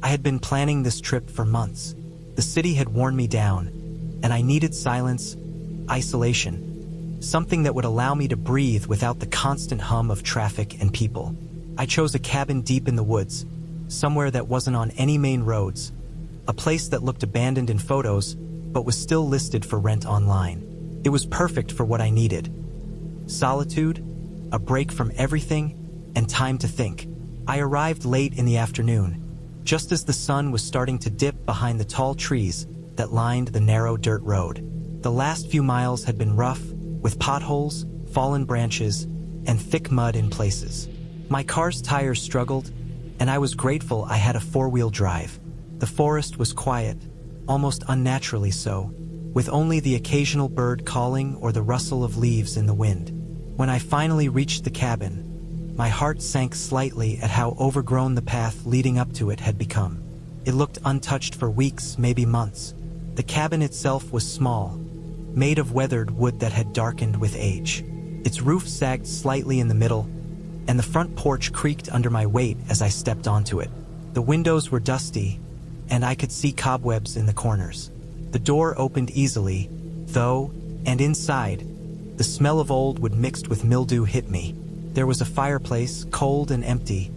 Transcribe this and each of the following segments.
I had been planning this trip for months. The city had worn me down, and I needed silence, isolation, something that would allow me to breathe without the constant hum of traffic and people. I chose a cabin deep in the woods, somewhere that wasn't on any main roads, a place that looked abandoned in photos, but was still listed for rent online. It was perfect for what I needed. Solitude, a break from everything, and time to think. I arrived late in the afternoon, just as the sun was starting to dip behind the tall trees that lined the narrow dirt road. The last few miles had been rough, with potholes, fallen branches, and thick mud in places. My car's tires struggled, and I was grateful I had a four-wheel drive. The forest was quiet, almost unnaturally so, with only the occasional bird calling or the rustle of leaves in the wind. When I finally reached the cabin, my heart sank slightly at how overgrown the path leading up to it had become. It looked untouched for weeks, maybe months. The cabin itself was small, made of weathered wood that had darkened with age. Its roof sagged slightly in the middle, and the front porch creaked under my weight as I stepped onto it. The windows were dusty, and I could see cobwebs in the corners. The door opened easily, though, and inside, the smell of old wood mixed with mildew hit me. There was a fireplace, cold and empty,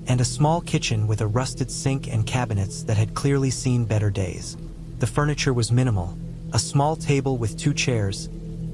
and a small kitchen with a rusted sink and cabinets that had clearly seen better days. The furniture was minimal, a small table with 2 chairs,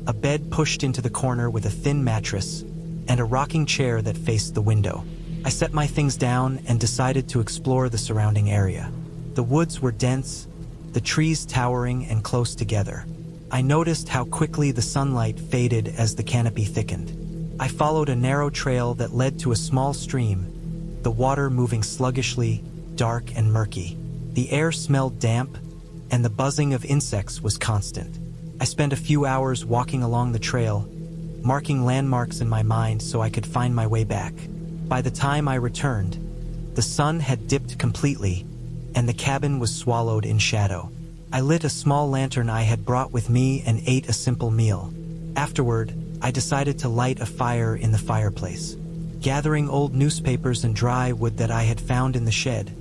a bed pushed into the corner with a thin mattress, and a rocking chair that faced the window. I set my things down and decided to explore the surrounding area. The woods were dense, the trees towering and close together. I noticed how quickly the sunlight faded as the canopy thickened. I followed a narrow trail that led to a small stream, the water moving sluggishly, dark and murky. The air smelled damp, and the buzzing of insects was constant. I spent a few hours walking along the trail, marking landmarks in my mind so I could find my way back. By the time I returned, the sun had dipped completely, and the cabin was swallowed in shadow. I lit a small lantern I had brought with me and ate a simple meal. Afterward, I decided to light a fire in the fireplace. Gathering old newspapers and dry wood that I had found in the shed,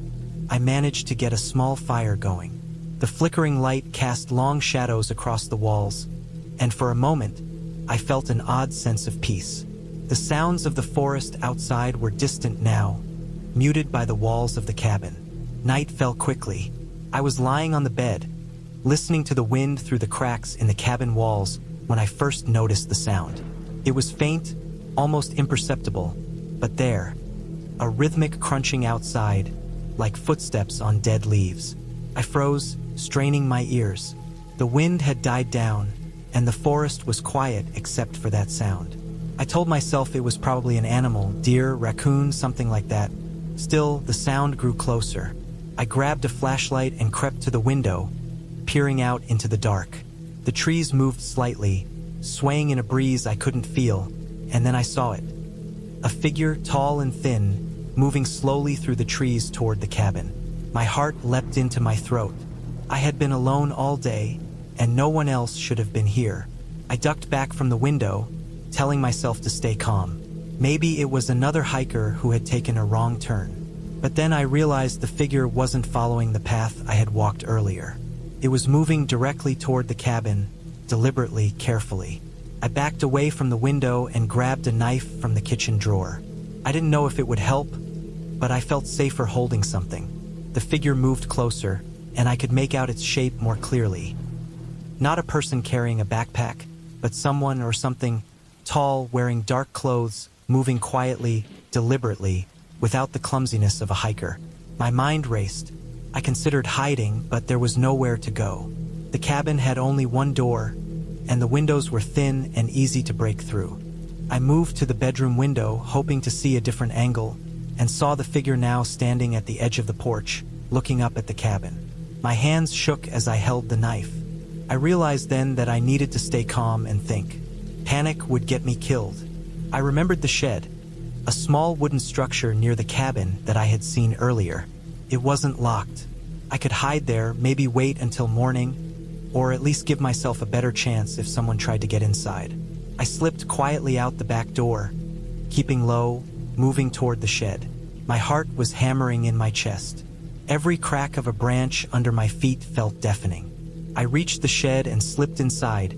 I managed to get a small fire going. The flickering light cast long shadows across the walls, and for a moment, I felt an odd sense of peace. The sounds of the forest outside were distant now, muted by the walls of the cabin. Night fell quickly. I was lying on the bed, listening to the wind through the cracks in the cabin walls when I first noticed the sound. It was faint, almost imperceptible, but there, a rhythmic crunching outside, like footsteps on dead leaves. I froze, straining my ears. The wind had died down, and the forest was quiet except for that sound. I told myself it was probably an animal, deer, raccoon, something like that. Still, the sound grew closer. I grabbed a flashlight and crept to the window, peering out into the dark. The trees moved slightly, swaying in a breeze I couldn't feel, and then I saw it. A figure, tall and thin, moving slowly through the trees toward the cabin. My heart leapt into my throat. I had been alone all day, and no one else should have been here. I ducked back from the window, telling myself to stay calm. Maybe it was another hiker who had taken a wrong turn. But then I realized the figure wasn't following the path I had walked earlier. It was moving directly toward the cabin, deliberately, carefully. I backed away from the window and grabbed a knife from the kitchen drawer. I didn't know if it would help, but I felt safer holding something. The figure moved closer, and I could make out its shape more clearly. Not a person carrying a backpack, but someone or something tall, wearing dark clothes, moving quietly, deliberately, without the clumsiness of a hiker. My mind raced. I considered hiding, but there was nowhere to go. The cabin had only one door, and the windows were thin and easy to break through. I moved to the bedroom window, hoping to see a different angle, and saw the figure now standing at the edge of the porch, looking up at the cabin. My hands shook as I held the knife. I realized then that I needed to stay calm and think. Panic would get me killed. I remembered the shed, a small wooden structure near the cabin that I had seen earlier. It wasn't locked. I could hide there, maybe wait until morning, or at least give myself a better chance if someone tried to get inside. I slipped quietly out the back door, keeping low, moving toward the shed. My heart was hammering in my chest. Every crack of a branch under my feet felt deafening. I reached the shed and slipped inside,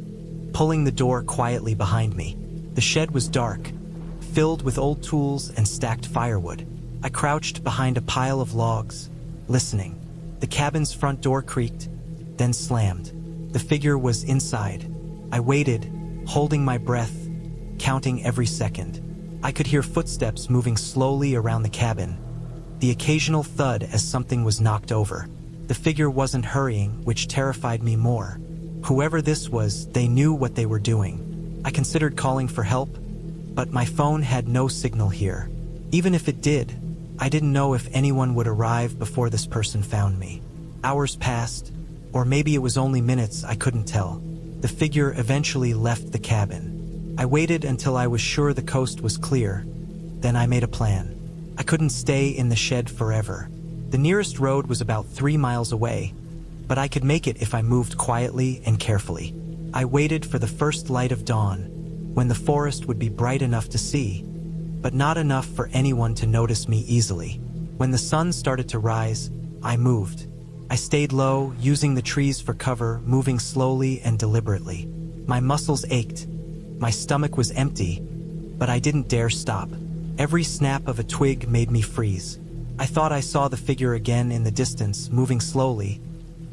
pulling the door quietly behind me. The shed was dark, filled with old tools and stacked firewood. I crouched behind a pile of logs, listening. The cabin's front door creaked, then slammed. The figure was inside. I waited, holding my breath, counting every second. I could hear footsteps moving slowly around the cabin, the occasional thud as something was knocked over. The figure wasn't hurrying, which terrified me more. Whoever this was, they knew what they were doing. I considered calling for help, but my phone had no signal here. Even if it did, I didn't know if anyone would arrive before this person found me. Hours passed, or maybe it was only minutes, I couldn't tell. The figure eventually left the cabin. I waited until I was sure the coast was clear. Then I made a plan. I couldn't stay in the shed forever. The nearest road was about 3 miles away, but I could make it if I moved quietly and carefully. I waited for the first light of dawn, when the forest would be bright enough to see, but not enough for anyone to notice me easily. When the sun started to rise, I moved. I stayed low, using the trees for cover, moving slowly and deliberately. My muscles ached. My stomach was empty, but I didn't dare stop. Every snap of a twig made me freeze. I thought I saw the figure again in the distance, moving slowly,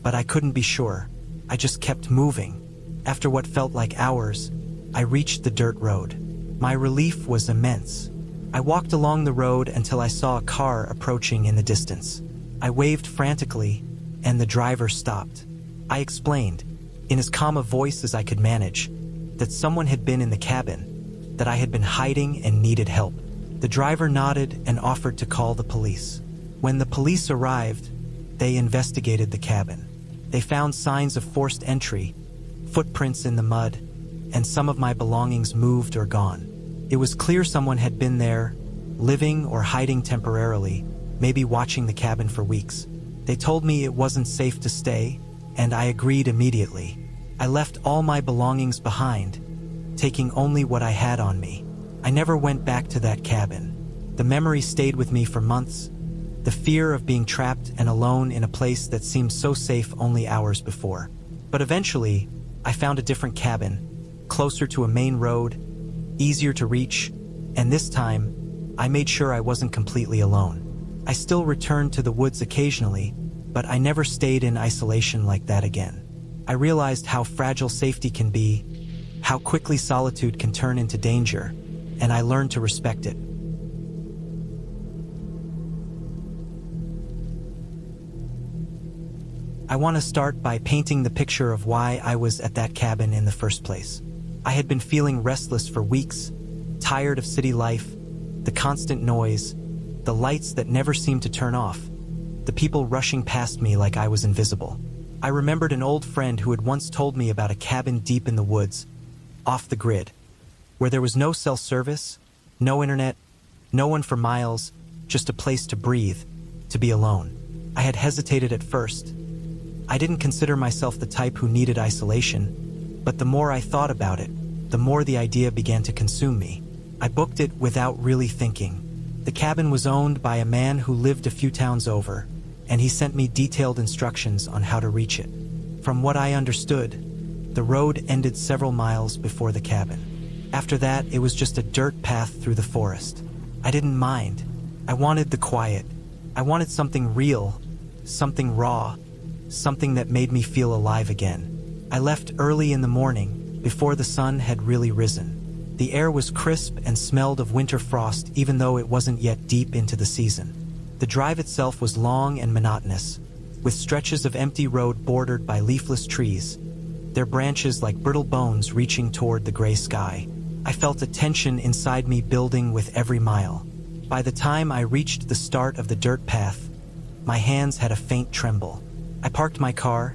but I couldn't be sure. I just kept moving. After what felt like hours, I reached the dirt road. My relief was immense. I walked along the road until I saw a car approaching in the distance. I waved frantically, and the driver stopped. I explained, in as calm a voice as I could manage, that someone had been in the cabin, that I had been hiding and needed help. The driver nodded and offered to call the police. When the police arrived, they investigated the cabin. They found signs of forced entry, footprints in the mud, and some of my belongings moved or gone. It was clear someone had been there, living or hiding temporarily, maybe watching the cabin for weeks. They told me it wasn't safe to stay, and I agreed immediately. I left all my belongings behind, taking only what I had on me. I never went back to that cabin. The memory stayed with me for months, the fear of being trapped and alone in a place that seemed so safe only hours before. But eventually, I found a different cabin, closer to a main road, easier to reach, and this time, I made sure I wasn't completely alone. I still returned to the woods occasionally, but I never stayed in isolation like that again. I realized how fragile safety can be, how quickly solitude can turn into danger, and I learned to respect it. I want to start by painting the picture of why I was at that cabin in the first place. I had been feeling restless for weeks, tired of city life, the constant noise, the lights that never seemed to turn off, the people rushing past me like I was invisible. I remembered an old friend who had once told me about a cabin deep in the woods, off the grid, where there was no cell service, no internet, no one for miles, just a place to breathe, to be alone. I had hesitated at first. I didn't consider myself the type who needed isolation, but the more I thought about it, the more the idea began to consume me. I booked it without really thinking. The cabin was owned by a man who lived a few towns over, and he sent me detailed instructions on how to reach it. From what I understood, the road ended several miles before the cabin. After that, it was just a dirt path through the forest. I didn't mind. I wanted the quiet. I wanted something real, something raw, something that made me feel alive again. I left early in the morning, before the sun had really risen. The air was crisp and smelled of winter frost even though it wasn't yet deep into the season. The drive itself was long and monotonous, with stretches of empty road bordered by leafless trees, their branches like brittle bones reaching toward the gray sky. I felt a tension inside me building with every mile. By the time I reached the start of the dirt path, my hands had a faint tremble. I parked my car,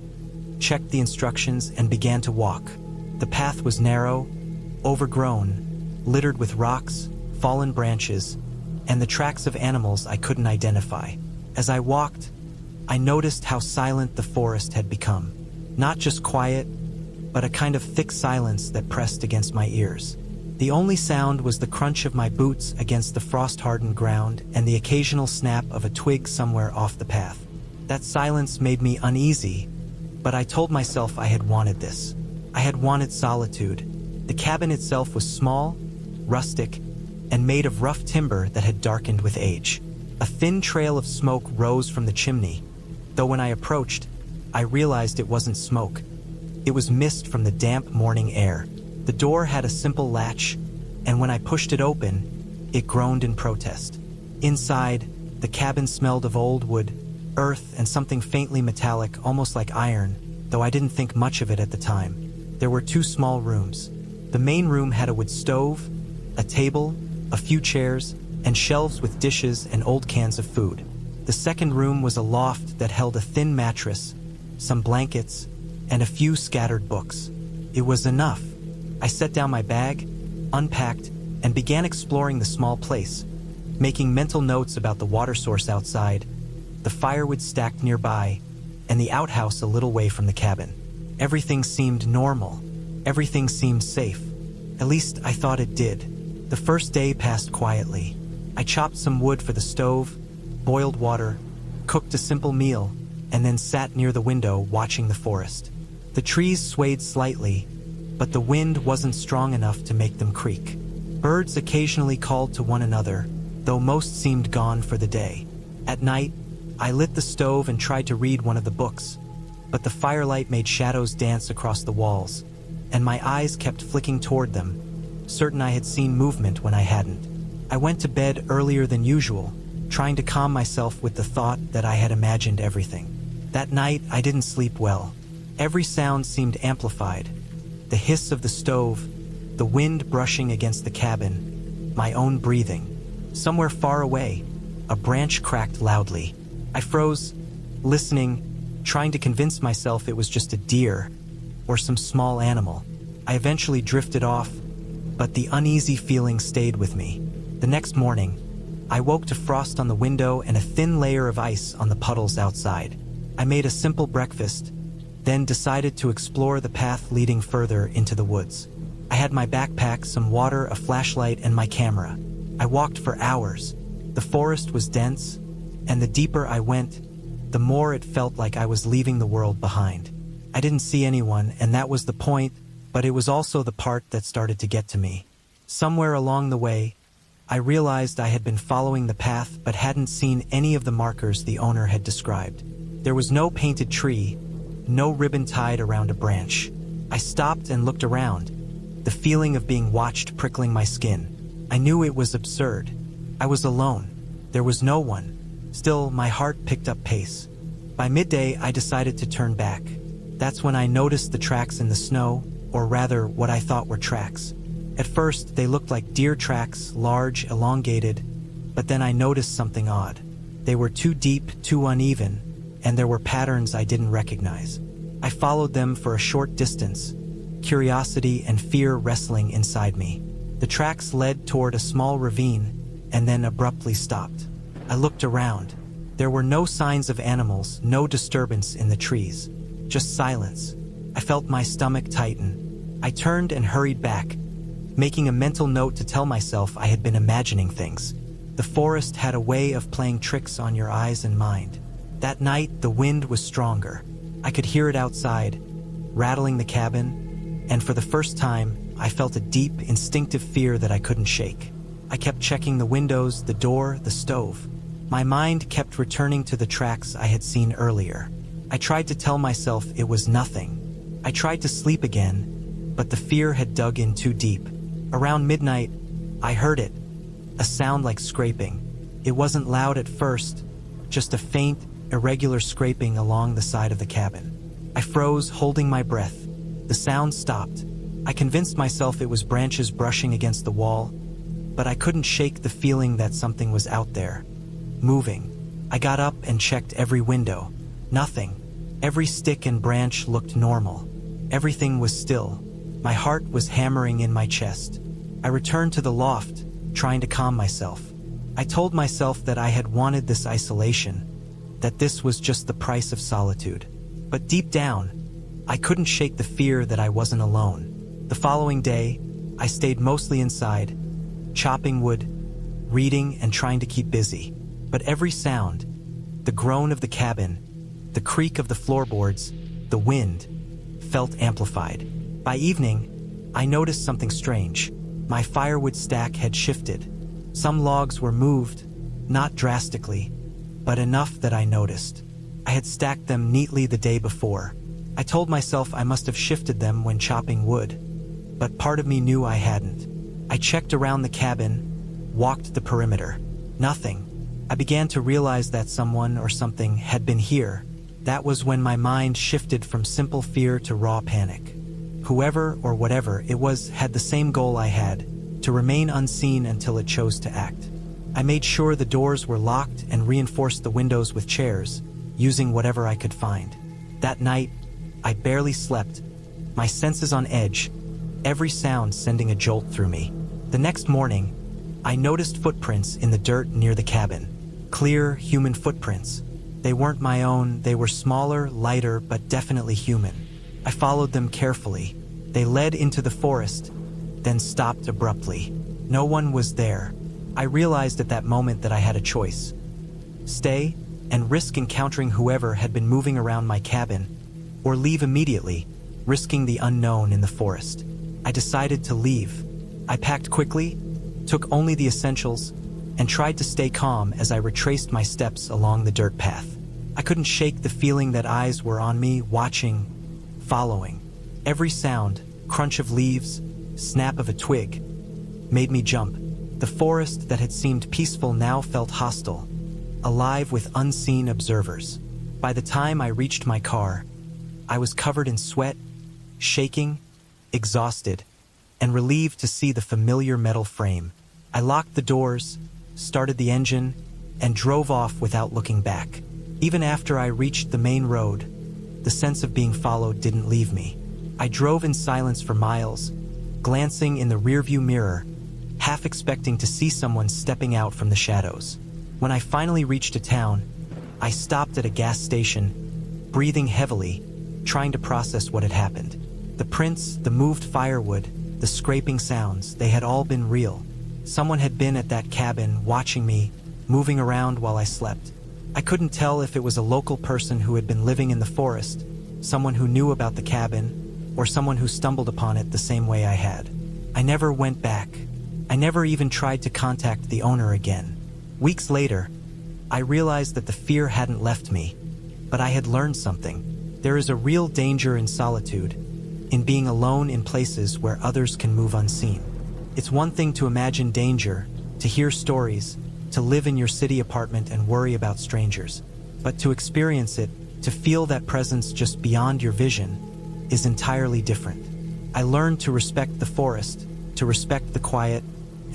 checked the instructions, and began to walk. The path was narrow, overgrown, littered with rocks, fallen branches, and the tracks of animals I couldn't identify. As I walked, I noticed how silent the forest had become. Not just quiet, but a kind of thick silence that pressed against my ears. The only sound was the crunch of my boots against the frost-hardened ground and the occasional snap of a twig somewhere off the path. That silence made me uneasy, but I told myself I had wanted this. I had wanted solitude. The cabin itself was small, rustic, and made of rough timber that had darkened with age. A thin trail of smoke rose from the chimney, though when I approached, I realized it wasn't smoke. It was mist from the damp morning air. The door had a simple latch, and when I pushed it open, it groaned in protest. Inside, the cabin smelled of old wood, earth, and something faintly metallic, almost like iron, though I didn't think much of it at the time. There were two small rooms. The main room had a wood stove, a table, a few chairs, and shelves with dishes and old cans of food. The second room was a loft that held a thin mattress, some blankets, and a few scattered books. It was enough. I set down my bag, unpacked, and began exploring the small place, making mental notes about the water source outside, the firewood stacked nearby, and the outhouse a little way from the cabin. Everything seemed normal. Everything seemed safe. At least I thought it did. The first day passed quietly. I chopped some wood for the stove, boiled water, cooked a simple meal, and then sat near the window watching the forest. The trees swayed slightly, but the wind wasn't strong enough to make them creak. Birds occasionally called to one another, though most seemed gone for the day. At night, I lit the stove and tried to read one of the books, but the firelight made shadows dance across the walls, and my eyes kept flicking toward them, certain I had seen movement when I hadn't. I went to bed earlier than usual, trying to calm myself with the thought that I had imagined everything. That night, I didn't sleep well. Every sound seemed amplified. The hiss of the stove, the wind brushing against the cabin, my own breathing. Somewhere far away, a branch cracked loudly. I froze, listening, trying to convince myself it was just a deer or some small animal. I eventually drifted off, but the uneasy feeling stayed with me. The next morning, I woke to frost on the window and a thin layer of ice on the puddles outside. I made a simple breakfast, then decided to explore the path leading further into the woods. I had my backpack, some water, a flashlight, and my camera. I walked for hours. The forest was dense, and the deeper I went, the more it felt like I was leaving the world behind. I didn't see anyone, and that was the point, but it was also the part that started to get to me. Somewhere along the way, I realized I had been following the path but hadn't seen any of the markers the owner had described. There was no painted tree, no ribbon tied around a branch. I stopped and looked around, the feeling of being watched prickling my skin. I knew it was absurd. I was alone. There was no one. Still, my heart picked up pace. By midday, I decided to turn back. That's when I noticed the tracks in the snow, or rather, what I thought were tracks. At first, they looked like deer tracks, large, elongated, but then I noticed something odd. They were too deep, too uneven, and there were patterns I didn't recognize. I followed them for a short distance, curiosity and fear wrestling inside me. The tracks led toward a small ravine, and then abruptly stopped. I looked around. There were no signs of animals, no disturbance in the trees, just silence. I felt my stomach tighten. I turned and hurried back, making a mental note to tell myself I had been imagining things. The forest had a way of playing tricks on your eyes and mind. That night, the wind was stronger. I could hear it outside, rattling the cabin, and for the first time, I felt a deep, instinctive fear that I couldn't shake. I kept checking the windows, the door, the stove. My mind kept returning to the tracks I had seen earlier. I tried to tell myself it was nothing. I tried to sleep again, but the fear had dug in too deep. Around midnight, I heard it, a sound like scraping. It wasn't loud at first, just a faint, irregular scraping along the side of the cabin. I froze, holding my breath. The sound stopped. I convinced myself it was branches brushing against the wall, but I couldn't shake the feeling that something was out there, moving. I got up and checked every window. Nothing. Every stick and branch looked normal. Everything was still. My heart was hammering in my chest. I returned to the loft, trying to calm myself. I told myself that I had wanted this isolation, that this was just the price of solitude. But deep down, I couldn't shake the fear that I wasn't alone. The following day, I stayed mostly inside, chopping wood, reading, and trying to keep busy. But every sound, the groan of the cabin, The creak of the floorboards, the wind, felt amplified. By evening, I noticed something strange. My firewood stack had shifted. Some logs were moved, not drastically, but enough that I noticed. I had stacked them neatly the day before. I told myself I must have shifted them when chopping wood, but part of me knew I hadn't. I checked around the cabin, walked the perimeter. Nothing. I began to realize that someone or something had been here. That was when my mind shifted from simple fear to raw panic. Whoever or whatever it was had the same goal I had, to remain unseen until it chose to act. I made sure the doors were locked and reinforced the windows with chairs, using whatever I could find. That night, I barely slept, my senses on edge, every sound sending a jolt through me. The next morning, I noticed footprints in the dirt near the cabin. Clear, human footprints. They weren't my own, they were smaller, lighter, but definitely human. I followed them carefully. They led into the forest, then stopped abruptly. No one was there. I realized at that moment that I had a choice. Stay and risk encountering whoever had been moving around my cabin, or leave immediately, risking the unknown in the forest. I decided to leave. I packed quickly, took only the essentials, and tried to stay calm as I retraced my steps along the dirt path. I couldn't shake the feeling that eyes were on me, watching, following. Every sound, crunch of leaves, snap of a twig, made me jump. The forest that had seemed peaceful now felt hostile, alive with unseen observers. By the time I reached my car, I was covered in sweat, shaking, exhausted, and relieved to see the familiar metal frame. I locked the doors, started the engine, and drove off without looking back. Even after I reached the main road, the sense of being followed didn't leave me. I drove in silence for miles, glancing in the rearview mirror, half expecting to see someone stepping out from the shadows. When I finally reached a town, I stopped at a gas station, breathing heavily, trying to process what had happened. The prints, the moved firewood, the scraping sounds, they had all been real. Someone had been at that cabin, watching me, moving around while I slept. I couldn't tell if it was a local person who had been living in the forest, someone who knew about the cabin, or someone who stumbled upon it the same way I had. I never went back. I never even tried to contact the owner again. Weeks later, I realized that the fear hadn't left me, but I had learned something. There is a real danger in solitude, in being alone in places where others can move unseen. It's one thing to imagine danger, to hear stories, to live in your city apartment and worry about strangers. But to experience it, to feel that presence just beyond your vision, is entirely different. I learned to respect the forest, to respect the quiet,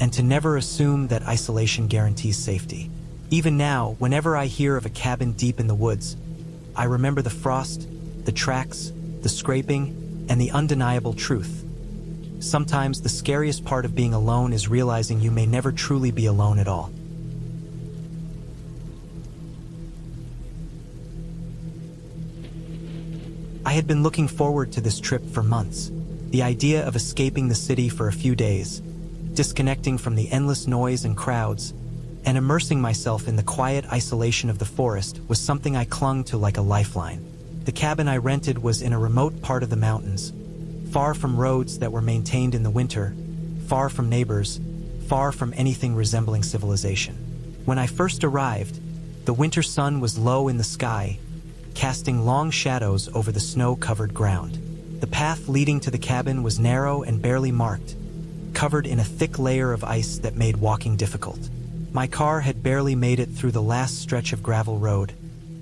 and to never assume that isolation guarantees safety. Even now, whenever I hear of a cabin deep in the woods, I remember the frost, the tracks, the scraping, and the undeniable truth. Sometimes the scariest part of being alone is realizing you may never truly be alone at all. I had been looking forward to this trip for months. The idea of escaping the city for a few days, disconnecting from the endless noise and crowds, and immersing myself in the quiet isolation of the forest was something I clung to like a lifeline. The cabin I rented was in a remote part of the mountains, far from roads that were maintained in the winter, far from neighbors, far from anything resembling civilization. When I first arrived, the winter sun was low in the sky, casting long shadows over the snow-covered ground. The path leading to the cabin was narrow and barely marked, covered in a thick layer of ice that made walking difficult. My car had barely made it through the last stretch of gravel road,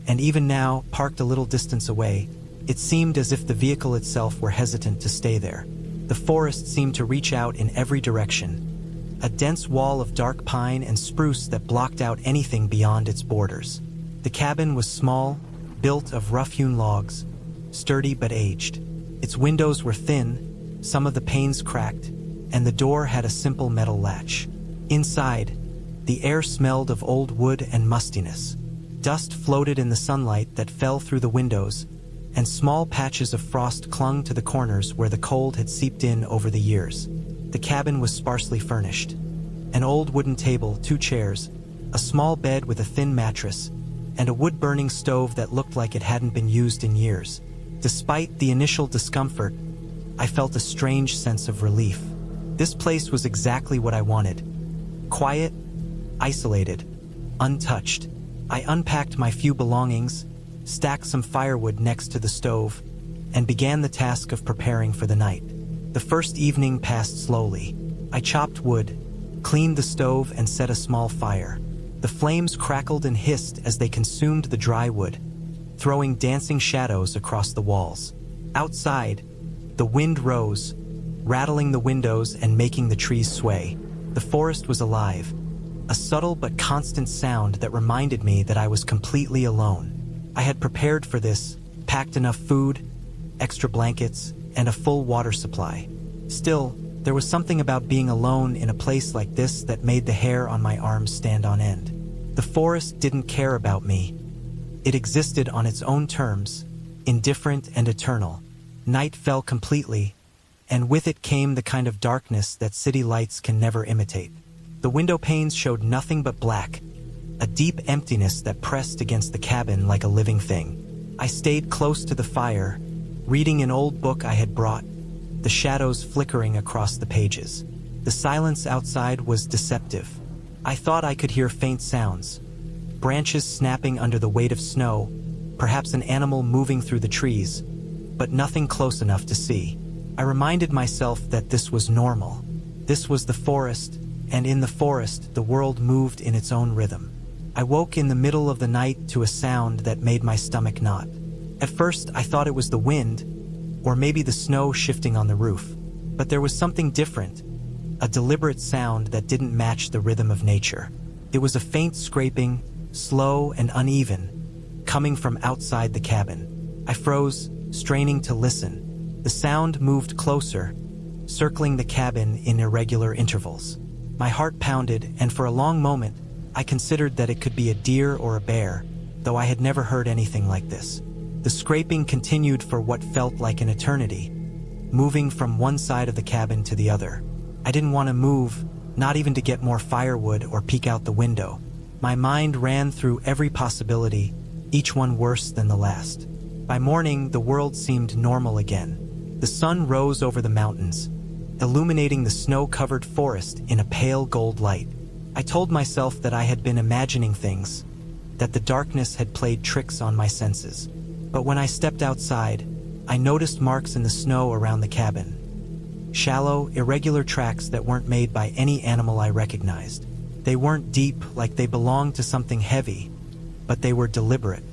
and even now, parked a little distance away, it seemed as if the vehicle itself were hesitant to stay there. The forest seemed to reach out in every direction, a dense wall of dark pine and spruce that blocked out anything beyond its borders. The cabin was small, built of rough-hewn logs, sturdy but aged. Its windows were thin, some of the panes cracked, and the door had a simple metal latch. Inside, the air smelled of old wood and mustiness. Dust floated in the sunlight that fell through the windows, and small patches of frost clung to the corners where the cold had seeped in over the years. The cabin was sparsely furnished. An old wooden table, 2 chairs, a small bed with a thin mattress, and a wood-burning stove that looked like it hadn't been used in years. Despite the initial discomfort, I felt a strange sense of relief. This place was exactly what I wanted. Quiet, isolated, untouched. I unpacked my few belongings, stacked some firewood next to the stove, and began the task of preparing for the night. The first evening passed slowly. I chopped wood, cleaned the stove, and set a small fire. The flames crackled and hissed as they consumed the dry wood, throwing dancing shadows across the walls. Outside, the wind rose, rattling the windows and making the trees sway. The forest was alive, a subtle but constant sound that reminded me that I was completely alone. I had prepared for this, packed enough food, extra blankets, and a full water supply. Still, there was something about being alone in a place like this that made the hair on my arms stand on end. The forest didn't care about me. It existed on its own terms, indifferent and eternal. Night fell completely, and with it came the kind of darkness that city lights can never imitate. The window panes showed nothing but black, a deep emptiness that pressed against the cabin like a living thing. I stayed close to the fire, reading an old book I had brought, the shadows flickering across the pages. The silence outside was deceptive. I thought I could hear faint sounds, branches snapping under the weight of snow, perhaps an animal moving through the trees, but nothing close enough to see. I reminded myself that this was normal. This was the forest, and in the forest, the world moved in its own rhythm. I woke in the middle of the night to a sound that made my stomach knot. At first, I thought it was the wind, or maybe the snow shifting on the roof. But there was something different, a deliberate sound that didn't match the rhythm of nature. It was a faint scraping, slow and uneven, coming from outside the cabin. I froze, straining to listen. The sound moved closer, circling the cabin in irregular intervals. My heart pounded, and for a long moment, I considered that it could be a deer or a bear, though I had never heard anything like this. The scraping continued for what felt like an eternity, moving from one side of the cabin to the other. I didn't want to move, not even to get more firewood or peek out the window. My mind ran through every possibility, each one worse than the last. By morning, the world seemed normal again. The sun rose over the mountains, illuminating the snow-covered forest in a pale gold light. I told myself that I had been imagining things, that the darkness had played tricks on my senses. But when I stepped outside, I noticed marks in the snow around the cabin. Shallow, irregular tracks that weren't made by any animal I recognized. They weren't deep, like they belonged to something heavy, but they were deliberate.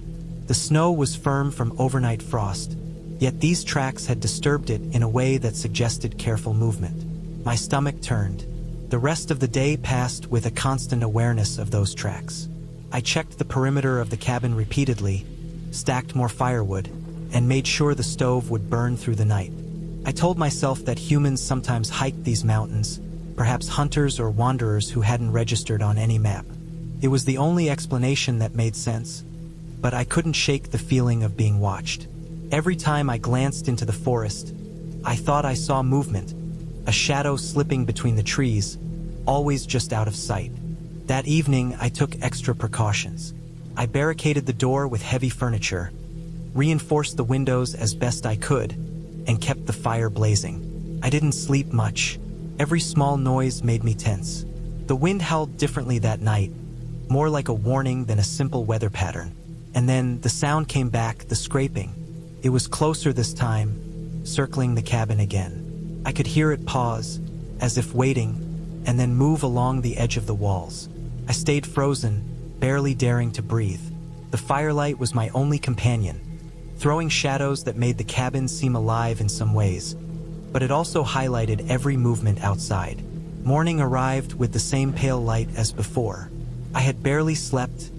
The snow was firm from overnight frost, yet these tracks had disturbed it in a way that suggested careful movement. My stomach turned. The rest of the day passed with a constant awareness of those tracks. I checked the perimeter of the cabin repeatedly, stacked more firewood, and made sure the stove would burn through the night. I told myself that humans sometimes hiked these mountains, perhaps hunters or wanderers who hadn't registered on any map. It was the only explanation that made sense, but I couldn't shake the feeling of being watched. Every time I glanced into the forest, I thought I saw movement, a shadow slipping between the trees, always just out of sight. That evening, I took extra precautions. I barricaded the door with heavy furniture, reinforced the windows as best I could, and kept the fire blazing. I didn't sleep much. Every small noise made me tense. The wind howled differently that night, more like a warning than a simple weather pattern. And then the sound came back, the scraping. It was closer this time, circling the cabin again. I could hear it pause, as if waiting, and then move along the edge of the walls. I stayed frozen, barely daring to breathe. The firelight was my only companion, throwing shadows that made the cabin seem alive in some ways, but it also highlighted every movement outside. Morning arrived with the same pale light as before. I had barely slept,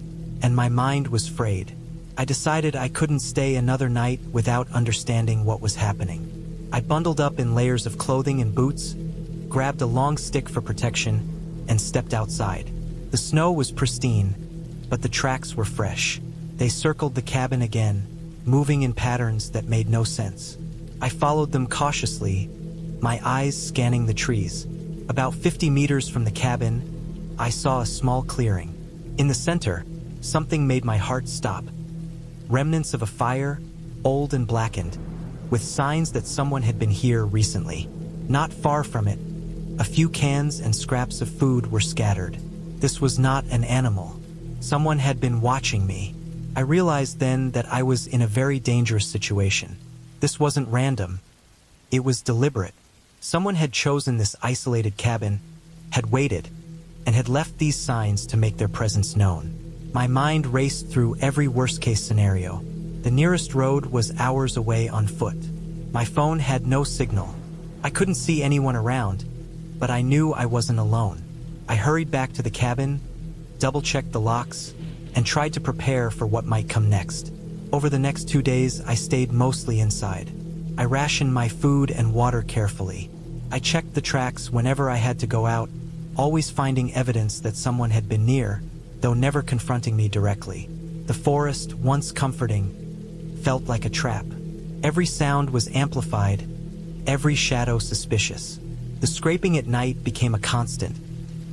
and my mind was frayed. I decided I couldn't stay another night without understanding what was happening. I bundled up in layers of clothing and boots, grabbed a long stick for protection, and stepped outside. The snow was pristine, but the tracks were fresh. They circled the cabin again, moving in patterns that made no sense. I followed them cautiously, my eyes scanning the trees. About 50 meters from the cabin, I saw a small clearing. In the center, something made my heart stop. Remnants of a fire, old and blackened, with signs that someone had been here recently. Not far from it, a few cans and scraps of food were scattered. This was not an animal. Someone had been watching me. I realized then that I was in a very dangerous situation. This wasn't random. It was deliberate. Someone had chosen this isolated cabin, had waited, and had left these signs to make their presence known. My mind raced through every worst-case scenario. The nearest road was hours away on foot. My phone had no signal. I couldn't see anyone around, but I knew I wasn't alone. I hurried back to the cabin, double-checked the locks, and tried to prepare for what might come next. Over the next 2 days, I stayed mostly inside. I rationed my food and water carefully. I checked the tracks whenever I had to go out, always finding evidence that someone had been near, though never confronting me directly. The forest, once comforting, felt like a trap. Every sound was amplified, every shadow suspicious. The scraping at night became a constant,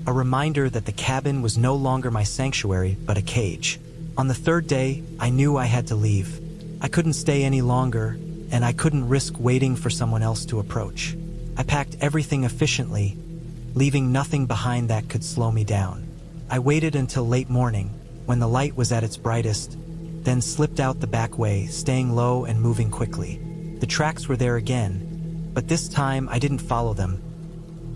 a reminder that the cabin was no longer my sanctuary but a cage. On the third day, I knew I had to leave. I couldn't stay any longer, and I couldn't risk waiting for someone else to approach. I packed everything efficiently, leaving nothing behind that could slow me down. I waited until late morning, when the light was at its brightest, then slipped out the back way, staying low and moving quickly. The tracks were there again, but this time I didn't follow them.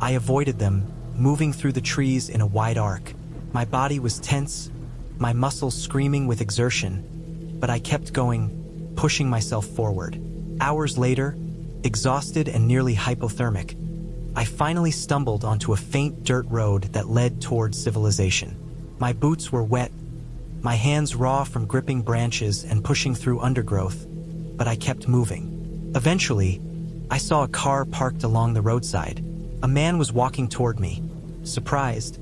I avoided them, moving through the trees in a wide arc. My body was tense, my muscles screaming with exertion, but I kept going, pushing myself forward. Hours later, exhausted and nearly hypothermic, I finally stumbled onto a faint dirt road that led towards civilization. My boots were wet, my hands raw from gripping branches and pushing through undergrowth, but I kept moving. Eventually, I saw a car parked along the roadside. A man was walking toward me, surprised,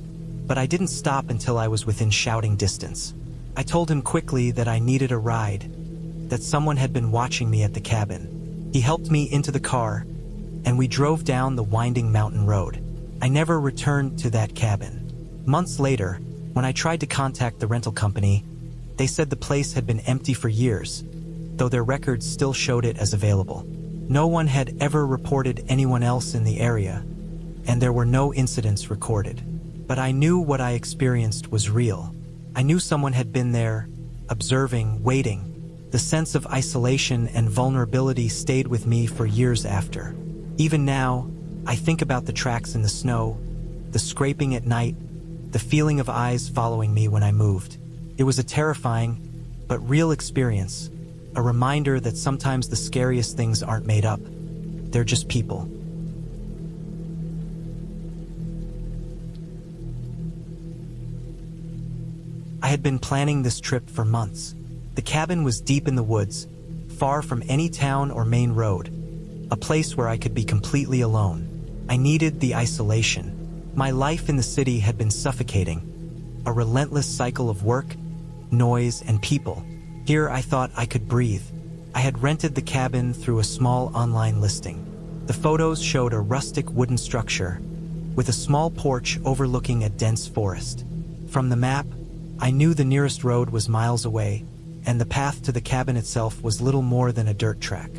but I didn't stop until I was within shouting distance. I told him quickly that I needed a ride, that someone had been watching me at the cabin. He helped me into the car, and we drove down the winding mountain road. I never returned to that cabin. Months later, when I tried to contact the rental company, they said the place had been empty for years, though their records still showed it as available. No one had ever reported anyone else in the area, and there were no incidents recorded. But I knew what I experienced was real. I knew someone had been there, observing, waiting. The sense of isolation and vulnerability stayed with me for years after. Even now, I think about the tracks in the snow, the scraping at night, the feeling of eyes following me when I moved. It was a terrifying, but real experience, a reminder that sometimes the scariest things aren't made up. They're just people. I had been planning this trip for months. The cabin was deep in the woods, far from any town or main road, a place where I could be completely alone. I needed the isolation. My life in the city had been suffocating, a relentless cycle of work, noise, and people. Here I thought I could breathe. I had rented the cabin through a small online listing. The photos showed a rustic wooden structure with a small porch overlooking a dense forest. From the map, I knew the nearest road was miles away, and the path to the cabin itself was little more than a dirt track.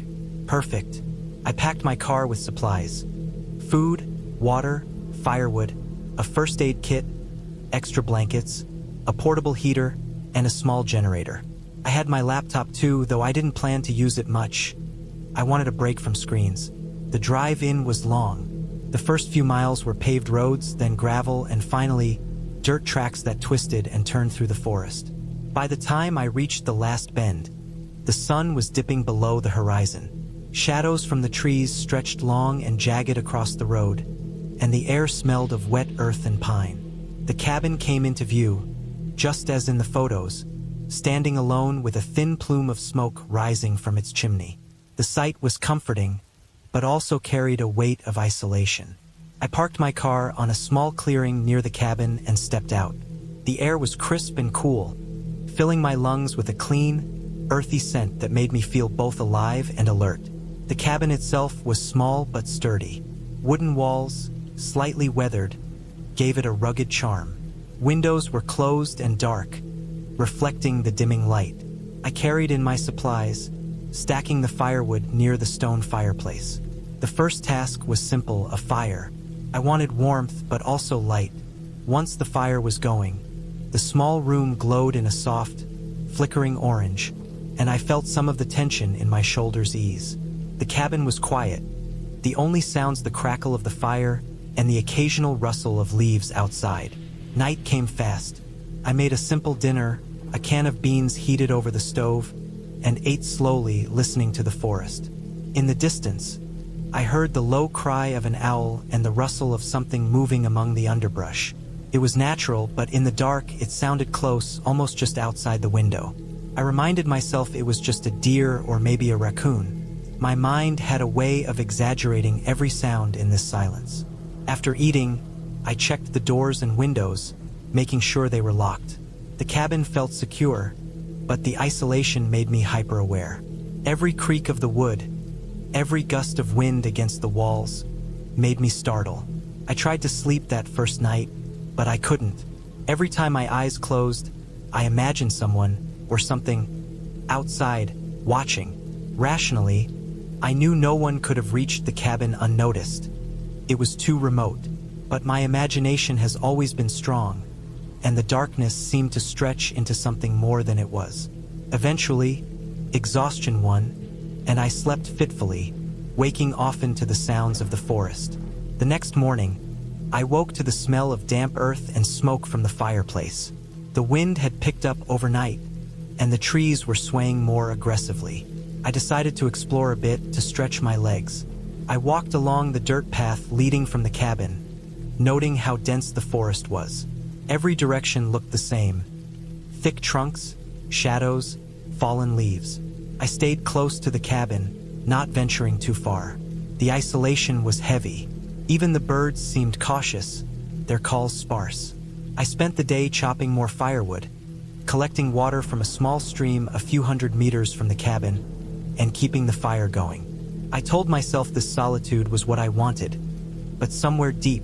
Perfect. I packed my car with supplies: food, water, firewood, a first aid kit, extra blankets, a portable heater, and a small generator. I had my laptop too, though I didn't plan to use it much. I wanted a break from screens. The drive in was long. The first few miles were paved roads, then gravel, and finally, dirt tracks that twisted and turned through the forest. By the time I reached the last bend, the sun was dipping below the horizon. Shadows from the trees stretched long and jagged across the road, and the air smelled of wet earth and pine. The cabin came into view, just as in the photos, standing alone with a thin plume of smoke rising from its chimney. The sight was comforting, but also carried a weight of isolation. I parked my car on a small clearing near the cabin and stepped out. The air was crisp and cool, filling my lungs with a clean, earthy scent that made me feel both alive and alert. The cabin itself was small but sturdy. Wooden walls, slightly weathered, gave it a rugged charm. Windows were closed and dark, reflecting the dimming light. I carried in my supplies, stacking the firewood near the stone fireplace. The first task was simple, a fire. I wanted warmth, but also light. Once the fire was going, the small room glowed in a soft, flickering orange, and I felt some of the tension in my shoulders ease. The cabin was quiet, the only sounds the crackle of the fire and the occasional rustle of leaves outside. Night came fast. I made a simple dinner, a can of beans heated over the stove, and ate slowly, listening to the forest. In the distance, I heard the low cry of an owl and the rustle of something moving among the underbrush. It was natural, but in the dark, it sounded close, almost just outside the window. I reminded myself it was just a deer or maybe a raccoon. My mind had a way of exaggerating every sound in this silence. After eating, I checked the doors and windows, making sure they were locked. The cabin felt secure, but the isolation made me hyper-aware. Every creak of the wood, every gust of wind against the walls, made me startle. I tried to sleep that first night, but I couldn't. Every time my eyes closed, I imagined someone, or something, outside, watching. Rationally, I knew no one could have reached the cabin unnoticed. It was too remote, but my imagination has always been strong, and the darkness seemed to stretch into something more than it was. Eventually, exhaustion won, and I slept fitfully, waking often to the sounds of the forest. The next morning, I woke to the smell of damp earth and smoke from the fireplace. The wind had picked up overnight, and the trees were swaying more aggressively. I decided to explore a bit to stretch my legs. I walked along the dirt path leading from the cabin, noting how dense the forest was. Every direction looked the same: thick trunks, shadows, fallen leaves. I stayed close to the cabin, not venturing too far. The isolation was heavy. Even the birds seemed cautious, their calls sparse. I spent the day chopping more firewood, collecting water from a small stream a few hundred meters from the cabin, and keeping the fire going. I told myself this solitude was what I wanted, but somewhere deep,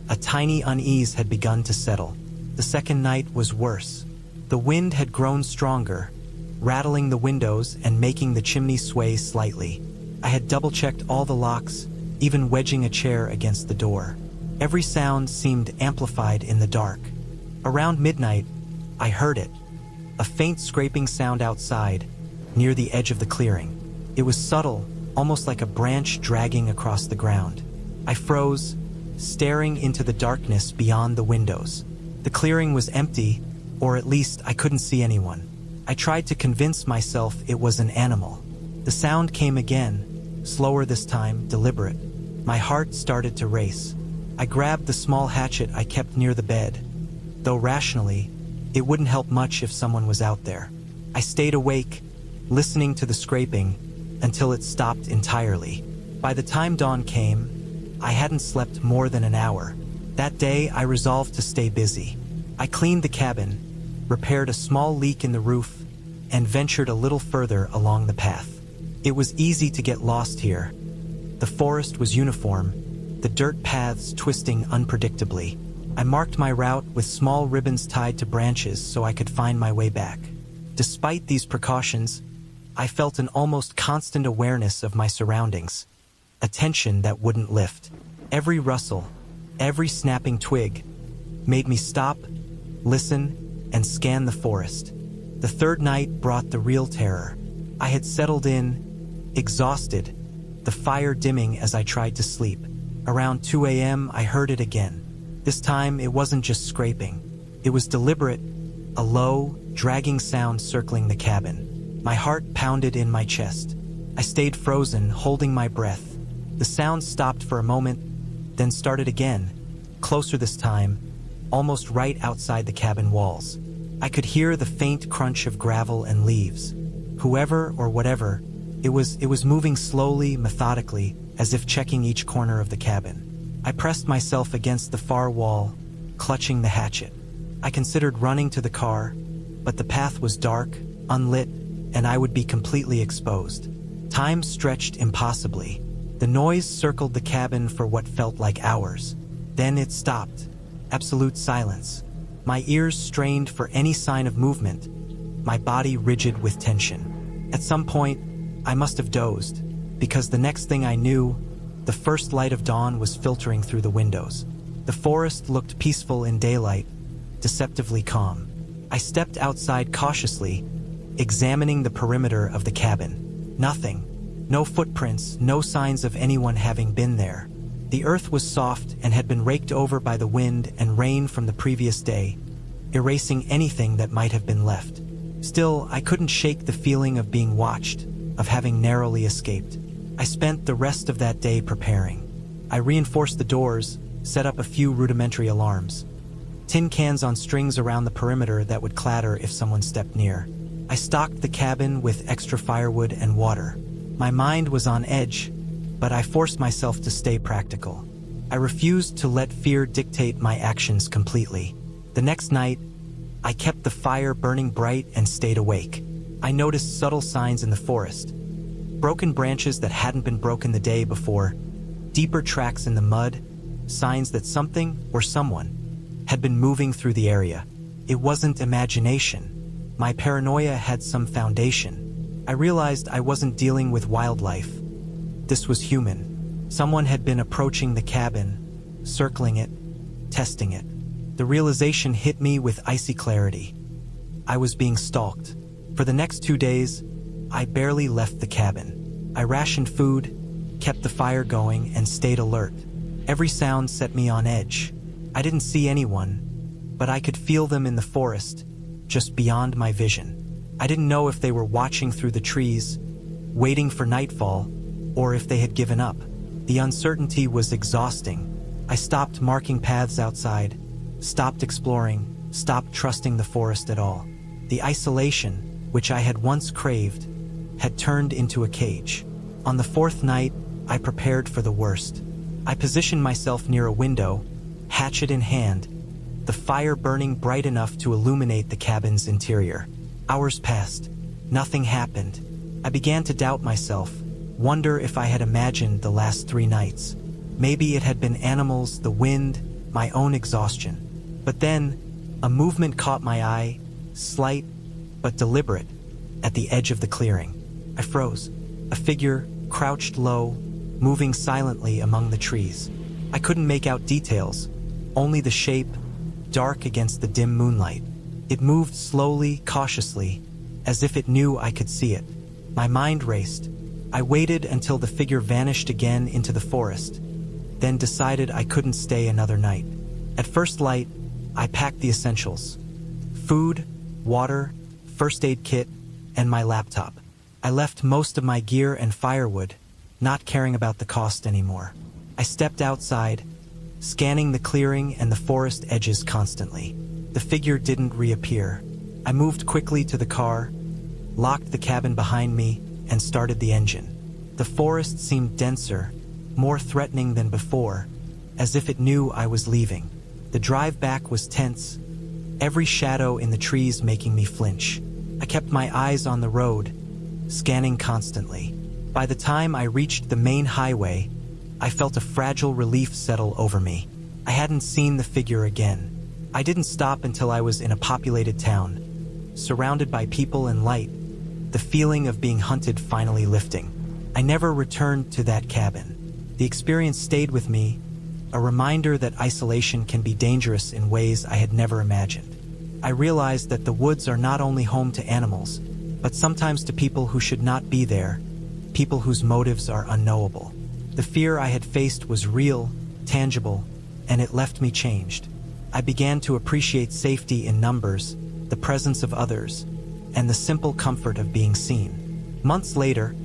a tiny unease had begun to settle. The second night was worse. The wind had grown stronger, rattling the windows and making the chimney sway slightly. I had double-checked all the locks, even wedging a chair against the door. Every sound seemed amplified in the dark. Around midnight, I heard it, a faint scraping sound outside, near the edge of the clearing. It was subtle, almost like a branch dragging across the ground. I froze, staring into the darkness beyond the windows. The clearing was empty, or at least I couldn't see anyone. I tried to convince myself it was an animal. The sound came again, slower this time, deliberate. My heart started to race. I grabbed the small hatchet I kept near the bed, though rationally, it wouldn't help much if someone was out there. I stayed awake, listening to the scraping, until it stopped entirely. By the time dawn came, I hadn't slept more than an hour. That day, I resolved to stay busy. I cleaned the cabin, repaired a small leak in the roof, and ventured a little further along the path. It was easy to get lost here. The forest was uniform, the dirt paths twisting unpredictably. I marked my route with small ribbons tied to branches so I could find my way back. Despite these precautions, I felt an almost constant awareness of my surroundings, a tension that wouldn't lift. Every rustle, every snapping twig, made me stop, listen, and scan the forest. The third night brought the real terror. I had settled in, exhausted, the fire dimming as I tried to sleep. Around 2 a.m., I heard it again. This time, it wasn't just scraping. It was deliberate, a low, dragging sound circling the cabin. My heart pounded in my chest. I stayed frozen, holding my breath. The sound stopped for a moment, then started again, closer this time, almost right outside the cabin walls. I could hear the faint crunch of gravel and leaves. Whoever or whatever, it was moving slowly, methodically, as if checking each corner of the cabin. I pressed myself against the far wall, clutching the hatchet. I considered running to the car, but the path was dark, unlit, and I would be completely exposed. Time stretched impossibly. The noise circled the cabin for what felt like hours. Then it stopped. Absolute silence. my ears strained for any sign of movement, my body rigid with tension. At some point, I must have dozed, because the next thing I knew, the first light of dawn was filtering through the windows. The forest looked peaceful in daylight, deceptively calm. I stepped outside cautiously, examining the perimeter of the cabin. Nothing. No footprints, no signs of anyone having been there. The earth was soft and had been raked over by the wind and rain from the previous day, erasing anything that might have been left. Still, I couldn't shake the feeling of being watched, of having narrowly escaped. I spent the rest of that day preparing. I reinforced the doors, set up a few rudimentary alarms. Tin cans on strings around the perimeter that would clatter if someone stepped near. I stocked the cabin with extra firewood and water. My mind was on edge, but I forced myself to stay practical. I refused to let fear dictate my actions completely. The next night, I kept the fire burning bright and stayed awake. I noticed subtle signs in the forest. Broken branches that hadn't been broken the day before, deeper tracks in the mud, signs that something or someone had been moving through the area. It wasn't imagination. My paranoia had some foundation. I realized I wasn't dealing with wildlife. This was human. Someone had been approaching the cabin, circling it, testing it. The realization hit me with icy clarity. I was being stalked. For the next 2 days, I barely left the cabin. I rationed food, kept the fire going, and stayed alert. Every sound set me on edge. I didn't see anyone, but I could feel them in the forest, just beyond my vision. I didn't know if they were watching through the trees, waiting for nightfall, or if they had given up. The uncertainty was exhausting. I stopped marking paths outside, stopped exploring, stopped trusting the forest at all. The isolation, which I had once craved, had turned into a cage. On the 4th night, I prepared for the worst. I positioned myself near a window, hatchet in hand, the fire burning bright enough to illuminate the cabin's interior. Hours passed. Nothing happened. I began to doubt myself, wonder if I had imagined the last 3 nights. Maybe it had been animals, the wind, my own exhaustion. But then, a movement caught my eye, slight but deliberate, at the edge of the clearing. I froze. A figure, crouched low, moving silently among the trees. I couldn't make out details, only the shape, dark against the dim moonlight. It moved slowly, cautiously, as if it knew I could see it. My mind raced. I waited until the figure vanished again into the forest, then decided I couldn't stay another night. At first light, I packed the essentials: food, water, first aid kit, and my laptop. I left most of my gear and firewood, not caring about the cost anymore. I stepped outside, scanning the clearing and the forest edges constantly. The figure didn't reappear. I moved quickly to the car, locked the cabin behind me, and started the engine. The forest seemed denser, more threatening than before, as if it knew I was leaving. The drive back was tense, every shadow in the trees making me flinch. I kept my eyes on the road, scanning constantly. By the time I reached the main highway, I felt a fragile relief settle over me. I hadn't seen the figure again. I didn't stop until I was in a populated town, surrounded by people and light, the feeling of being hunted finally lifting. I never returned to that cabin. The experience stayed with me, a reminder that isolation can be dangerous in ways I had never imagined. I realized that the woods are not only home to animals, but sometimes to people who should not be there, people whose motives are unknowable. The fear I had faced was real, tangible, and it left me changed. I began to appreciate safety in numbers, the presence of others, and the simple comfort of being seen. Months later,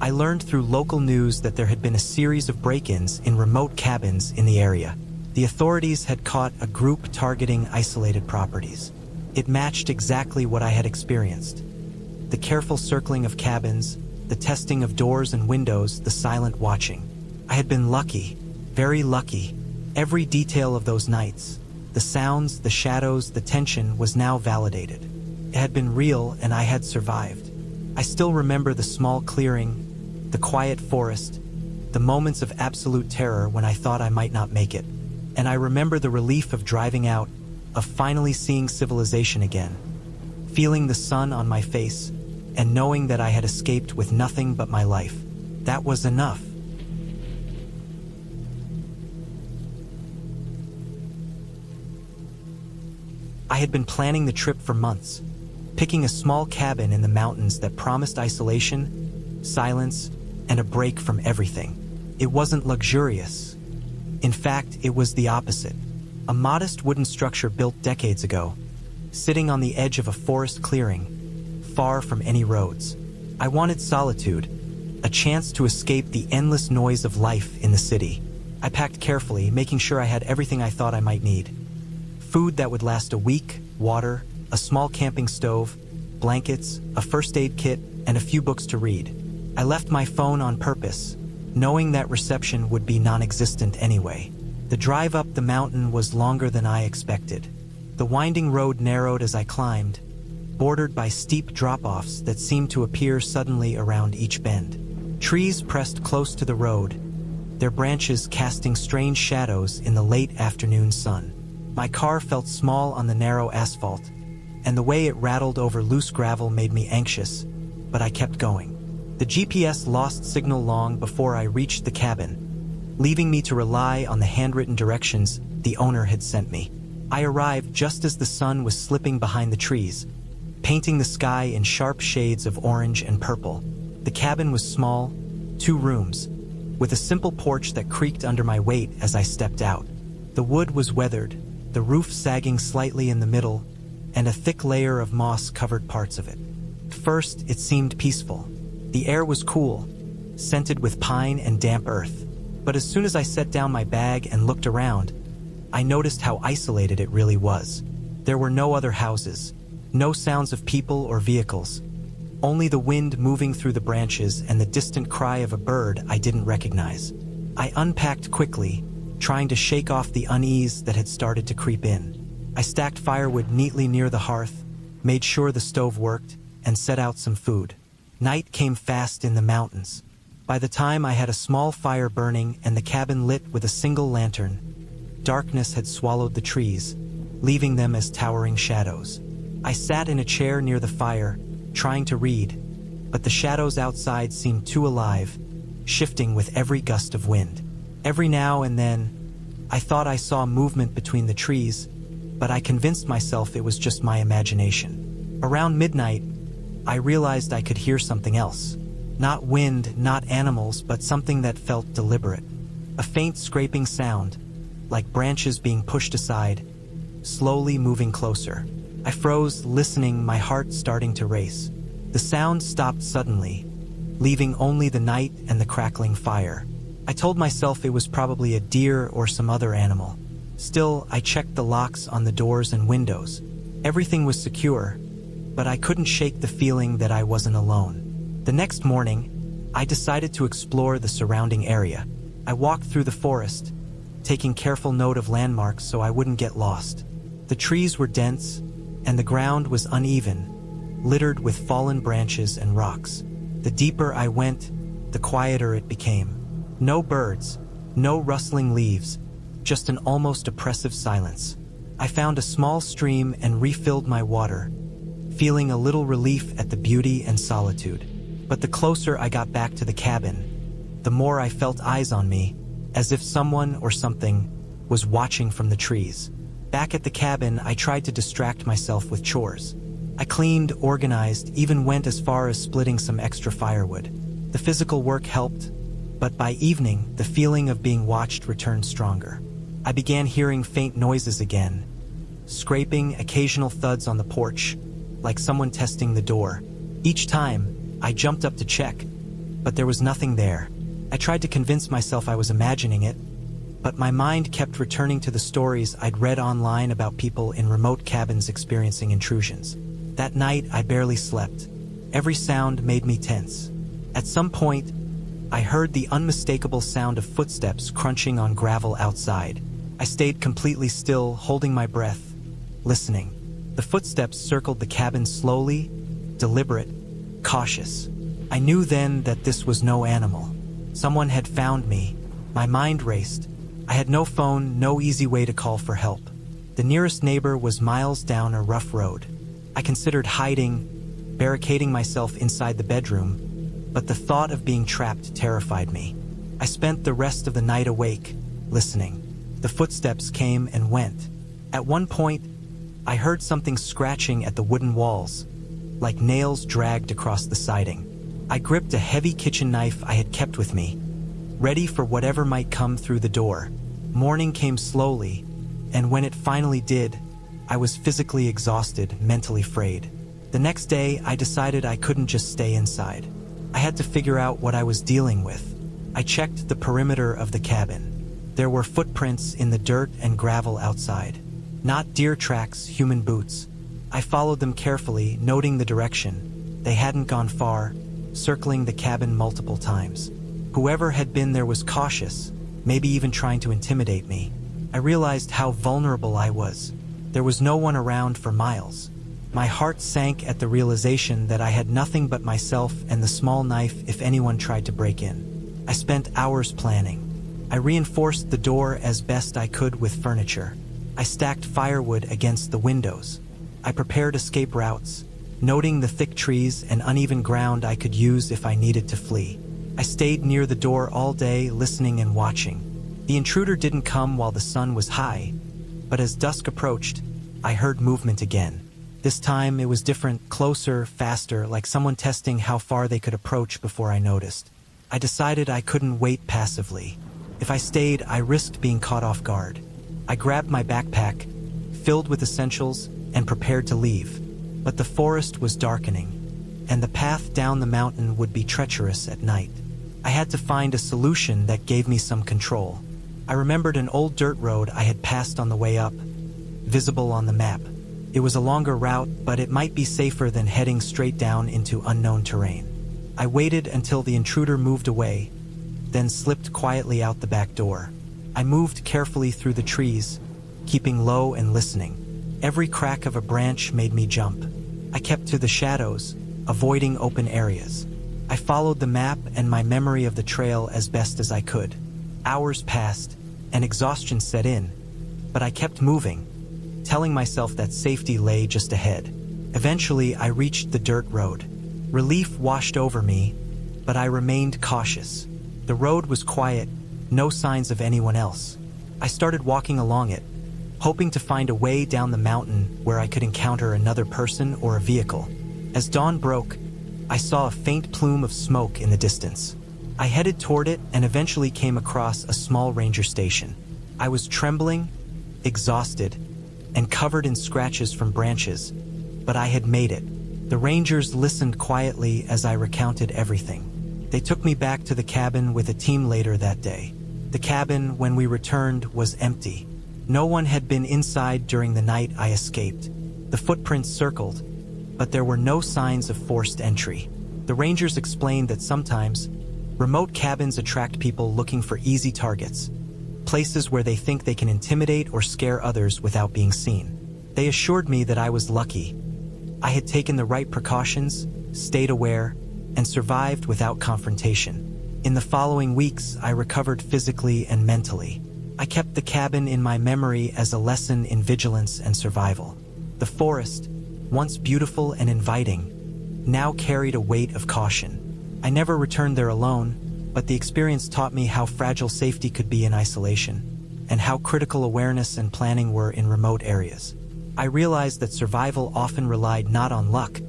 I learned through local news that there had been a series of break-ins in remote cabins in the area. The authorities had caught a group targeting isolated properties. It matched exactly what I had experienced. The careful circling of cabins, the testing of doors and windows, the silent watching. I had been lucky, very lucky. Every detail of those nights, the sounds, the shadows, the tension, was now validated. It had been real, and I had survived. I still remember the small clearing, the quiet forest, the moments of absolute terror when I thought I might not make it. And I remember the relief of driving out, of finally seeing civilization again, feeling the sun on my face, and knowing that I had escaped with nothing but my life. That was enough. I had been planning the trip for months, picking a small cabin in the mountains that promised isolation, silence, and a break from everything. It wasn't luxurious. In fact, it was the opposite. A modest wooden structure built decades ago, sitting on the edge of a forest clearing, far from any roads. I wanted solitude, a chance to escape the endless noise of life in the city. I packed carefully, making sure I had everything I thought I might need. Food that would last a week, water, a small camping stove, blankets, a first aid kit, and a few books to read. I left my phone on purpose, knowing that reception would be non-existent anyway. The drive up the mountain was longer than I expected. The winding road narrowed as I climbed, bordered by steep drop-offs that seemed to appear suddenly around each bend. Trees pressed close to the road, their branches casting strange shadows in the late afternoon sun. My car felt small on the narrow asphalt, and the way it rattled over loose gravel made me anxious, but I kept going. The GPS lost signal long before I reached the cabin, leaving me to rely on the handwritten directions the owner had sent me. I arrived just as the sun was slipping behind the trees, painting the sky in sharp shades of orange and purple. The cabin was small, 2 rooms, with a simple porch that creaked under my weight as I stepped out. The wood was weathered, the roof sagging slightly in the middle, and a thick layer of moss covered parts of it. At first, it seemed peaceful. The air was cool, scented with pine and damp earth. But as soon as I set down my bag and looked around, I noticed how isolated it really was. There were no other houses, no sounds of people or vehicles, only the wind moving through the branches and the distant cry of a bird I didn't recognize. I unpacked quickly, trying to shake off the unease that had started to creep in. I stacked firewood neatly near the hearth, made sure the stove worked, and set out some food. Night came fast in the mountains. By the time I had a small fire burning and the cabin lit with a single lantern, darkness had swallowed the trees, leaving them as towering shadows. I sat in a chair near the fire, trying to read, but the shadows outside seemed too alive, shifting with every gust of wind. Every now and then, I thought I saw movement between the trees, but I convinced myself it was just my imagination. Around midnight, I realized I could hear something else. Not wind, not animals, but something that felt deliberate. A faint scraping sound, like branches being pushed aside, slowly moving closer. I froze, listening, my heart starting to race. The sound stopped suddenly, leaving only the night and the crackling fire. I told myself it was probably a deer or some other animal. Still, I checked the locks on the doors and windows. Everything was secure, but I couldn't shake the feeling that I wasn't alone. The next morning, I decided to explore the surrounding area. I walked through the forest, taking careful note of landmarks so I wouldn't get lost. The trees were dense, and the ground was uneven, littered with fallen branches and rocks. The deeper I went, the quieter it became. No birds, no rustling leaves, just an almost oppressive silence. I found a small stream and refilled my water, feeling a little relief at the beauty and solitude. But the closer I got back to the cabin, the more I felt eyes on me, as if someone or something was watching from the trees. Back at the cabin, I tried to distract myself with chores. I cleaned, organized, even went as far as splitting some extra firewood. The physical work helped, but by evening, the feeling of being watched returned stronger. I began hearing faint noises again, scraping, occasional thuds on the porch, like someone testing the door. Each time, I jumped up to check, but there was nothing there. I tried to convince myself I was imagining it, but my mind kept returning to the stories I'd read online about people in remote cabins experiencing intrusions. That night, I barely slept. Every sound made me tense. At some point, I heard the unmistakable sound of footsteps crunching on gravel outside. I stayed completely still, holding my breath, listening. The footsteps circled the cabin slowly, deliberate, cautious. I knew then that this was no animal. Someone had found me. My mind raced. I had no phone, no easy way to call for help. The nearest neighbor was miles down a rough road. I considered hiding, barricading myself inside the bedroom, but the thought of being trapped terrified me. I spent the rest of the night awake, listening. The footsteps came and went. At one point, I heard something scratching at the wooden walls, like nails dragged across the siding. I gripped a heavy kitchen knife I had kept with me, ready for whatever might come through the door. Morning came slowly, and when it finally did, I was physically exhausted, mentally frayed. The next day, I decided I couldn't just stay inside. I had to figure out what I was dealing with. I checked the perimeter of the cabin. There were footprints in the dirt and gravel outside. Not deer tracks, human boots. I followed them carefully, noting the direction. They hadn't gone far, circling the cabin multiple times. Whoever had been there was cautious, maybe even trying to intimidate me. I realized how vulnerable I was. There was no one around for miles. My heart sank at the realization that I had nothing but myself and the small knife if anyone tried to break in. I spent hours planning. I reinforced the door as best I could with furniture. I stacked firewood against the windows. I prepared escape routes, noting the thick trees and uneven ground I could use if I needed to flee. I stayed near the door all day, listening and watching. The intruder didn't come while the sun was high, but as dusk approached, I heard movement again. This time it was different, closer, faster, like someone testing how far they could approach before I noticed. I decided I couldn't wait passively. If I stayed, I risked being caught off guard. I grabbed my backpack, filled with essentials, and prepared to leave. But the forest was darkening, and the path down the mountain would be treacherous at night. I had to find a solution that gave me some control. I remembered an old dirt road I had passed on the way up, visible on the map. It was a longer route, but it might be safer than heading straight down into unknown terrain. I waited until the intruder moved away, then slipped quietly out the back door. I moved carefully through the trees, keeping low and listening. Every crack of a branch made me jump. I kept to the shadows, avoiding open areas. I followed the map and my memory of the trail as best as I could. Hours passed, and exhaustion set in, but I kept moving, telling myself that safety lay just ahead. Eventually, I reached the dirt road. Relief washed over me, but I remained cautious. The road was quiet, no signs of anyone else. I started walking along it, hoping to find a way down the mountain where I could encounter another person or a vehicle. As dawn broke, I saw a faint plume of smoke in the distance. I headed toward it and eventually came across a small ranger station. I was trembling, exhausted, and covered in scratches from branches, but I had made it. The rangers listened quietly as I recounted everything. They took me back to the cabin with a team later that day. The cabin, when we returned, was empty. No one had been inside during the night I escaped. The footprints circled, but there were no signs of forced entry. The rangers explained that sometimes, remote cabins attract people looking for easy targets, places where they think they can intimidate or scare others without being seen. They assured me that I was lucky. I had taken the right precautions, stayed aware, and survived without confrontation. In the following weeks, I recovered physically and mentally. I kept the cabin in my memory as a lesson in vigilance and survival. The forest, once beautiful and inviting, now carried a weight of caution. I never returned there alone, but the experience taught me how fragile safety could be in isolation, and how critical awareness and planning were in remote areas. I realized that survival often relied not on luck,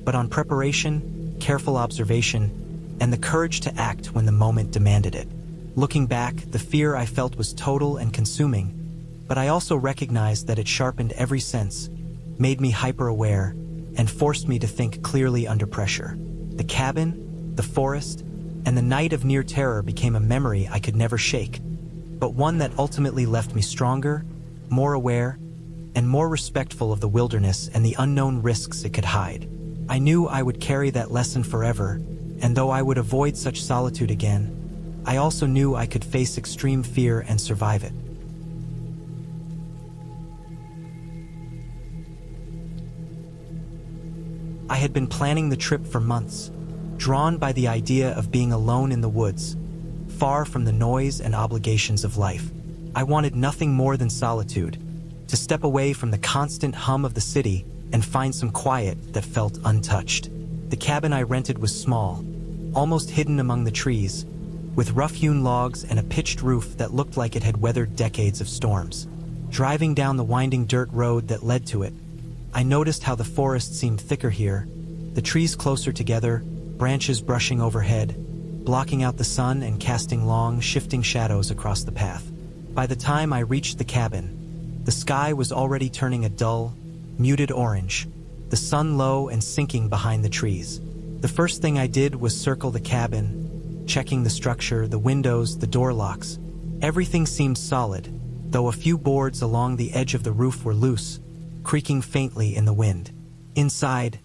but on preparation, careful observation, and the courage to act when the moment demanded it. Looking back, the fear I felt was total and consuming, but I also recognized that it sharpened every sense, made me hyper-aware, and forced me to think clearly under pressure. The cabin, the forest, and the night of near terror became a memory I could never shake, but one that ultimately left me stronger, more aware, and more respectful of the wilderness and the unknown risks it could hide. I knew I would carry that lesson forever, and though I would avoid such solitude again, I also knew I could face extreme fear and survive it. I had been planning the trip for months, drawn by the idea of being alone in the woods, far from the noise and obligations of life. I wanted nothing more than solitude, to step away from the constant hum of the city and find some quiet that felt untouched. The cabin I rented was small, almost hidden among the trees, with rough-hewn logs and a pitched roof that looked like it had weathered decades of storms. Driving down the winding dirt road that led to it, I noticed how the forest seemed thicker here, the trees closer together, branches brushing overhead, blocking out the sun and casting long, shifting shadows across the path. By the time I reached the cabin, the sky was already turning a dull, muted orange, the sun low and sinking behind the trees. The first thing I did was circle the cabin, checking the structure, the windows, the door locks. Everything seemed solid, though a few boards along the edge of the roof were loose, creaking faintly in the wind. Inside,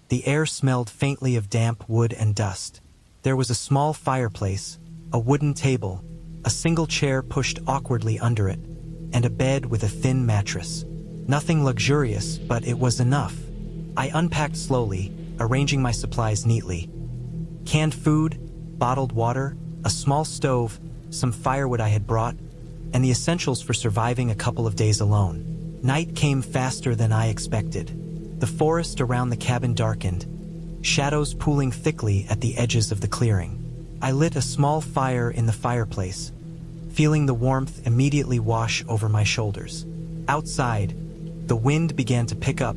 the air smelled faintly of damp wood and dust. There was a small fireplace, a wooden table, a single chair pushed awkwardly under it, and a bed with a thin mattress. Nothing luxurious, but it was enough. I unpacked slowly, arranging my supplies neatly. Canned food, bottled water, a small stove, some firewood I had brought, and the essentials for surviving a couple of days alone. Night came faster than I expected. The forest around the cabin darkened, shadows pooling thickly at the edges of the clearing. I lit a small fire in the fireplace, feeling the warmth immediately wash over my shoulders. Outside, the wind began to pick up,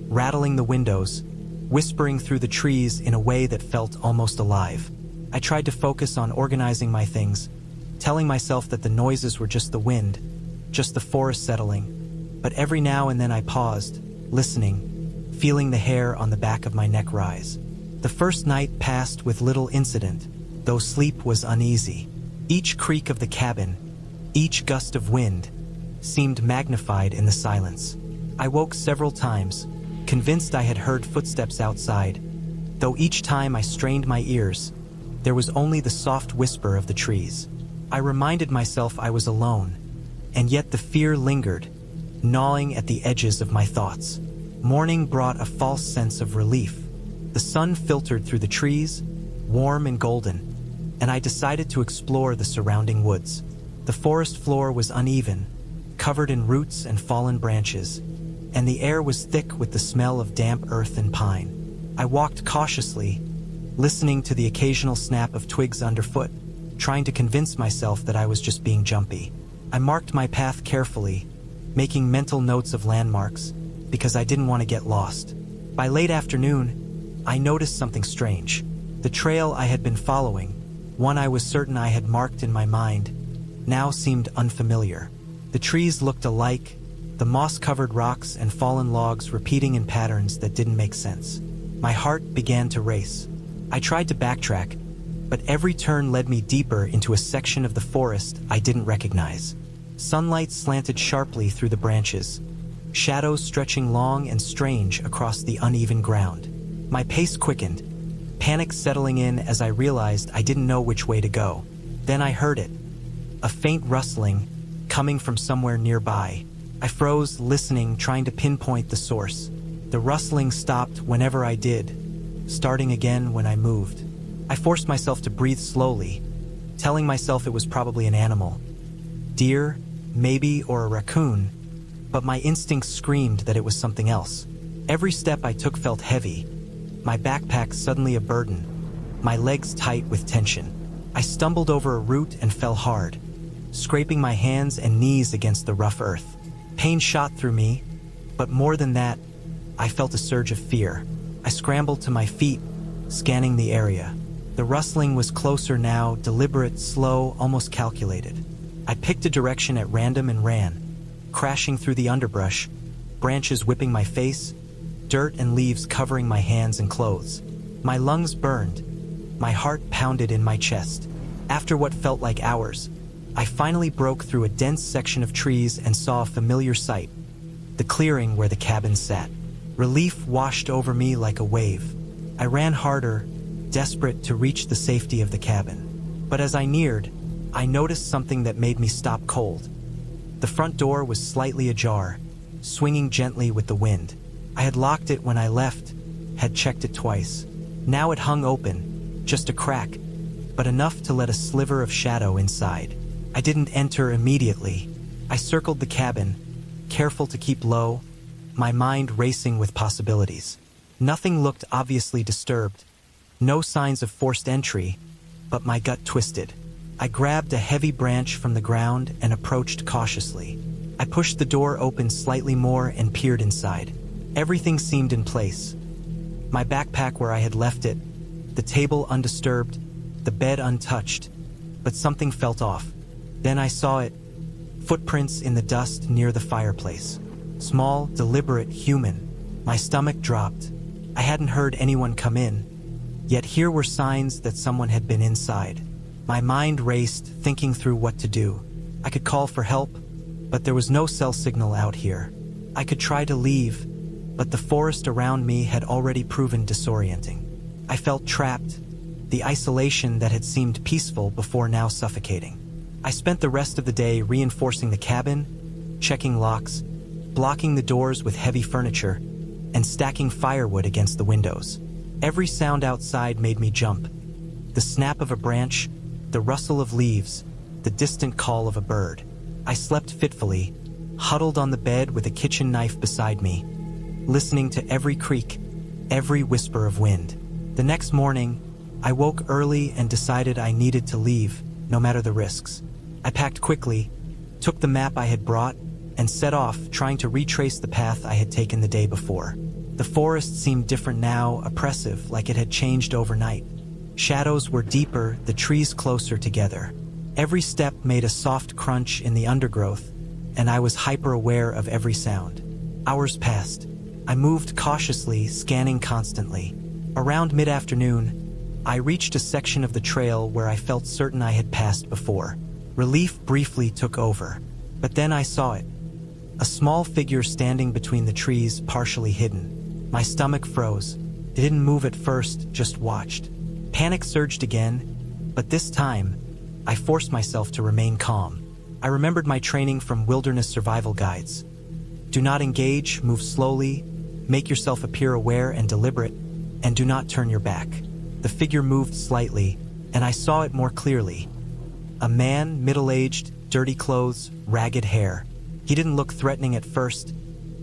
rattling the windows, whispering through the trees in a way that felt almost alive. I tried to focus on organizing my things, telling myself that the noises were just the wind, just the forest settling. But every now and then I paused, listening, feeling the hair on the back of my neck rise. The first night passed with little incident, though sleep was uneasy. Each creak of the cabin, each gust of wind, seemed magnified in the silence. I woke several times, convinced I had heard footsteps outside, though each time I strained my ears, there was only the soft whisper of the trees. I reminded myself I was alone, and yet the fear lingered, gnawing at the edges of my thoughts. Morning brought a false sense of relief. The sun filtered through the trees, warm and golden, and I decided to explore the surrounding woods. The forest floor was uneven, covered in roots and fallen branches, and the air was thick with the smell of damp earth and pine. I walked cautiously, listening to the occasional snap of twigs underfoot, trying to convince myself that I was just being jumpy. I marked my path carefully, making mental notes of landmarks, because I didn't want to get lost. By late afternoon, I noticed something strange. The trail I had been following, one I was certain I had marked in my mind, now seemed unfamiliar. The trees looked alike, the moss-covered rocks and fallen logs repeating in patterns that didn't make sense. My heart began to race. I tried to backtrack, but every turn led me deeper into a section of the forest I didn't recognize. Sunlight slanted sharply through the branches, shadows stretching long and strange across the uneven ground. My pace quickened, panic settling in as I realized I didn't know which way to go. Then I heard it, a faint rustling coming from somewhere nearby. I froze, listening, trying to pinpoint the source. The rustling stopped whenever I did, starting again when I moved. I forced myself to breathe slowly, telling myself it was probably an animal. Deer, maybe, or a raccoon, but my instincts screamed that it was something else. Every step I took felt heavy, my backpack suddenly a burden, my legs tight with tension. I stumbled over a root and fell hard, scraping my hands and knees against the rough earth. Pain shot through me, but more than that, I felt a surge of fear. I scrambled to my feet, scanning the area. The rustling was closer now, deliberate, slow, almost calculated. I picked a direction at random and ran, crashing through the underbrush, branches whipping my face, dirt and leaves covering my hands and clothes. My lungs burned, my heart pounded in my chest. After what felt like hours, I finally broke through a dense section of trees and saw a familiar sight, the clearing where the cabin sat. Relief washed over me like a wave. I ran harder, desperate to reach the safety of the cabin. But as I neared, I noticed something that made me stop cold. The front door was slightly ajar, swinging gently with the wind. I had locked it when I left, had checked it twice. Now it hung open, just a crack, but enough to let a sliver of shadow inside. I didn't enter immediately. I circled the cabin, careful to keep low, my mind racing with possibilities. Nothing looked obviously disturbed, no signs of forced entry, but my gut twisted. I grabbed a heavy branch from the ground and approached cautiously. I pushed the door open slightly more and peered inside. Everything seemed in place. My backpack where I had left it, the table undisturbed, the bed untouched, but something felt off. Then I saw it, footprints in the dust near the fireplace. Small, deliberate, human. My stomach dropped. I hadn't heard anyone come in, yet here were signs that someone had been inside. My mind raced, thinking through what to do. I could call for help, but there was no cell signal out here. I could try to leave, but the forest around me had already proven disorienting. I felt trapped, the isolation that had seemed peaceful before now suffocating. I spent the rest of the day reinforcing the cabin, checking locks, blocking the doors with heavy furniture, and stacking firewood against the windows. Every sound outside made me jump. The snap of a branch, the rustle of leaves, the distant call of a bird. I slept fitfully, huddled on the bed with a kitchen knife beside me, listening to every creak, every whisper of wind. The next morning, I woke early and decided I needed to leave, no matter the risks. I packed quickly, took the map I had brought, and set off, trying to retrace the path I had taken the day before. The forest seemed different now, oppressive, like it had changed overnight. Shadows were deeper, the trees closer together. Every step made a soft crunch in the undergrowth, and I was hyper-aware of every sound. Hours passed. I moved cautiously, scanning constantly. Around mid-afternoon, I reached a section of the trail where I felt certain I had passed before. Relief briefly took over, but then I saw it. A small figure standing between the trees, partially hidden. My stomach froze. It didn't move at first, just watched. Panic surged again, but this time, I forced myself to remain calm. I remembered my training from wilderness survival guides. Do not engage, move slowly, make yourself appear aware and deliberate, and do not turn your back. The figure moved slightly, and I saw it more clearly. A man, middle-aged, dirty clothes, ragged hair. He didn't look threatening at first,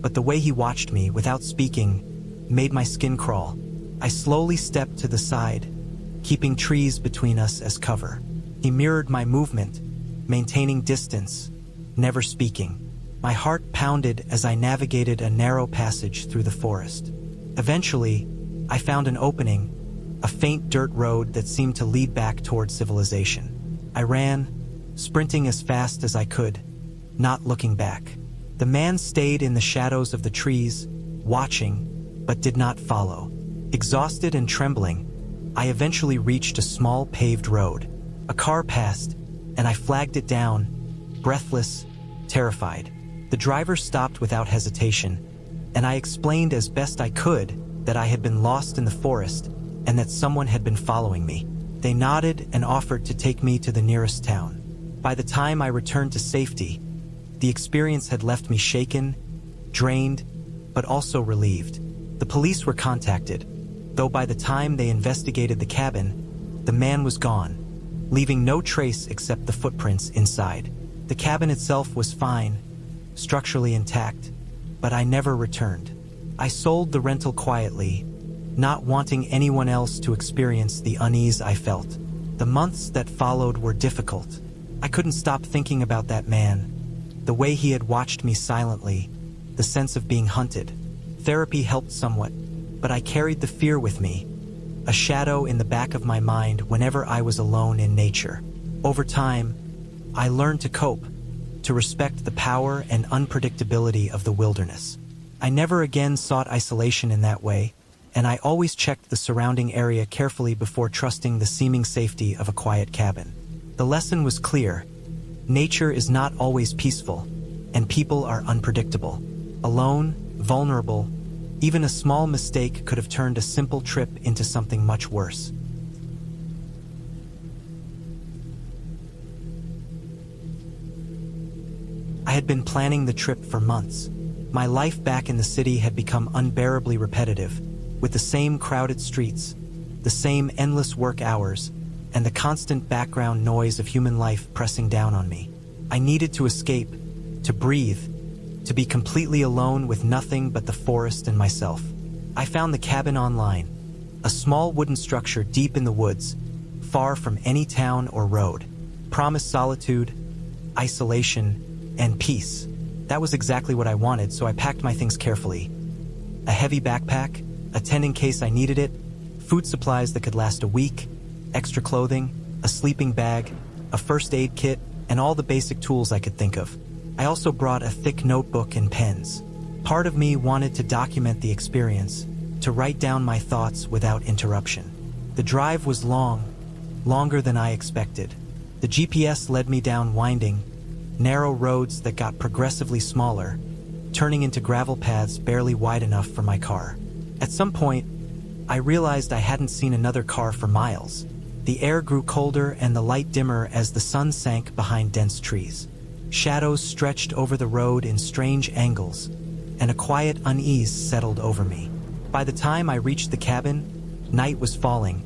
but the way he watched me, without speaking, made my skin crawl. I slowly stepped to the side, keeping trees between us as cover. He mirrored my movement, maintaining distance, never speaking. My heart pounded as I navigated a narrow passage through the forest. Eventually, I found an opening, a faint dirt road that seemed to lead back toward civilization. I ran, sprinting as fast as I could, not looking back. The man stayed in the shadows of the trees, watching, but did not follow. Exhausted and trembling, I eventually reached a small paved road. A car passed, and I flagged it down, breathless, terrified. The driver stopped without hesitation, and I explained as best I could that I had been lost in the forest and that someone had been following me. They nodded and offered to take me to the nearest town. By the time I returned to safety, the experience had left me shaken, drained, but also relieved. The police were contacted, though by the time they investigated the cabin, the man was gone, leaving no trace except the footprints inside. The cabin itself was fine, structurally intact, but I never returned. I sold the rental quietly, not wanting anyone else to experience the unease I felt. The months that followed were difficult. I couldn't stop thinking about that man, the way he had watched me silently, the sense of being hunted. Therapy helped somewhat, but I carried the fear with me, a shadow in the back of my mind whenever I was alone in nature. Over time, I learned to cope, to respect the power and unpredictability of the wilderness. I never again sought isolation in that way, and I always checked the surrounding area carefully before trusting the seeming safety of a quiet cabin. The lesson was clear. Nature is not always peaceful, and people are unpredictable. Alone, vulnerable, even a small mistake could have turned a simple trip into something much worse. I had been planning the trip for months. My life back in the city had become unbearably repetitive, with the same crowded streets, the same endless work hours, and the constant background noise of human life pressing down on me. I needed to escape, to breathe, to be completely alone with nothing but the forest and myself. I found the cabin online, a small wooden structure deep in the woods, far from any town or road. Promised solitude, isolation, and peace. That was exactly what I wanted, so I packed my things carefully. A heavy backpack, a tent in case I needed it, food supplies that could last a week, extra clothing, a sleeping bag, a first aid kit, and all the basic tools I could think of. I also brought a thick notebook and pens. Part of me wanted to document the experience, to write down my thoughts without interruption. The drive was long, longer than I expected. The GPS led me down winding, narrow roads that got progressively smaller, turning into gravel paths barely wide enough for my car. At some point, I realized I hadn't seen another car for miles. The air grew colder and the light dimmer as the sun sank behind dense trees. Shadows stretched over the road in strange angles, and a quiet unease settled over me. By the time I reached the cabin, night was falling,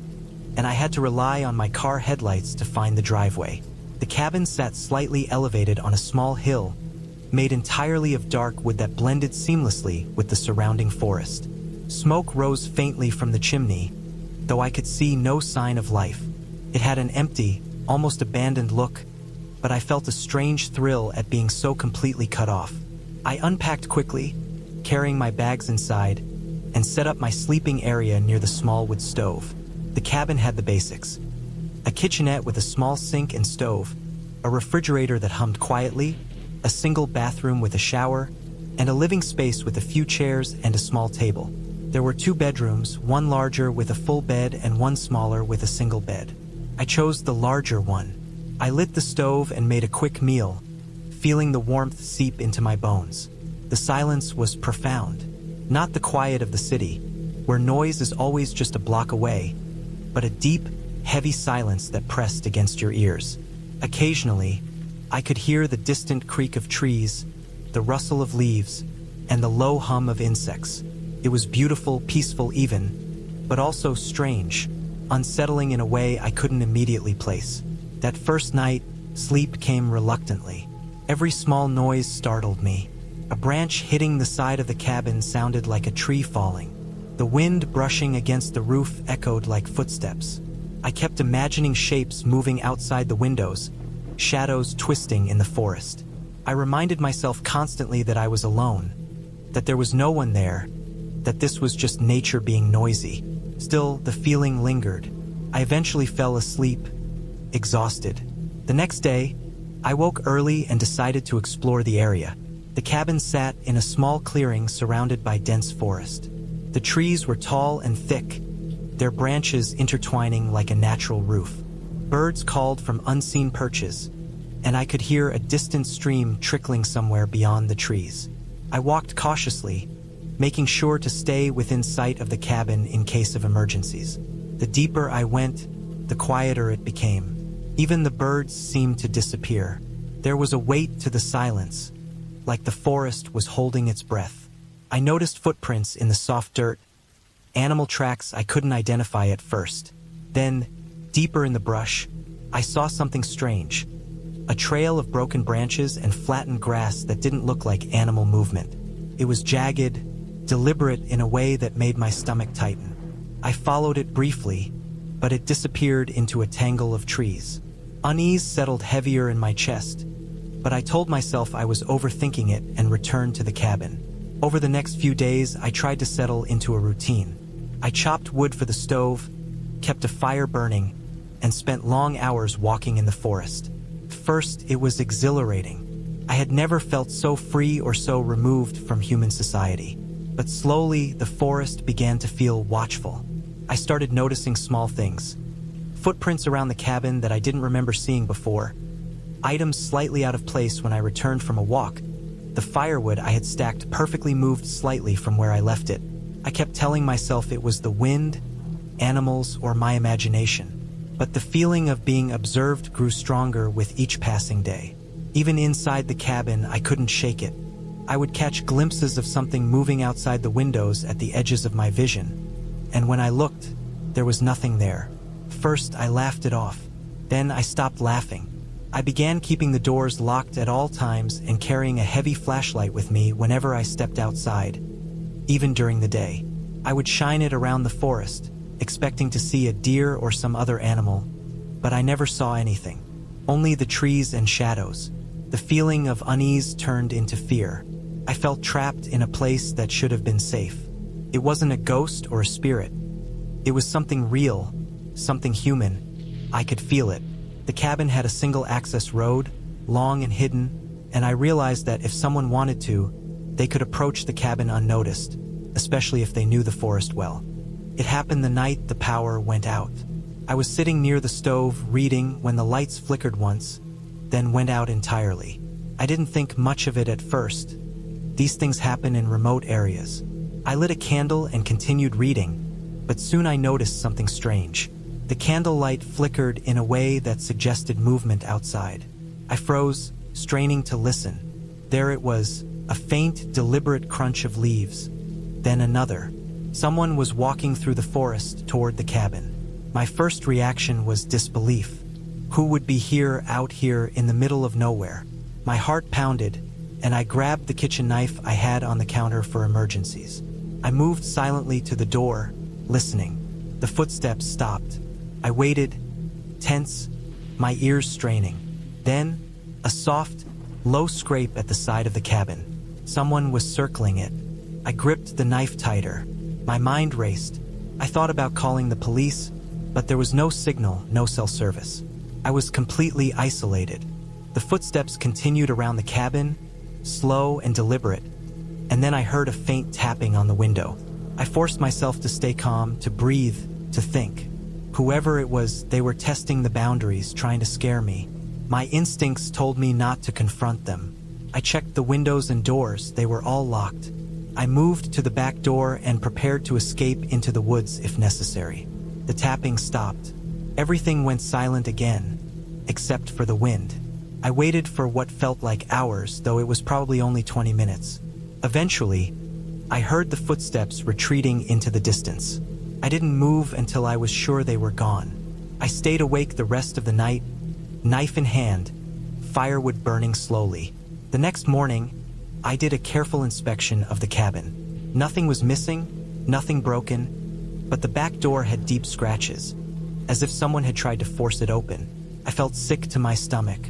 and I had to rely on my car headlights to find the driveway. The cabin sat slightly elevated on a small hill, made entirely of dark wood that blended seamlessly with the surrounding forest. Smoke rose faintly from the chimney, though I could see no sign of life. It had an empty, almost abandoned look, but I felt a strange thrill at being so completely cut off. I unpacked quickly, carrying my bags inside, and set up my sleeping area near the small wood stove. The cabin had the basics: a kitchenette with a small sink and stove, a refrigerator that hummed quietly, a single bathroom with a shower, and a living space with a few chairs and a small table. There were 2 bedrooms, one larger with a full bed and one smaller with a single bed. I chose the larger one. I lit the stove and made a quick meal, feeling the warmth seep into my bones. The silence was profound, not the quiet of the city, where noise is always just a block away, but a deep, heavy silence that pressed against your ears. Occasionally, I could hear the distant creak of trees, the rustle of leaves, and the low hum of insects. It was beautiful, peaceful even, but also strange, unsettling in a way I couldn't immediately place. That first night, sleep came reluctantly. Every small noise startled me. A branch hitting the side of the cabin sounded like a tree falling. The wind brushing against the roof echoed like footsteps. I kept imagining shapes moving outside the windows, shadows twisting in the forest. I reminded myself constantly that I was alone, that there was no one there, that this was just nature being noisy. Still, the feeling lingered. I eventually fell asleep, exhausted. The next day, I woke early and decided to explore the area. The cabin sat in a small clearing surrounded by dense forest. The trees were tall and thick, their branches intertwining like a natural roof. Birds called from unseen perches, and I could hear a distant stream trickling somewhere beyond the trees. I walked cautiously, making sure to stay within sight of the cabin in case of emergencies. The deeper I went, the quieter it became. Even the birds seemed to disappear. There was a weight to the silence, like the forest was holding its breath. I noticed footprints in the soft dirt, animal tracks I couldn't identify at first. Then, deeper in the brush, I saw something strange. A trail of broken branches and flattened grass that didn't look like animal movement. It was jagged, deliberate in a way that made my stomach tighten. I followed it briefly, but it disappeared into a tangle of trees. Unease settled heavier in my chest, but I told myself I was overthinking it and returned to the cabin. Over the next few days, I tried to settle into a routine. I chopped wood for the stove, kept a fire burning, and spent long hours walking in the forest. First, it was exhilarating. I had never felt so free or so removed from human society. But slowly, the forest began to feel watchful. I started noticing small things. Footprints around the cabin that I didn't remember seeing before. Items slightly out of place when I returned from a walk. The firewood I had stacked perfectly moved slightly from where I left it. I kept telling myself it was the wind, animals, or my imagination. But the feeling of being observed grew stronger with each passing day. Even inside the cabin, I couldn't shake it. I would catch glimpses of something moving outside the windows at the edges of my vision. And when I looked, there was nothing there. First, I laughed it off. Then I stopped laughing. I began keeping the doors locked at all times and carrying a heavy flashlight with me whenever I stepped outside. Even during the day, I would shine it around the forest, expecting to see a deer or some other animal, but I never saw anything. Only the trees and shadows. The feeling of unease turned into fear. I felt trapped in a place that should have been safe. It wasn't a ghost or a spirit. It was something real, something human. I could feel it. The cabin had a single-access road, long and hidden, and I realized that if someone wanted to, they could approach the cabin unnoticed, especially if they knew the forest well. It happened the night the power went out. I was sitting near the stove reading when the lights flickered once, then went out entirely. I didn't think much of it at first. These things happen in remote areas. I lit a candle and continued reading, but soon I noticed something strange. The candlelight flickered in a way that suggested movement outside. I froze, straining to listen. There it was, a faint, deliberate crunch of leaves. Then another. Someone was walking through the forest toward the cabin. My first reaction was disbelief. Who would be out here in the middle of nowhere? My heart pounded, and I grabbed the kitchen knife I had on the counter for emergencies. I moved silently to the door, listening. The footsteps stopped. I waited, tense, my ears straining. Then, a soft, low scrape at the side of the cabin. Someone was circling it. I gripped the knife tighter. My mind raced. I thought about calling the police, but there was no signal, no cell service. I was completely isolated. The footsteps continued around the cabin, slow and deliberate, and then I heard a faint tapping on the window. I forced myself to stay calm, to breathe, to think. Whoever it was, they were testing the boundaries, trying to scare me. My instincts told me not to confront them. I checked the windows and doors, they were all locked. I moved to the back door and prepared to escape into the woods if necessary. The tapping stopped. Everything went silent again, except for the wind. I waited for what felt like hours, though it was probably only 20 minutes. Eventually, I heard the footsteps retreating into the distance. I didn't move until I was sure they were gone. I stayed awake the rest of the night, knife in hand, firewood burning slowly. The next morning, I did a careful inspection of the cabin. Nothing was missing, nothing broken, but the back door had deep scratches, as if someone had tried to force it open. I felt sick to my stomach.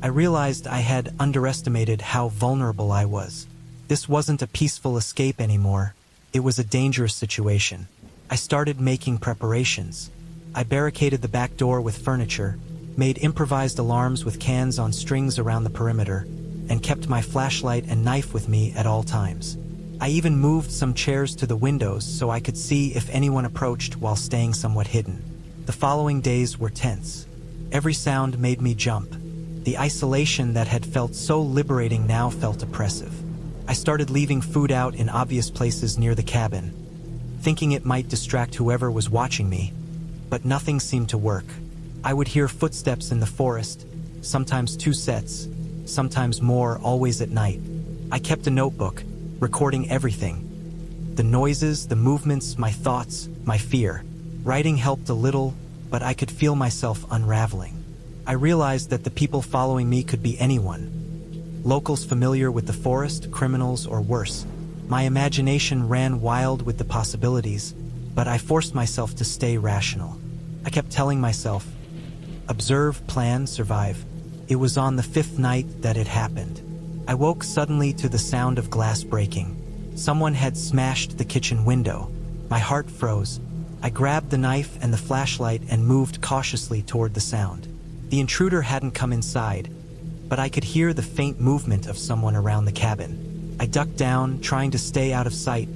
I realized I had underestimated how vulnerable I was. This wasn't a peaceful escape anymore. It was a dangerous situation. I started making preparations. I barricaded the back door with furniture, made improvised alarms with cans on strings around the perimeter, and kept my flashlight and knife with me at all times. I even moved some chairs to the windows so I could see if anyone approached while staying somewhat hidden. The following days were tense. Every sound made me jump. The isolation that had felt so liberating now felt oppressive. I started leaving food out in obvious places near the cabin, thinking it might distract whoever was watching me, but nothing seemed to work. I would hear footsteps in the forest, sometimes 2 sets, sometimes more, always at night. I kept a notebook, recording everything. The noises, the movements, my thoughts, my fear. Writing helped a little, but I could feel myself unraveling. I realized that the people following me could be anyone. Locals familiar with the forest, criminals, or worse. My imagination ran wild with the possibilities, but I forced myself to stay rational. I kept telling myself, observe, plan, survive. It was on the 5th night that it happened. I woke suddenly to the sound of glass breaking. Someone had smashed the kitchen window. My heart froze. I grabbed the knife and the flashlight and moved cautiously toward the sound. The intruder hadn't come inside, but I could hear the faint movement of someone around the cabin. I ducked down, trying to stay out of sight,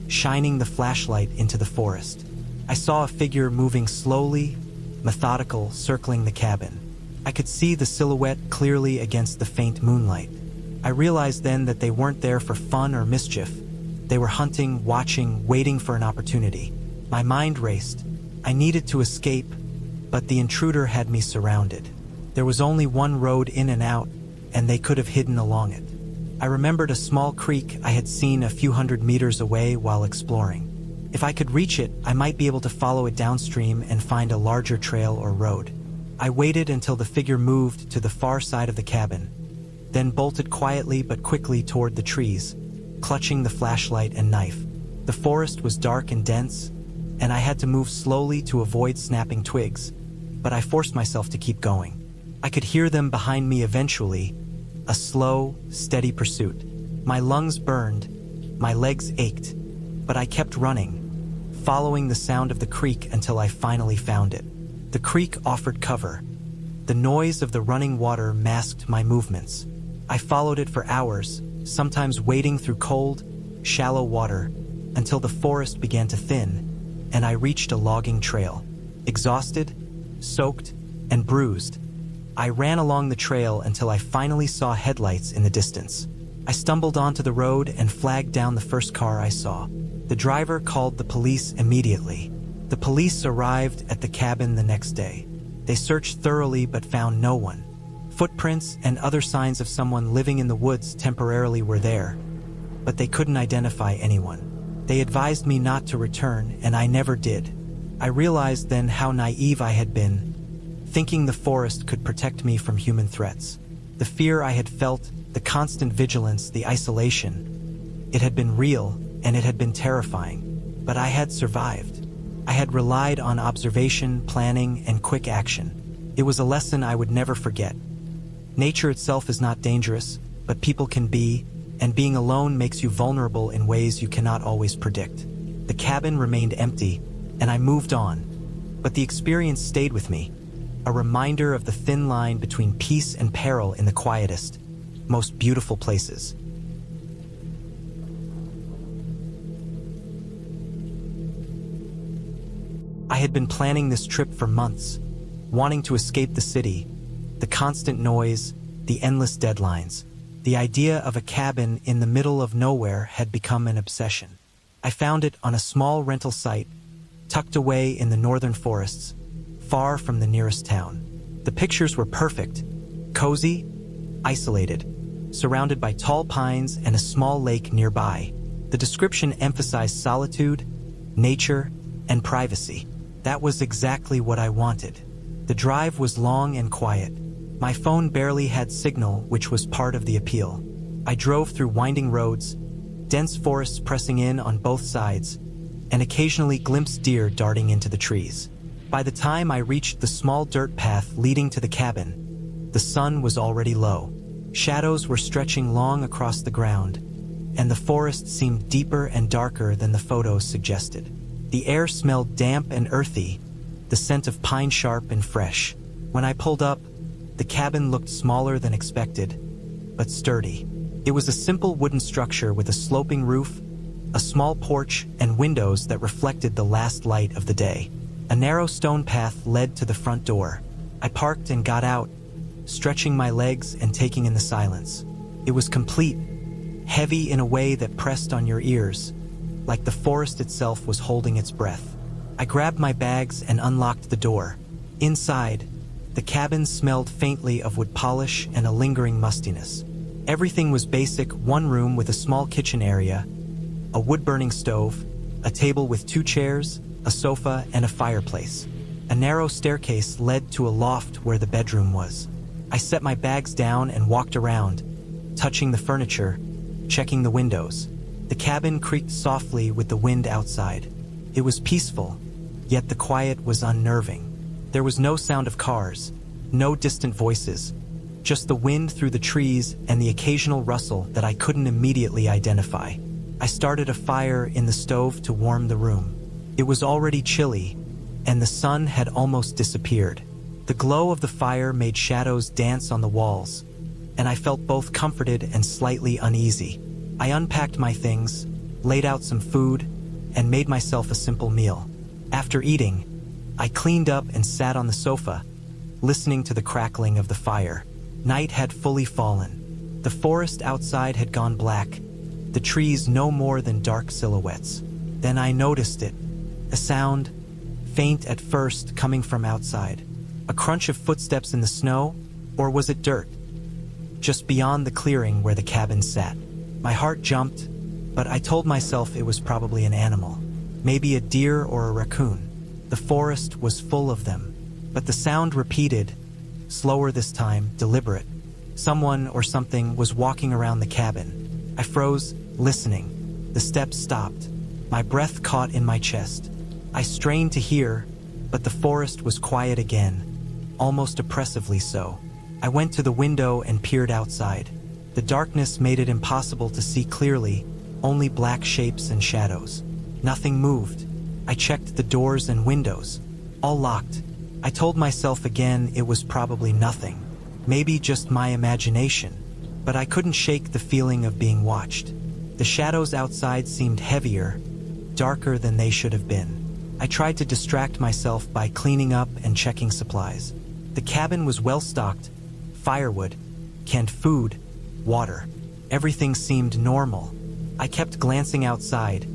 shining the flashlight into the forest. I saw a figure moving slowly, methodical, circling the cabin. I could see the silhouette clearly against the faint moonlight. I realized then that they weren't there for fun or mischief. They were hunting, watching, waiting for an opportunity. My mind raced. I needed to escape, but the intruder had me surrounded. There was only one road in and out, and they could have hidden along it. I remembered a small creek I had seen a few hundred meters away while exploring. If I could reach it, I might be able to follow it downstream and find a larger trail or road. I waited until the figure moved to the far side of the cabin, then bolted quietly but quickly toward the trees, clutching the flashlight and knife. The forest was dark and dense, and I had to move slowly to avoid snapping twigs, but I forced myself to keep going. I could hear them behind me eventually, a slow, steady pursuit. My lungs burned, my legs ached, but I kept running, following the sound of the creek until I finally found it. The creek offered cover. The noise of the running water masked my movements. I followed it for hours, sometimes wading through cold, shallow water, until the forest began to thin, and I reached a logging trail. Exhausted, soaked, and bruised, I ran along the trail until I finally saw headlights in the distance. I stumbled onto the road and flagged down the first car I saw. The driver called the police immediately. The police arrived at the cabin the next day. They searched thoroughly but found no one. Footprints and other signs of someone living in the woods temporarily were there, but they couldn't identify anyone. They advised me not to return, and I never did. I realized then how naive I had been, thinking the forest could protect me from human threats. The fear I had felt, the constant vigilance, the isolation, it had been real and it had been terrifying, but I had survived. I had relied on observation, planning, and quick action. It was a lesson I would never forget. Nature itself is not dangerous, but people can be, and being alone makes you vulnerable in ways you cannot always predict. The cabin remained empty, and I moved on, but the experience stayed with me, a reminder of the thin line between peace and peril in the quietest, most beautiful places. I had been planning this trip for months, wanting to escape the city, the constant noise, the endless deadlines. The idea of a cabin in the middle of nowhere had become an obsession. I found it on a small rental site, tucked away in the northern forests, far from the nearest town. The pictures were perfect, cozy, isolated, surrounded by tall pines and a small lake nearby. The description emphasized solitude, nature, and privacy. That was exactly what I wanted. The drive was long and quiet. My phone barely had signal, which was part of the appeal. I drove through winding roads, dense forests pressing in on both sides, and occasionally glimpsed deer darting into the trees. By the time I reached the small dirt path leading to the cabin, the sun was already low. Shadows were stretching long across the ground, and the forest seemed deeper and darker than the photos suggested. The air smelled damp and earthy, the scent of pine sharp and fresh. When I pulled up, the cabin looked smaller than expected, but sturdy. It was a simple wooden structure with a sloping roof, a small porch, and windows that reflected the last light of the day. A narrow stone path led to the front door. I parked and got out, stretching my legs and taking in the silence. It was complete, heavy in a way that pressed on your ears, like the forest itself was holding its breath. I grabbed my bags and unlocked the door. Inside, the cabin smelled faintly of wood polish and a lingering mustiness. Everything was basic: one room with a small kitchen area, a wood-burning stove, a table with 2 chairs, a sofa, and a fireplace. A narrow staircase led to a loft where the bedroom was. I set my bags down and walked around, touching the furniture, checking the windows. The cabin creaked softly with the wind outside. It was peaceful, yet the quiet was unnerving. There was no sound of cars, no distant voices, just the wind through the trees and the occasional rustle that I couldn't immediately identify. I started a fire in the stove to warm the room. It was already chilly, and the sun had almost disappeared. The glow of the fire made shadows dance on the walls, and I felt both comforted and slightly uneasy. I unpacked my things, laid out some food, and made myself a simple meal. After eating, I cleaned up and sat on the sofa, listening to the crackling of the fire. Night had fully fallen. The forest outside had gone black, the trees no more than dark silhouettes. Then I noticed it, a sound, faint at first, coming from outside. A crunch of footsteps in the snow, or was it dirt? Just beyond the clearing where the cabin sat. My heart jumped, but I told myself it was probably an animal, maybe a deer or a raccoon. The forest was full of them, But the sound repeated, slower this time, deliberate. Someone or something was walking around the cabin. I froze, listening. The steps stopped. My breath caught in my chest. I strained to hear, but the forest was quiet again, almost oppressively so. I went to the window and peered outside. The darkness made it impossible to see clearly, only black shapes and shadows. Nothing moved. I checked the doors and windows, all locked. I told myself again it was probably nothing, maybe just my imagination, but I couldn't shake the feeling of being watched. The shadows outside seemed heavier, darker than they should have been. I tried to distract myself by cleaning up and checking supplies. The cabin was well stocked: firewood, canned food, water. Everything seemed normal. I kept glancing outside,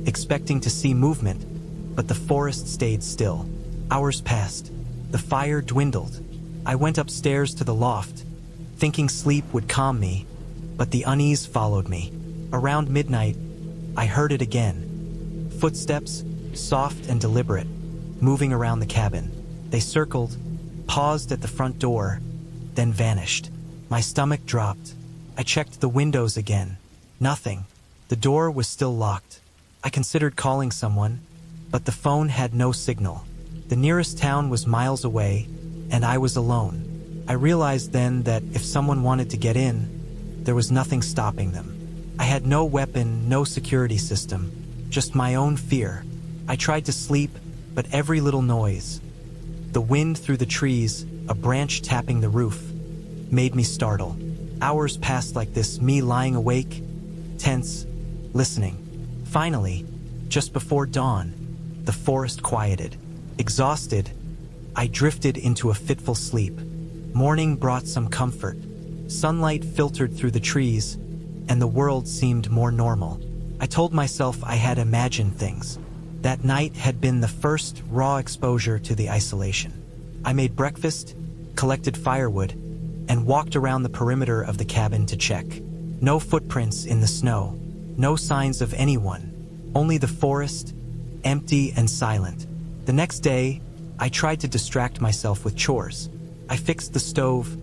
expecting to see movement, but the forest stayed still. Hours passed. The fire dwindled. I went upstairs to the loft, thinking sleep would calm me, but the unease followed me. Around midnight, I heard it again. Footsteps, soft and deliberate, moving around the cabin. They circled, paused at the front door, then vanished. My stomach dropped. I checked the windows again. Nothing. The door was still locked. I considered calling someone, but the phone had no signal. The nearest town was miles away, and I was alone. I realized then that if someone wanted to get in, there was nothing stopping them. I had no weapon, no security system, just my own fear. I tried to sleep, but every little noise, the wind through the trees, a branch tapping the roof, made me startle. Hours passed like this, me lying awake, tense, listening. Finally, just before dawn, the forest quieted. Exhausted, I drifted into a fitful sleep. Morning brought some comfort. Sunlight filtered through the trees, and the world seemed more normal. I told myself I had imagined things. That night had been the first raw exposure to the isolation. I made breakfast, collected firewood, and walked around the perimeter of the cabin to check. No footprints in the snow, no signs of anyone, only the forest, empty and silent. The next day, I tried to distract myself with chores. I fixed the stove,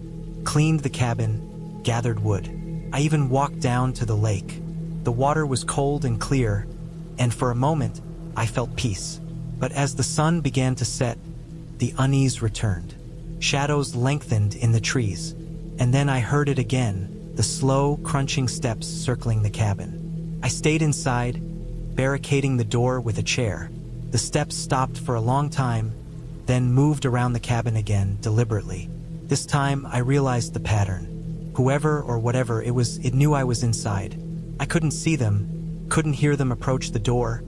cleaned the cabin, gathered wood. I even walked down to the lake. The water was cold and clear, and for a moment, I felt peace. But as the sun began to set, the unease returned. Shadows lengthened in the trees, and then I heard it again, the slow, crunching steps circling the cabin. I stayed inside, barricading the door with a chair. The steps stopped for a long time, then moved around the cabin again, deliberately. This time, I realized the pattern. Whoever or whatever it was, it knew I was inside. I couldn't see them, couldn't hear them approach the door,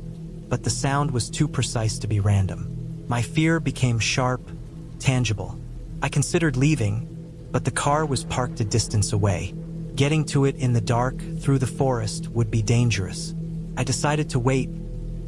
but the sound was too precise to be random. My fear became sharp, tangible. I considered leaving, but the car was parked a distance away. Getting to it in the dark, through the forest, would be dangerous. I decided to wait,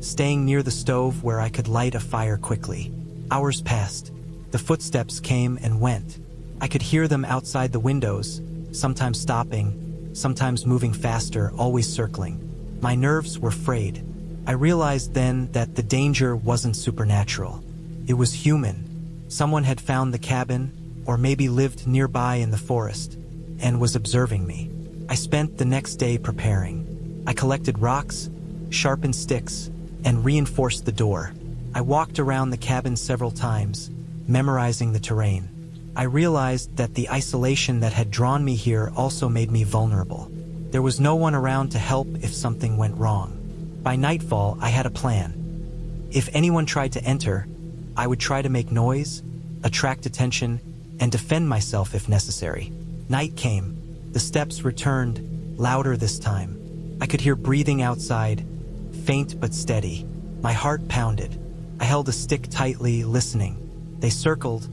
staying near the stove where I could light a fire quickly. Hours passed. The footsteps came and went. I could hear them outside the windows, sometimes stopping, sometimes moving faster, always circling. My nerves were frayed. I realized then that the danger wasn't supernatural. It was human. Someone had found the cabin, or maybe lived nearby in the forest, and was observing me. I spent the next day preparing. I collected rocks, sharpened sticks, and reinforced the door. I walked around the cabin several times, memorizing the terrain. I realized that the isolation that had drawn me here also made me vulnerable. There was no one around to help if something went wrong. By nightfall, I had a plan. If anyone tried to enter, I would try to make noise, attract attention, and defend myself if necessary. Night came. The steps returned, louder this time. I could hear breathing outside, faint but steady. My heart pounded. I held a stick tightly, listening. They circled,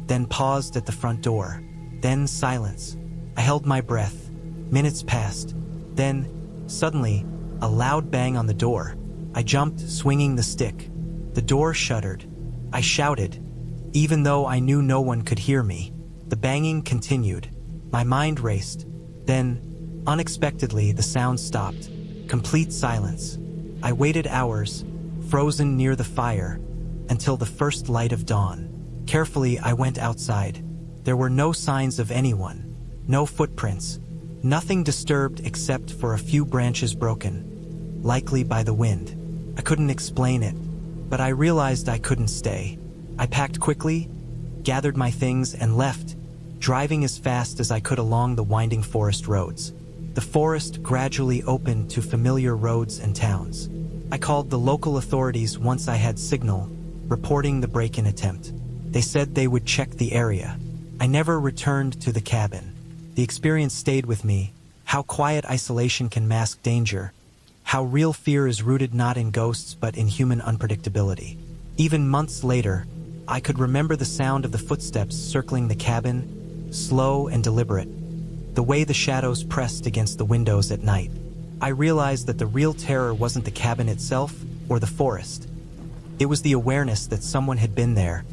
then paused at the front door. Then silence. I held my breath. Minutes passed. Then, suddenly, a loud bang on the door. I jumped, swinging the stick. The door shuddered. I shouted, even though I knew no one could hear me. The banging continued. My mind raced. Then, unexpectedly, the sound stopped. Complete silence. I waited hours, frozen near the fire, until the first light of dawn. Carefully, I went outside. There were no signs of anyone, no footprints, nothing disturbed except for a few branches broken, likely by the wind. I couldn't explain it, but I realized I couldn't stay. I packed quickly, gathered my things, and left, driving as fast as I could along the winding forest roads. The forest gradually opened to familiar roads and towns. I called the local authorities once I had signal, reporting the break-in attempt. They said they would check the area. I never returned to the cabin. The experience stayed with me, how quiet isolation can mask danger, how real fear is rooted not in ghosts but in human unpredictability. Even months later, I could remember the sound of the footsteps circling the cabin, slow and deliberate, the way the shadows pressed against the windows at night. I realized that the real terror wasn't the cabin itself or the forest. It was the awareness that someone had been there,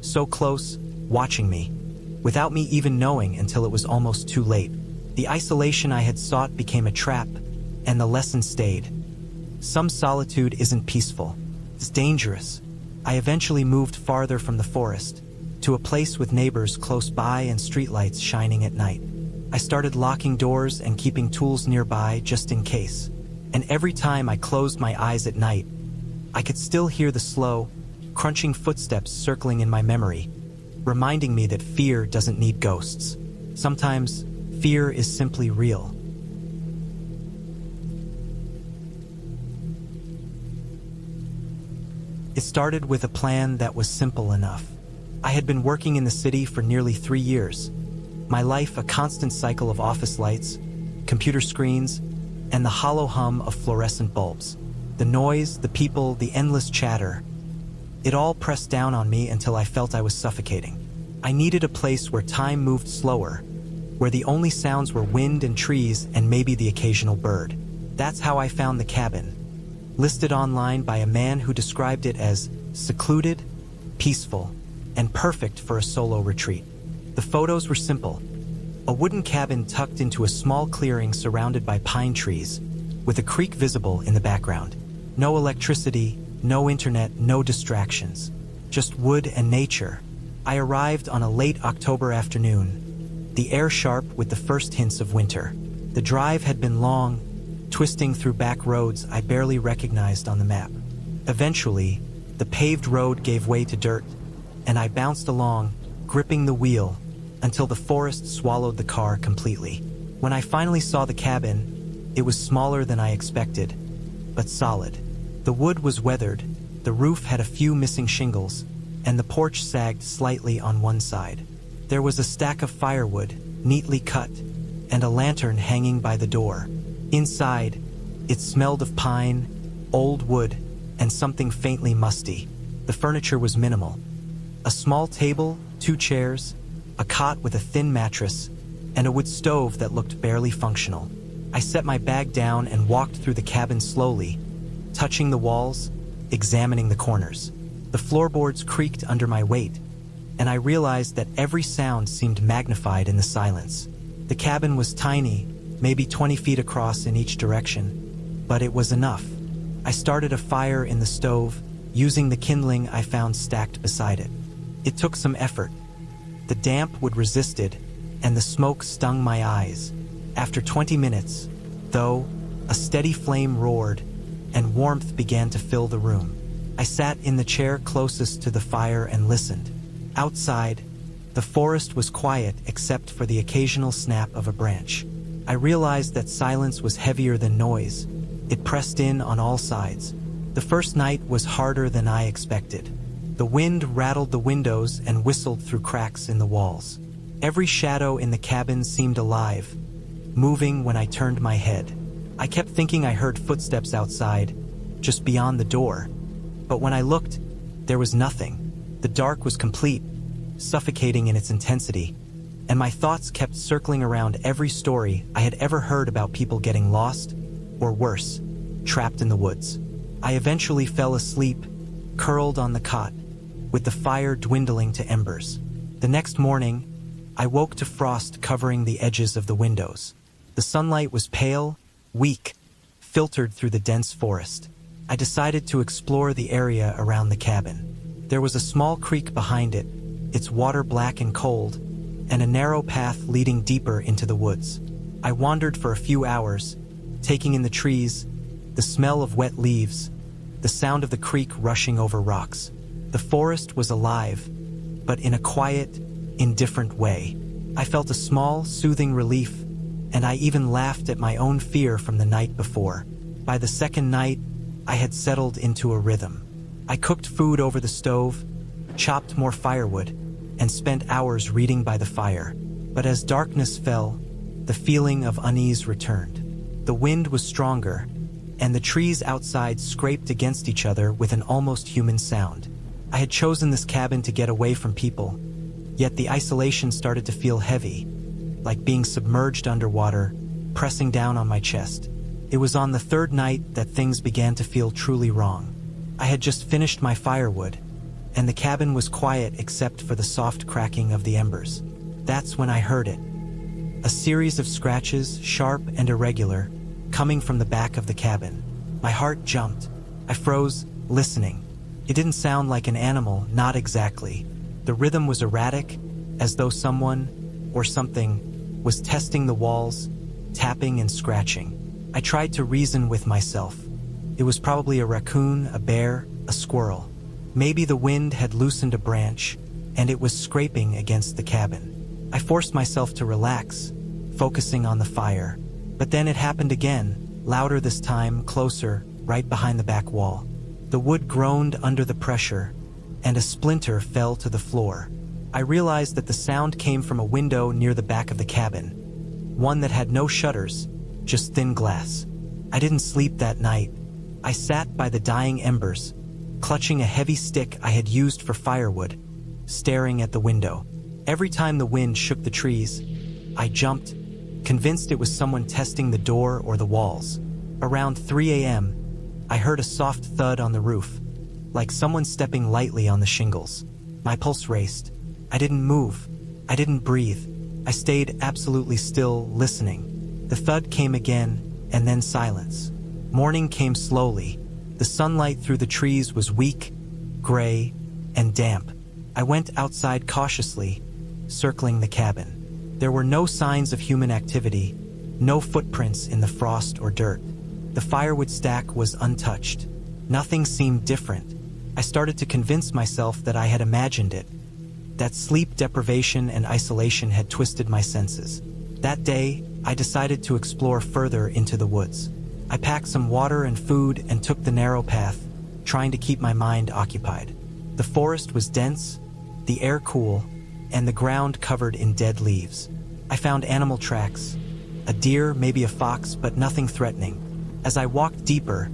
so close, watching me, without me even knowing until it was almost too late. The isolation I had sought became a trap, and the lesson stayed. Some solitude isn't peaceful. It's dangerous. I eventually moved farther from the forest, to a place with neighbors close by and streetlights shining at night. I started locking doors and keeping tools nearby just in case. And every time I closed my eyes at night, I could still hear the slow, crunching footsteps circling in my memory, reminding me that fear doesn't need ghosts. Sometimes, fear is simply real. It started with a plan that was simple enough. I had been working in the city for nearly 3 years. My life a constant cycle of office lights, computer screens, and the hollow hum of fluorescent bulbs. The noise, the people, the endless chatter. It all pressed down on me until I felt I was suffocating. I needed a place where time moved slower, where the only sounds were wind and trees and maybe the occasional bird. That's how I found the cabin, listed online by a man who described it as secluded, peaceful, and perfect for a solo retreat. The photos were simple. A wooden cabin tucked into a small clearing surrounded by pine trees, with a creek visible in the background. No electricity, no internet, no distractions. Just wood and nature. I arrived on a late October afternoon, the air sharp with the first hints of winter. The drive had been long, twisting through back roads I barely recognized on the map. Eventually, the paved road gave way to dirt, and I bounced along, gripping the wheel, until the forest swallowed the car completely. When I finally saw the cabin, it was smaller than I expected, but solid. The wood was weathered, the roof had a few missing shingles, and the porch sagged slightly on one side. There was a stack of firewood, neatly cut, and a lantern hanging by the door. Inside, it smelled of pine, old wood, and something faintly musty. The furniture was minimal. A small table, 2 chairs, a cot with a thin mattress, and a wood stove that looked barely functional. I set my bag down and walked through the cabin slowly, touching the walls, examining the corners. The floorboards creaked under my weight, and I realized that every sound seemed magnified in the silence. The cabin was tiny, maybe 20 feet across in each direction, but it was enough. I started a fire in the stove, using the kindling I found stacked beside it. It took some effort. The damp would resist it, and the smoke stung my eyes. After 20 minutes, though, a steady flame roared, and warmth began to fill the room. I sat in the chair closest to the fire and listened. Outside, the forest was quiet except for the occasional snap of a branch. I realized that silence was heavier than noise. It pressed in on all sides. The first night was harder than I expected. The wind rattled the windows and whistled through cracks in the walls. Every shadow in the cabin seemed alive, moving when I turned my head. I kept thinking I heard footsteps outside, just beyond the door. But when I looked, there was nothing. The dark was complete, suffocating in its intensity, and my thoughts kept circling around every story I had ever heard about people getting lost, or worse, trapped in the woods. I eventually fell asleep, curled on the cot, with the fire dwindling to embers. The next morning, I woke to frost covering the edges of the windows. The sunlight was pale, weak, filtered through the dense forest. I decided to explore the area around the cabin. There was a small creek behind it, its water black and cold, and a narrow path leading deeper into the woods. I wandered for a few hours, taking in the trees, the smell of wet leaves, the sound of the creek rushing over rocks. The forest was alive, but in a quiet, indifferent way. I felt a small, soothing relief, and I even laughed at my own fear from the night before. By the second night, I had settled into a rhythm. I cooked food over the stove, chopped more firewood, and spent hours reading by the fire. But as darkness fell, the feeling of unease returned. The wind was stronger, and the trees outside scraped against each other with an almost human sound. I had chosen this cabin to get away from people, yet the isolation started to feel heavy, like being submerged underwater, pressing down on my chest. It was on the third night that things began to feel truly wrong. I had just finished my firewood, and the cabin was quiet except for the soft cracking of the embers. That's when I heard it. A series of scratches, sharp and irregular, coming from the back of the cabin. My heart jumped. I froze, listening. It didn't sound like an animal, not exactly. The rhythm was erratic, as though someone, or something, was testing the walls, tapping and scratching. I tried to reason with myself. It was probably a raccoon, a bear, a squirrel. Maybe the wind had loosened a branch, and it was scraping against the cabin. I forced myself to relax, focusing on the fire. But then it happened again, louder this time, closer, right behind the back wall. The wood groaned under the pressure, and a splinter fell to the floor. I realized that the sound came from a window near the back of the cabin, one that had no shutters, just thin glass. I didn't sleep that night. I sat by the dying embers, clutching a heavy stick I had used for firewood, staring at the window. Every time the wind shook the trees, I jumped, convinced it was someone testing the door or the walls. Around 3 a.m., I heard a soft thud on the roof, like someone stepping lightly on the shingles. My pulse raced. I didn't move. I didn't breathe. I stayed absolutely still, listening. The thud came again, and then silence. Morning came slowly. The sunlight through the trees was weak, gray, and damp. I went outside cautiously, circling the cabin. There were no signs of human activity, no footprints in the frost or dirt. The firewood stack was untouched. Nothing seemed different. I started to convince myself that I had imagined it, that sleep deprivation and isolation had twisted my senses. That day, I decided to explore further into the woods. I packed some water and food and took the narrow path, trying to keep my mind occupied. The forest was dense, the air cool, and the ground covered in dead leaves. I found animal tracks, a deer, maybe a fox, but nothing threatening. As I walked deeper,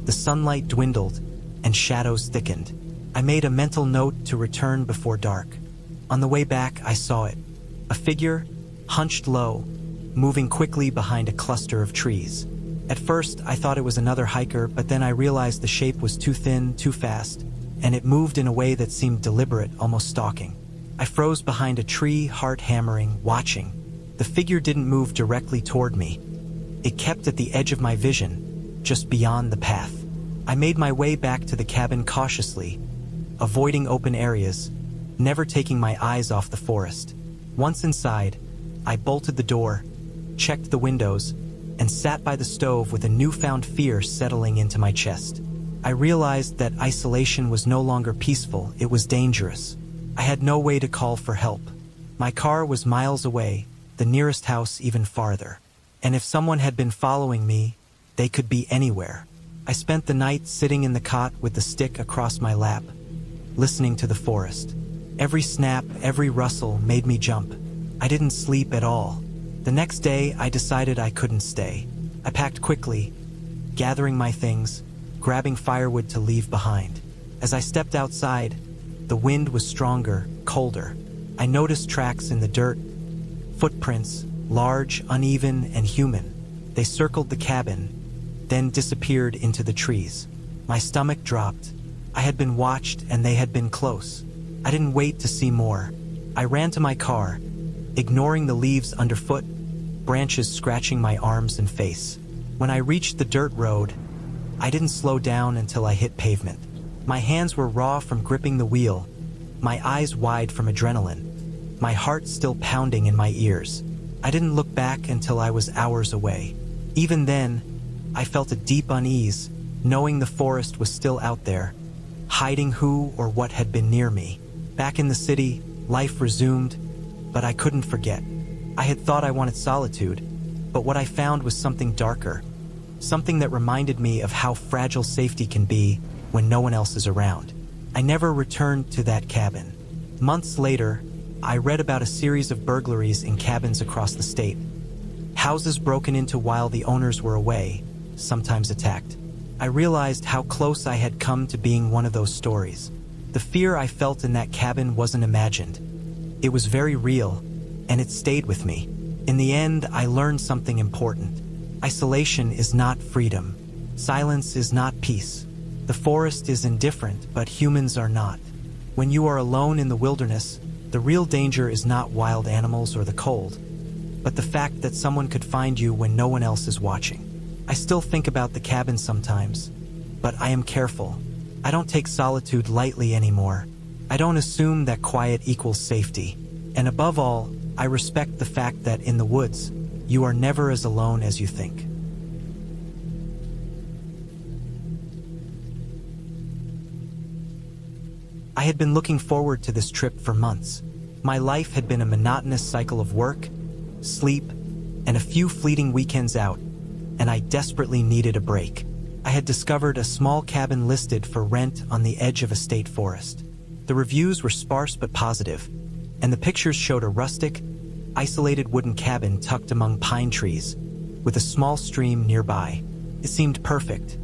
the sunlight dwindled and shadows thickened. I made a mental note to return before dark. On the way back, I saw it. A figure, hunched low, moving quickly behind a cluster of trees. At first, I thought it was another hiker, but then I realized the shape was too thin, too fast, and it moved in a way that seemed deliberate, almost stalking. I froze behind a tree, heart hammering, watching. The figure didn't move directly toward me. It kept at the edge of my vision, just beyond the path. I made my way back to the cabin cautiously, avoiding open areas, never taking my eyes off the forest. Once inside, I bolted the door, checked the windows, and sat by the stove with a newfound fear settling into my chest. I realized that isolation was no longer peaceful, it was dangerous. I had no way to call for help. My car was miles away, the nearest house even farther. And if someone had been following me, they could be anywhere. I spent the night sitting in the cot with the stick across my lap, listening to the forest. Every snap, every rustle made me jump. I didn't sleep at all. The next day, I decided I couldn't stay. I packed quickly, gathering my things, grabbing firewood to leave behind. As I stepped outside, the wind was stronger, colder. I noticed tracks in the dirt, footprints, large, uneven, and human. They circled the cabin, then disappeared into the trees. My stomach dropped. I had been watched, and they had been close. I didn't wait to see more. I ran to my car, ignoring the leaves underfoot, branches scratching my arms and face. When I reached the dirt road, I didn't slow down until I hit pavement. My hands were raw from gripping the wheel, my eyes wide from adrenaline, my heart still pounding in my ears. I didn't look back until I was hours away. Even then, I felt a deep unease, knowing the forest was still out there, hiding who or what had been near me. Back in the city, life resumed, but I couldn't forget. I had thought I wanted solitude, but what I found was something darker, something that reminded me of how fragile safety can be when no one else is around. I never returned to that cabin. Months later, I read about a series of burglaries in cabins across the state. Houses broken into while the owners were away, sometimes attacked. I realized how close I had come to being one of those stories. The fear I felt in that cabin wasn't imagined. It was very real, and it stayed with me. In the end, I learned something important. Isolation is not freedom. Silence is not peace. The forest is indifferent, but humans are not. When you are alone in the wilderness, the real danger is not wild animals or the cold, but the fact that someone could find you when no one else is watching. I still think about the cabin sometimes, but I am careful. I don't take solitude lightly anymore. I don't assume that quiet equals safety. And above all, I respect the fact that in the woods, you are never as alone as you think. I had been looking forward to this trip for months. My life had been a monotonous cycle of work, sleep, and a few fleeting weekends out, and I desperately needed a break. I had discovered a small cabin listed for rent on the edge of a state forest. The reviews were sparse but positive, and the pictures showed a rustic, isolated wooden cabin tucked among pine trees, with a small stream nearby. It seemed perfect,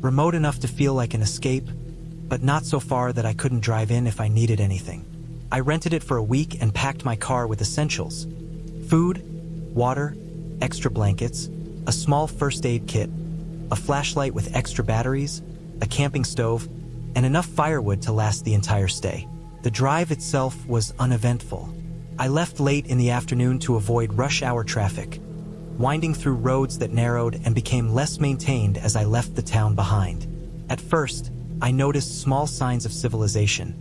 remote enough to feel like an escape, but not so far that I couldn't drive in if I needed anything. I rented it for a week and packed my car with essentials: food, water, extra blankets, a small first aid kit, a flashlight with extra batteries, a camping stove, and enough firewood to last the entire stay. The drive itself was uneventful. I left late in the afternoon to avoid rush hour traffic, winding through roads that narrowed and became less maintained as I left the town behind. At first, I noticed small signs of civilization: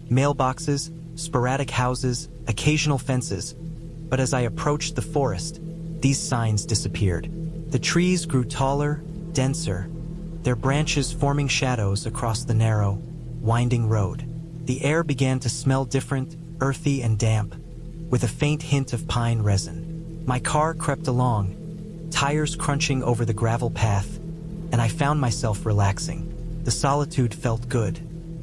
mailboxes, sporadic houses, occasional fences, but as I approached the forest, these signs disappeared. The trees grew taller, denser, their branches forming shadows across the narrow, winding road. The air began to smell different, earthy and damp, with a faint hint of pine resin. My car crept along, tires crunching over the gravel path, and I found myself relaxing. The solitude felt good.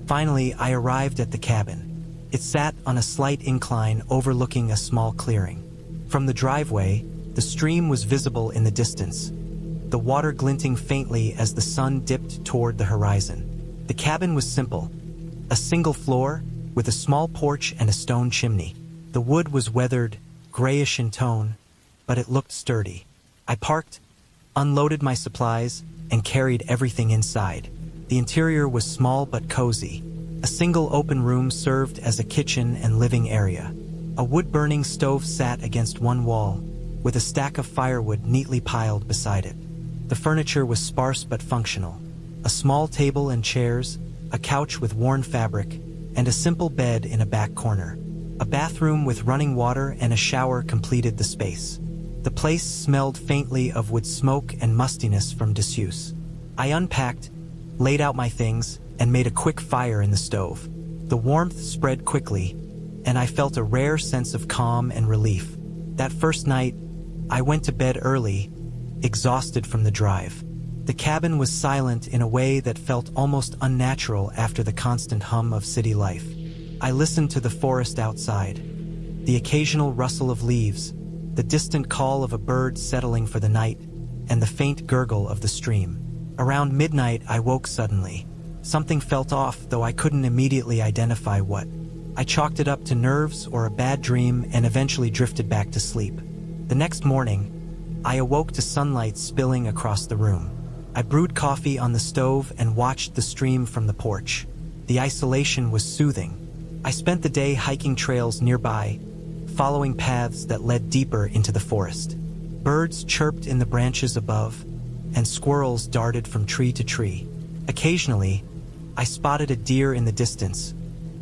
Finally, I arrived at the cabin. It sat on a slight incline overlooking a small clearing. From the driveway, the stream was visible in the distance, the water glinting faintly as the sun dipped toward the horizon. The cabin was simple: a single floor with a small porch and a stone chimney. The wood was weathered, grayish in tone, but it looked sturdy. I parked, unloaded my supplies, and carried everything inside. The interior was small but cozy. A single open room served as a kitchen and living area. A wood-burning stove sat against one wall, with a stack of firewood neatly piled beside it. The furniture was sparse but functional: a small table and chairs, a couch with worn fabric, and a simple bed in a back corner. A bathroom with running water and a shower completed the space. The place smelled faintly of wood smoke and mustiness from disuse. I unpacked, laid out my things, and made a quick fire in the stove. The warmth spread quickly, and I felt a rare sense of calm and relief. That first night, I went to bed early, exhausted from the drive. The cabin was silent in a way that felt almost unnatural after the constant hum of city life. I listened to the forest outside, the occasional rustle of leaves, the distant call of a bird settling for the night, and the faint gurgle of the stream. Around midnight, I woke suddenly. Something felt off, though I couldn't immediately identify what. I chalked it up to nerves or a bad dream and eventually drifted back to sleep. The next morning, I awoke to sunlight spilling across the room. I brewed coffee on the stove and watched the stream from the porch. The isolation was soothing. I spent the day hiking trails nearby, following paths that led deeper into the forest. Birds chirped in the branches above, and squirrels darted from tree to tree. Occasionally, I spotted a deer in the distance,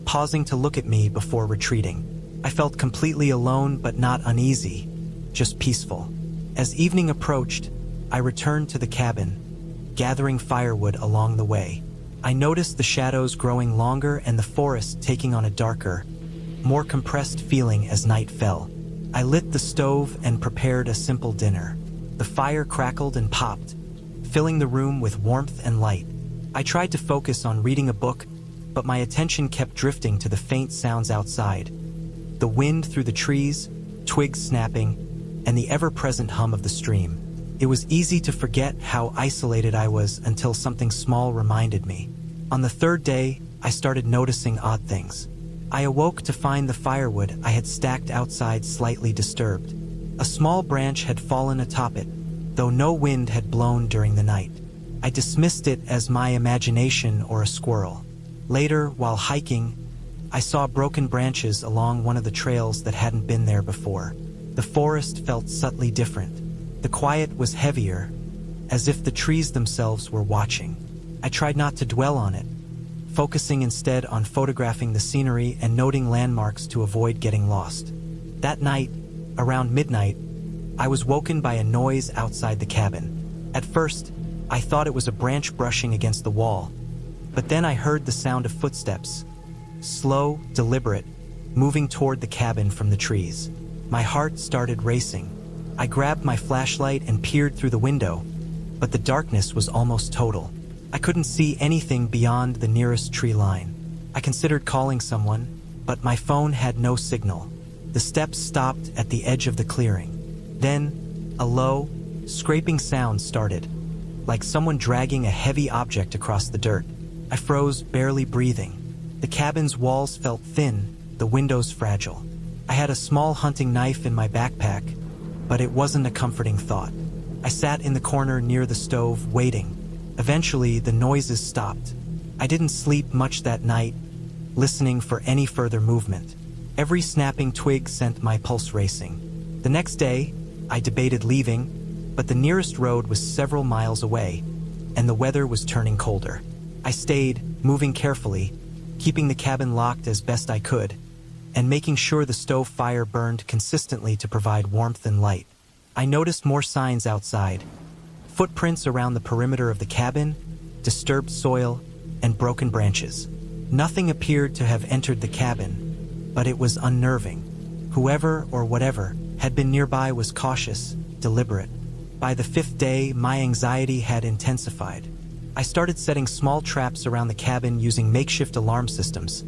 pausing to look at me before retreating. I felt completely alone but not uneasy, just peaceful. As evening approached, I returned to the cabin, gathering firewood along the way. I noticed the shadows growing longer and the forest taking on a darker, more compressed feeling as night fell. I lit the stove and prepared a simple dinner. The fire crackled and popped, filling the room with warmth and light. I tried to focus on reading a book, but my attention kept drifting to the faint sounds outside. The wind through the trees, twigs snapping, and the ever-present hum of the stream. It was easy to forget how isolated I was until something small reminded me. On the third day, I started noticing odd things. I awoke to find the firewood I had stacked outside slightly disturbed. A small branch had fallen atop it, though no wind had blown during the night. I dismissed it as my imagination or a squirrel. Later, while hiking, I saw broken branches along one of the trails that hadn't been there before. The forest felt subtly different. The quiet was heavier, as if the trees themselves were watching. I tried not to dwell on it, focusing instead on photographing the scenery and noting landmarks to avoid getting lost. That night, around midnight, I was woken by a noise outside the cabin. At first, I thought it was a branch brushing against the wall, but then I heard the sound of footsteps, slow, deliberate, moving toward the cabin from the trees. My heart started racing. I grabbed my flashlight and peered through the window, but the darkness was almost total. I couldn't see anything beyond the nearest tree line. I considered calling someone, but my phone had no signal. The steps stopped at the edge of the clearing. Then, a low, scraping sound started, like someone dragging a heavy object across the dirt. I froze, barely breathing. The cabin's walls felt thin, the windows fragile. I had a small hunting knife in my backpack, but it wasn't a comforting thought. I sat in the corner near the stove, waiting. Eventually, the noises stopped. I didn't sleep much that night, listening for any further movement. Every snapping twig sent my pulse racing. The next day, I debated leaving, but the nearest road was several miles away, and the weather was turning colder. I stayed, moving carefully, keeping the cabin locked as best I could, and making sure the stove fire burned consistently to provide warmth and light. I noticed more signs outside. Footprints around the perimeter of the cabin, disturbed soil, and broken branches. Nothing appeared to have entered the cabin, but it was unnerving. Whoever or whatever had been nearby was cautious, deliberate. By the fifth day, my anxiety had intensified. I started setting small traps around the cabin using makeshift alarm systems.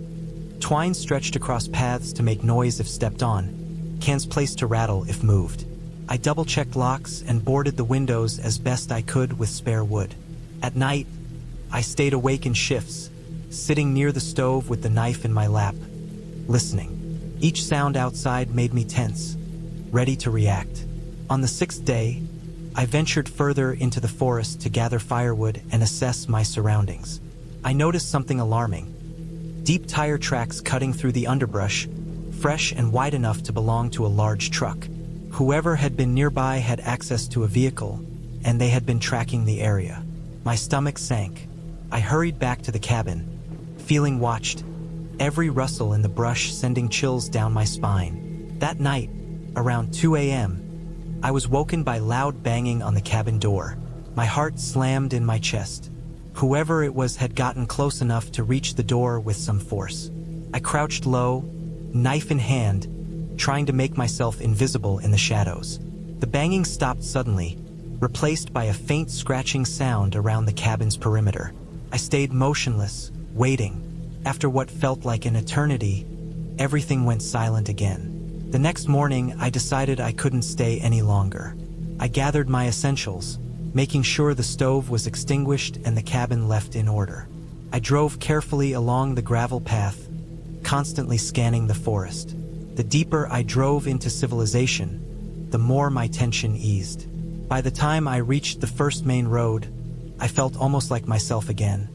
Twine stretched across paths to make noise if stepped on, cans placed to rattle if moved. I double-checked locks and boarded the windows as best I could with spare wood. At night, I stayed awake in shifts, sitting near the stove with the knife in my lap, listening. Each sound outside made me tense, ready to react. On the sixth day, I ventured further into the forest to gather firewood and assess my surroundings. I noticed something alarming. Deep tire tracks cutting through the underbrush, fresh and wide enough to belong to a large truck. Whoever had been nearby had access to a vehicle, and they had been tracking the area. My stomach sank. I hurried back to the cabin, feeling watched, every rustle in the brush sending chills down my spine. That night, around 2 a.m., I was woken by loud banging on the cabin door. My heart slammed in my chest. Whoever it was had gotten close enough to reach the door with some force. I crouched low, knife in hand, trying to make myself invisible in the shadows. The banging stopped suddenly, replaced by a faint scratching sound around the cabin's perimeter. I stayed motionless, waiting. After what felt like an eternity, everything went silent again. The next morning, I decided I couldn't stay any longer. I gathered my essentials, making sure the stove was extinguished and the cabin left in order. I drove carefully along the gravel path, constantly scanning the forest. The deeper I drove into civilization, the more my tension eased. By the time I reached the first main road, I felt almost like myself again,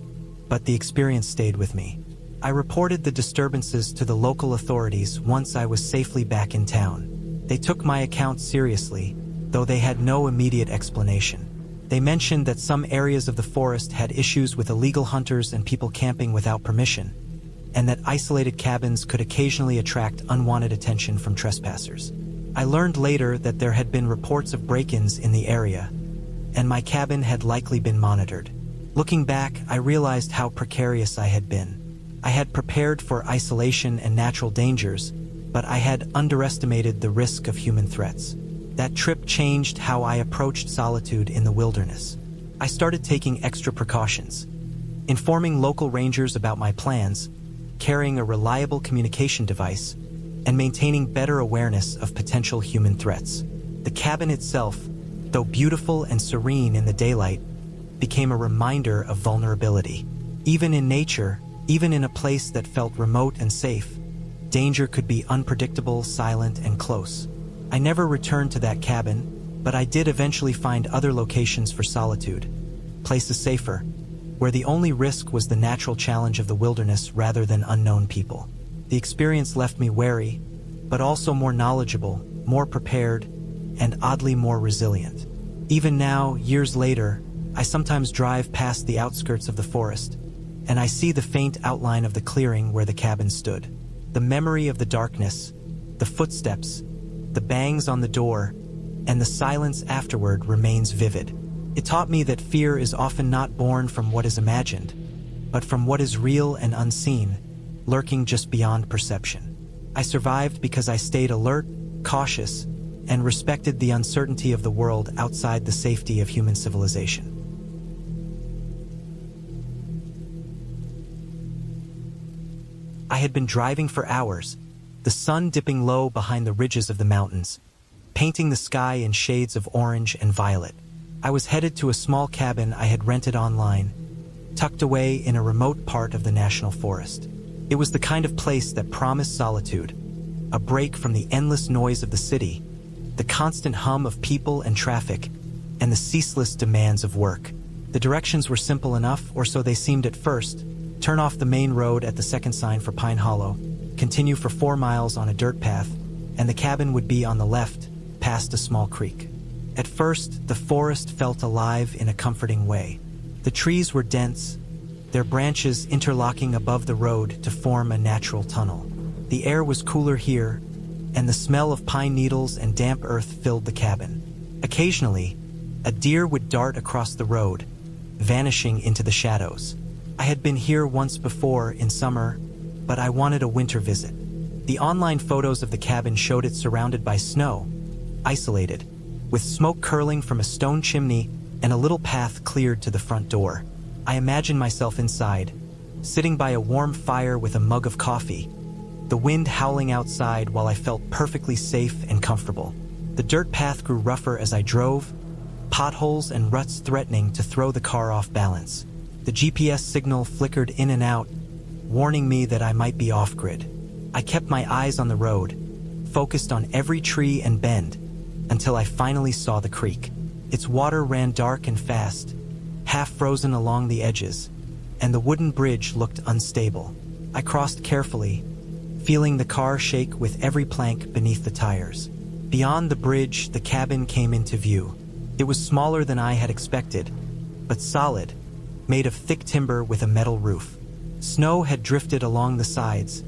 but the experience stayed with me. I reported the disturbances to the local authorities once I was safely back in town. They took my account seriously, though they had no immediate explanation. They mentioned that some areas of the forest had issues with illegal hunters and people camping without permission. and that isolated cabins could occasionally attract unwanted attention from trespassers. I learned later that there had been reports of break-ins in the area, and my cabin had likely been monitored. Looking back, I realized how precarious I had been. I had prepared for isolation and natural dangers, but I had underestimated the risk of human threats. That trip changed how I approached solitude in the wilderness. I started taking extra precautions, informing local rangers about my plans, carrying a reliable communication device, and maintaining better awareness of potential human threats. The cabin itself, though beautiful and serene in the daylight, became a reminder of vulnerability. Even in nature, even in a place that felt remote and safe, danger could be unpredictable, silent, and close. I never returned to that cabin, but I did eventually find other locations for solitude, places safer, where the only risk was the natural challenge of the wilderness rather than unknown people. The experience left me wary, but also more knowledgeable, more prepared, and oddly more resilient. Even now, years later, I sometimes drive past the outskirts of the forest, and I see the faint outline of the clearing where the cabin stood. The memory of the darkness, the footsteps, the bangs on the door, and the silence afterward remains vivid. It taught me that fear is often not born from what is imagined, but from what is real and unseen, lurking just beyond perception. I survived because I stayed alert, cautious, and respected the uncertainty of the world outside the safety of human civilization. I had been driving for hours, the sun dipping low behind the ridges of the mountains, painting the sky in shades of orange and violet. I was headed to a small cabin I had rented online, tucked away in a remote part of the national forest. It was the kind of place that promised solitude, a break from the endless noise of the city, the constant hum of people and traffic, and the ceaseless demands of work. The directions were simple enough, or so they seemed at first. Turn off the main road at the second sign for Pine Hollow, continue for 4 miles on a dirt path, and the cabin would be on the left, past a small creek. At first, the forest felt alive in a comforting way. The trees were dense, their branches interlocking above the road to form a natural tunnel. The air was cooler here, and the smell of pine needles and damp earth filled the cabin. Occasionally, a deer would dart across the road, vanishing into the shadows. I had been here once before in summer, but I wanted a winter visit. The online photos of the cabin showed it surrounded by snow, isolated, with smoke curling from a stone chimney and a little path cleared to the front door. I imagined myself inside, sitting by a warm fire with a mug of coffee, the wind howling outside while I felt perfectly safe and comfortable. The dirt path grew rougher as I drove, potholes and ruts threatening to throw the car off balance. The GPS signal flickered in and out, warning me that I might be off-grid. I kept my eyes on the road, focused on every tree and bend, until I finally saw the creek. Its water ran dark and fast, half frozen along the edges, and the wooden bridge looked unstable. I crossed carefully, feeling the car shake with every plank beneath the tires. Beyond the bridge, the cabin came into view. It was smaller than I had expected, but solid, made of thick timber with a metal roof. Snow had drifted along the sides,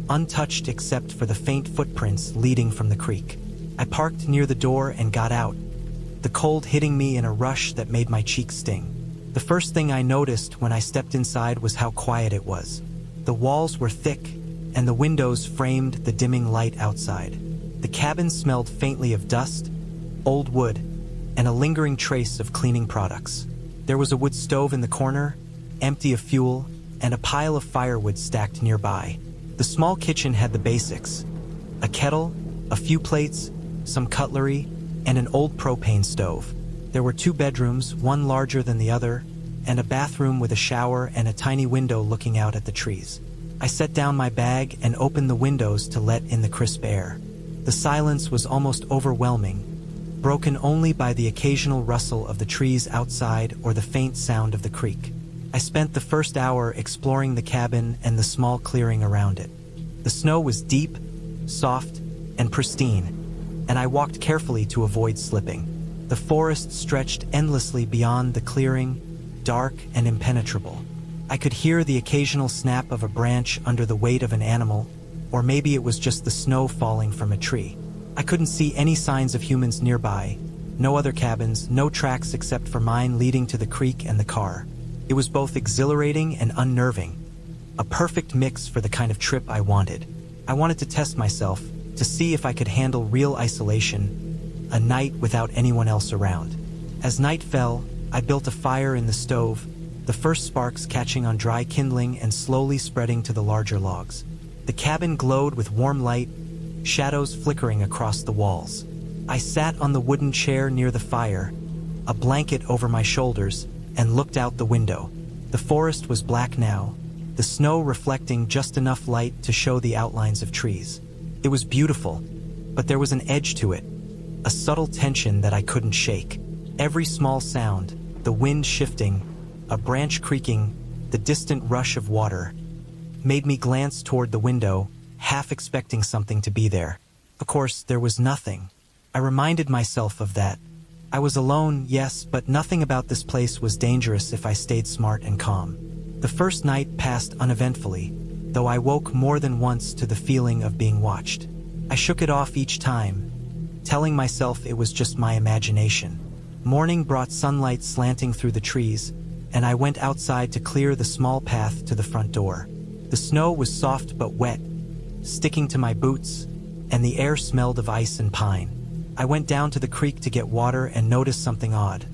untouched except for the faint footprints leading from the creek. I parked near the door and got out, the cold hitting me in a rush that made my cheeks sting. The first thing I noticed when I stepped inside was how quiet it was. The walls were thick, and the windows framed the dimming light outside. The cabin smelled faintly of dust, old wood, and a lingering trace of cleaning products. There was a wood stove in the corner, empty of fuel, and a pile of firewood stacked nearby. The small kitchen had the basics: a kettle, a few plates, some cutlery, and an old propane stove. There were 2 bedrooms, one larger than the other, and a bathroom with a shower and a tiny window looking out at the trees. I set down my bag and opened the windows to let in the crisp air. The silence was almost overwhelming, broken only by the occasional rustle of the trees outside or the faint sound of the creek. I spent the first hour exploring the cabin and the small clearing around it. The snow was deep, soft, and pristine, and I walked carefully to avoid slipping. The forest stretched endlessly beyond the clearing, dark and impenetrable. I could hear the occasional snap of a branch under the weight of an animal, or maybe it was just the snow falling from a tree. I couldn't see any signs of humans nearby, no other cabins, no tracks except for mine leading to the creek and the car. It was both exhilarating and unnerving, a perfect mix for the kind of trip I wanted. I wanted to test myself, to see if I could handle real isolation, a night without anyone else around. As night fell, I built a fire in the stove, the first sparks catching on dry kindling and slowly spreading to the larger logs. The cabin glowed with warm light, shadows flickering across the walls. I sat on the wooden chair near the fire, a blanket over my shoulders, and looked out the window. The forest was black now, the snow reflecting just enough light to show the outlines of trees. It was beautiful, but there was an edge to it, a subtle tension that I couldn't shake. Every small sound, the wind shifting, a branch creaking, the distant rush of water, made me glance toward the window, half expecting something to be there. Of course, there was nothing. I reminded myself of that. I was alone, yes, but nothing about this place was dangerous if I stayed smart and calm. The first night passed uneventfully, though I woke more than once to the feeling of being watched. I shook it off each time, telling myself it was just my imagination. Morning brought sunlight slanting through the trees, and I went outside to clear the small path to the front door. The snow was soft but wet, sticking to my boots, and the air smelled of ice and pine. I went down to the creek to get water and noticed something odd.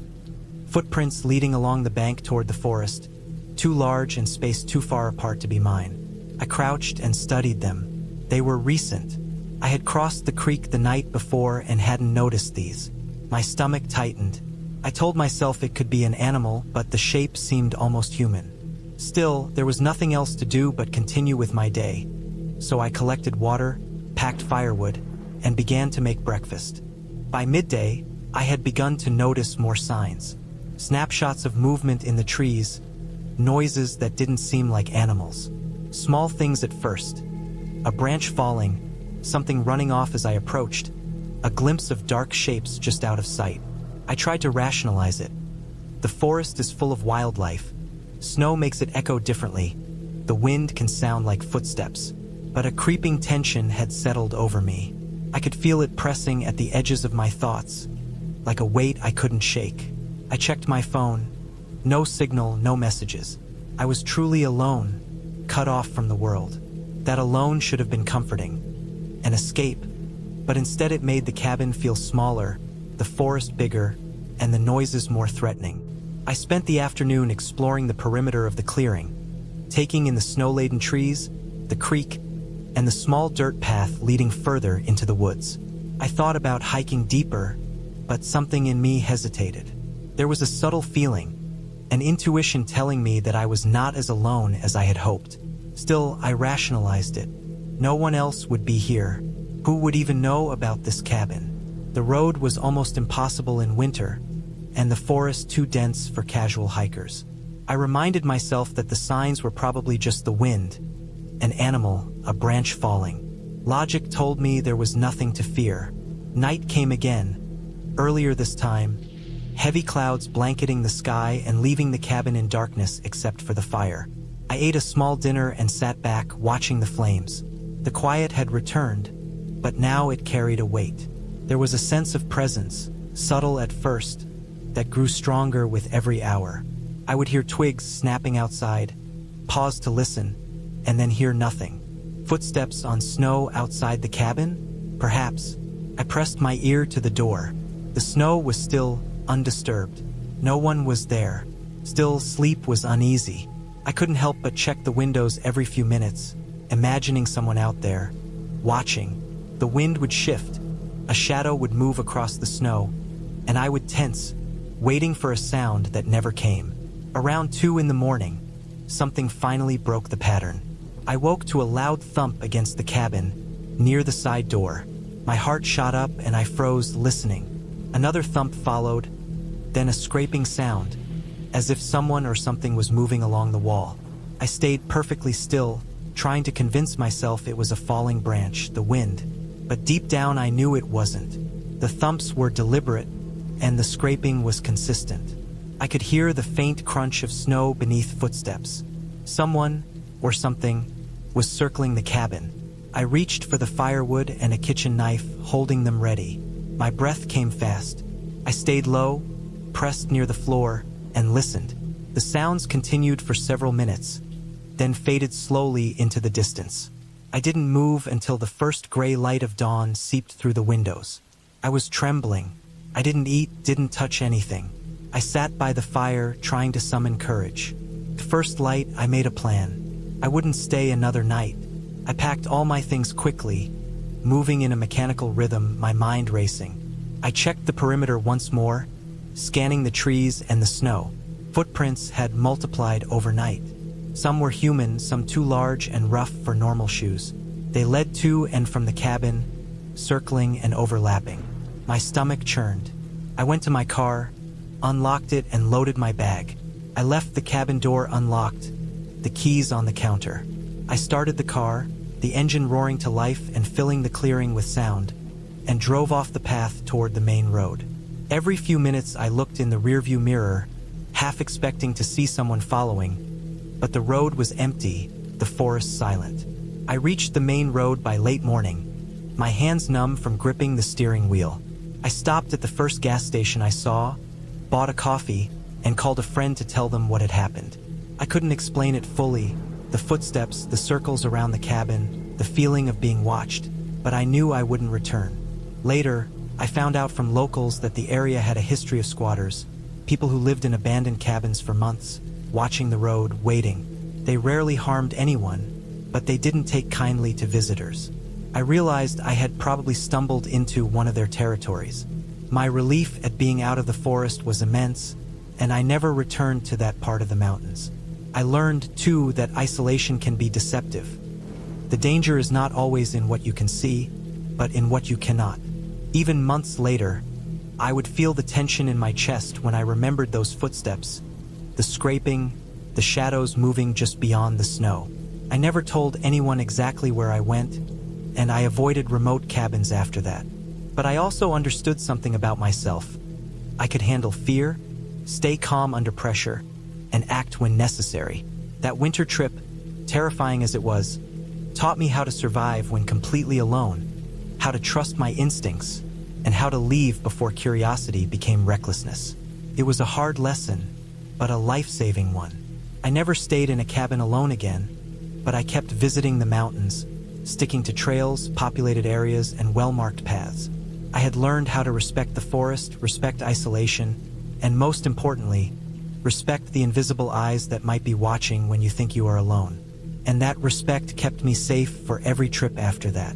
Footprints leading along the bank toward the forest, too large and spaced too far apart to be mine. I crouched and studied them. They were recent. I had crossed the creek the night before and hadn't noticed these. My stomach tightened. I told myself it could be an animal, but the shape seemed almost human. Still, there was nothing else to do but continue with my day. So I collected water, packed firewood, and began to make breakfast. By midday, I had begun to notice more signs. Snapshots of movement in the trees, noises that didn't seem like animals. Small things at first. A branch falling, something running off as I approached, a glimpse of dark shapes just out of sight. I tried to rationalize it. The forest is full of wildlife. Snow makes it echo differently. The wind can sound like footsteps. But a creeping tension had settled over me. I could feel it pressing at the edges of my thoughts, like a weight I couldn't shake. I checked my phone. No signal, no messages. I was truly alone, cut off from the world. That alone should have been comforting. An escape. But instead it made the cabin feel smaller, the forest bigger, and the noises more threatening. I spent the afternoon exploring the perimeter of the clearing, taking in the snow-laden trees, the creek, and the small dirt path leading further into the woods. I thought about hiking deeper, but something in me hesitated. There was a subtle feeling, an intuition telling me that I was not as alone as I had hoped. Still, I rationalized it. No one else would be here. Who would even know about this cabin? The road was almost impossible in winter, and the forest too dense for casual hikers. I reminded myself that the signs were probably just the wind, an animal, a branch falling. Logic told me there was nothing to fear. Night came again. Earlier this time, heavy clouds blanketing the sky and leaving the cabin in darkness except for the fire. I ate a small dinner and sat back, watching the flames. The quiet had returned, but now it carried a weight. There was a sense of presence, subtle at first, that grew stronger with every hour. I would hear twigs snapping outside, pause to listen, and then hear nothing. Footsteps on snow outside the cabin? Perhaps. I pressed my ear to the door. The snow was still undisturbed. No one was there. Still, sleep was uneasy. I couldn't help but check the windows every few minutes, imagining someone out there, watching. The wind would shift, a shadow would move across the snow, and I would tense, waiting for a sound that never came. Around 2 in the morning, something finally broke the pattern. I woke to a loud thump against the cabin, near the side door. My heart shot up and I froze, listening. Another thump followed, then a scraping sound, as if someone or something was moving along the wall. I stayed perfectly still, trying to convince myself it was a falling branch, the wind. But deep down I knew it wasn't. The thumps were deliberate, and the scraping was consistent. I could hear the faint crunch of snow beneath footsteps. Someone, or something, was circling the cabin. I reached for the firewood and a kitchen knife, holding them ready. My breath came fast. I stayed low, pressed near the floor, and listened. The sounds continued for several minutes, then faded slowly into the distance. I didn't move until the first gray light of dawn seeped through the windows. I was trembling. I didn't eat, didn't touch anything. I sat by the fire, trying to summon courage. The first light, I made a plan. I wouldn't stay another night. I packed all my things quickly, moving in a mechanical rhythm, my mind racing. I checked the perimeter once more, scanning the trees and the snow. Footprints had multiplied overnight. Some were human, some too large and rough for normal shoes. They led to and from the cabin, circling and overlapping. My stomach churned. I went to my car, unlocked it, and loaded my bag. I left the cabin door unlocked, the keys on the counter. I started the car, the engine roaring to life and filling the clearing with sound, and drove off the path toward the main road. Every few minutes I looked in the rearview mirror, half expecting to see someone following, but the road was empty, the forest silent. I reached the main road by late morning, my hands numb from gripping the steering wheel. I stopped at the first gas station I saw, bought a coffee, and called a friend to tell them what had happened. I couldn't explain it fully, the footsteps, the circles around the cabin, the feeling of being watched, but I knew I wouldn't return. Later, I found out from locals that the area had a history of squatters, people who lived in abandoned cabins for months, watching the road, waiting. They rarely harmed anyone, but they didn't take kindly to visitors. I realized I had probably stumbled into one of their territories. My relief at being out of the forest was immense, and I never returned to that part of the mountains. I learned, too, that isolation can be deceptive. The danger is not always in what you can see, but in what you cannot. Even months later, I would feel the tension in my chest when I remembered those footsteps, the scraping, the shadows moving just beyond the snow. I never told anyone exactly where I went, and I avoided remote cabins after that. But I also understood something about myself. I could handle fear, stay calm under pressure, and act when necessary. That winter trip, terrifying as it was, taught me how to survive when completely alone, how to trust my instincts, and how to leave before curiosity became recklessness. It was a hard lesson, but a life-saving one. I never stayed in a cabin alone again, but I kept visiting the mountains, sticking to trails, populated areas, and well-marked paths. I had learned how to respect the forest, respect isolation, and most importantly, respect the invisible eyes that might be watching when you think you are alone. And that respect kept me safe for every trip after that.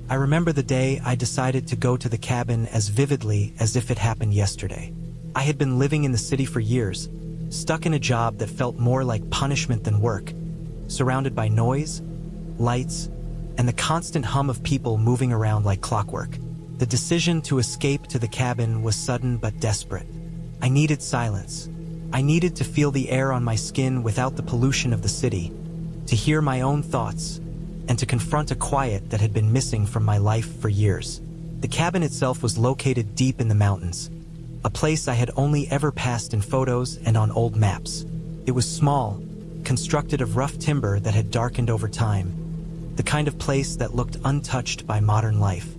I remember the day I decided to go to the cabin as vividly as if it happened yesterday. I had been living in the city for years, stuck in a job that felt more like punishment than work, surrounded by noise, lights, and the constant hum of people moving around like clockwork. The decision to escape to the cabin was sudden but desperate. I needed silence. I needed to feel the air on my skin without the pollution of the city, to hear my own thoughts, and to confront a quiet that had been missing from my life for years. The cabin itself was located deep in the mountains, a place I had only ever passed in photos and on old maps. It was small, constructed of rough timber that had darkened over time, the kind of place that looked untouched by modern life.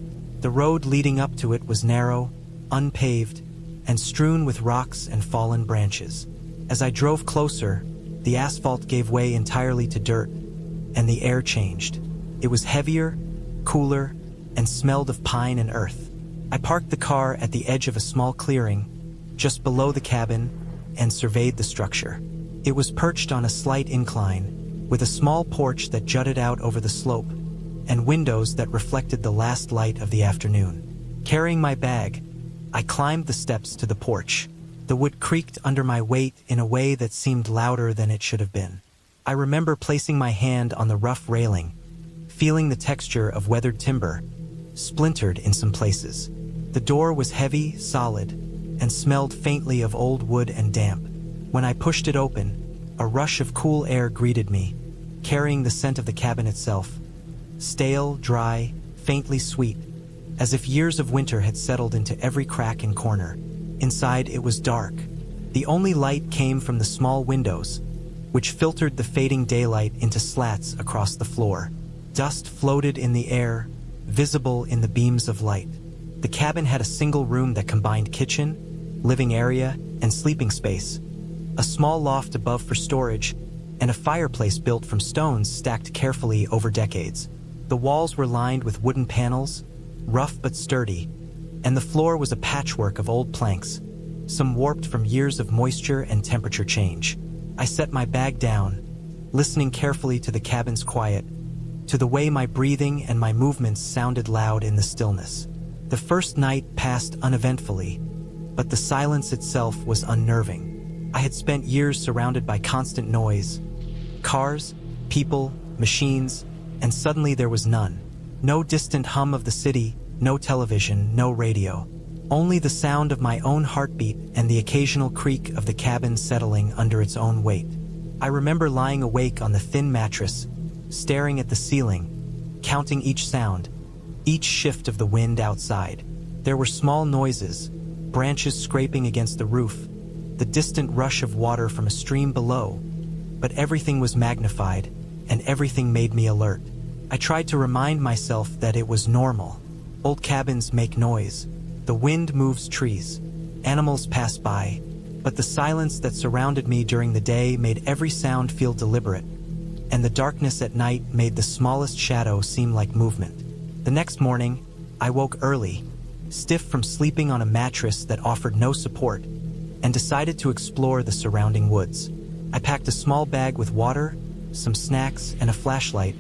The road leading up to it was narrow, unpaved, and strewn with rocks and fallen branches. As I drove closer, the asphalt gave way entirely to dirt, and the air changed. It was heavier, cooler, and smelled of pine and earth. I parked the car at the edge of a small clearing, just below the cabin, and surveyed the structure. It was perched on a slight incline, with a small porch that jutted out over the slope, and windows that reflected the last light of the afternoon. Carrying my bag, I climbed the steps to the porch. The wood creaked under my weight in a way that seemed louder than it should have been. I remember placing my hand on the rough railing, feeling the texture of weathered timber, splintered in some places. The door was heavy, solid, and smelled faintly of old wood and damp. When I pushed it open, a rush of cool air greeted me, carrying the scent of the cabin itself. Stale, dry, faintly sweet, as if years of winter had settled into every crack and corner. Inside, it was dark. The only light came from the small windows, which filtered the fading daylight into slats across the floor. Dust floated in the air, visible in the beams of light. The cabin had a single room that combined kitchen, living area, and sleeping space, a small loft above for storage, and a fireplace built from stones stacked carefully over decades. The walls were lined with wooden panels, rough but sturdy, and the floor was a patchwork of old planks, some warped from years of moisture and temperature change. I set my bag down, listening carefully to the cabin's quiet, to the way my breathing and my movements sounded loud in the stillness. The first night passed uneventfully, but the silence itself was unnerving. I had spent years surrounded by constant noise, cars, people, machines, and suddenly there was none. No distant hum of the city, no television, no radio. Only the sound of my own heartbeat and the occasional creak of the cabin settling under its own weight. I remember lying awake on the thin mattress, staring at the ceiling, counting each sound, each shift of the wind outside. There were small noises, branches scraping against the roof, the distant rush of water from a stream below, but everything was magnified, and everything made me alert. I tried to remind myself that it was normal. Old cabins make noise. The wind moves trees. Animals pass by. But the silence that surrounded me during the day made every sound feel deliberate, and the darkness at night made the smallest shadow seem like movement. The next morning, I woke early, stiff from sleeping on a mattress that offered no support, and decided to explore the surrounding woods. I packed a small bag with water, some snacks, and a flashlight,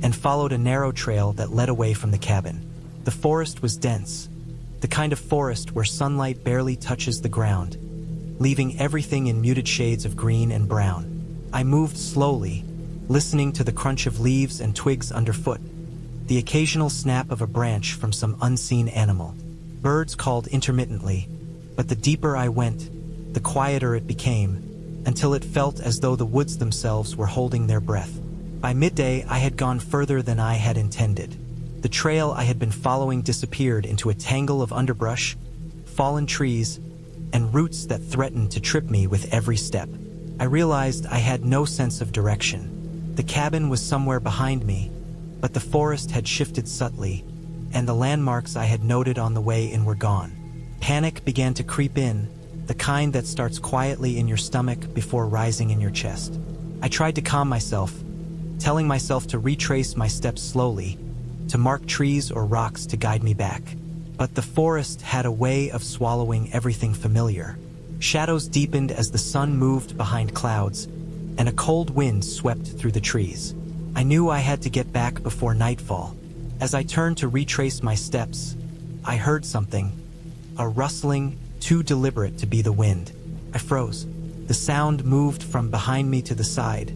and followed a narrow trail that led away from the cabin. The forest was dense, the kind of forest where sunlight barely touches the ground, leaving everything in muted shades of green and brown. I moved slowly, listening to the crunch of leaves and twigs underfoot, the occasional snap of a branch from some unseen animal. Birds called intermittently, but the deeper I went, the quieter it became, until it felt as though the woods themselves were holding their breath. By midday, I had gone further than I had intended. The trail I had been following disappeared into a tangle of underbrush, fallen trees, and roots that threatened to trip me with every step. I realized I had no sense of direction. The cabin was somewhere behind me, but the forest had shifted subtly, and the landmarks I had noted on the way in were gone. Panic began to creep in, the kind that starts quietly in your stomach before rising in your chest. I tried to calm myself, telling myself to retrace my steps slowly, to mark trees or rocks to guide me back. But the forest had a way of swallowing everything familiar. Shadows deepened as the sun moved behind clouds, and a cold wind swept through the trees. I knew I had to get back before nightfall. As I turned to retrace my steps, I heard something, a rustling too deliberate to be the wind. I froze. The sound moved from behind me to the side,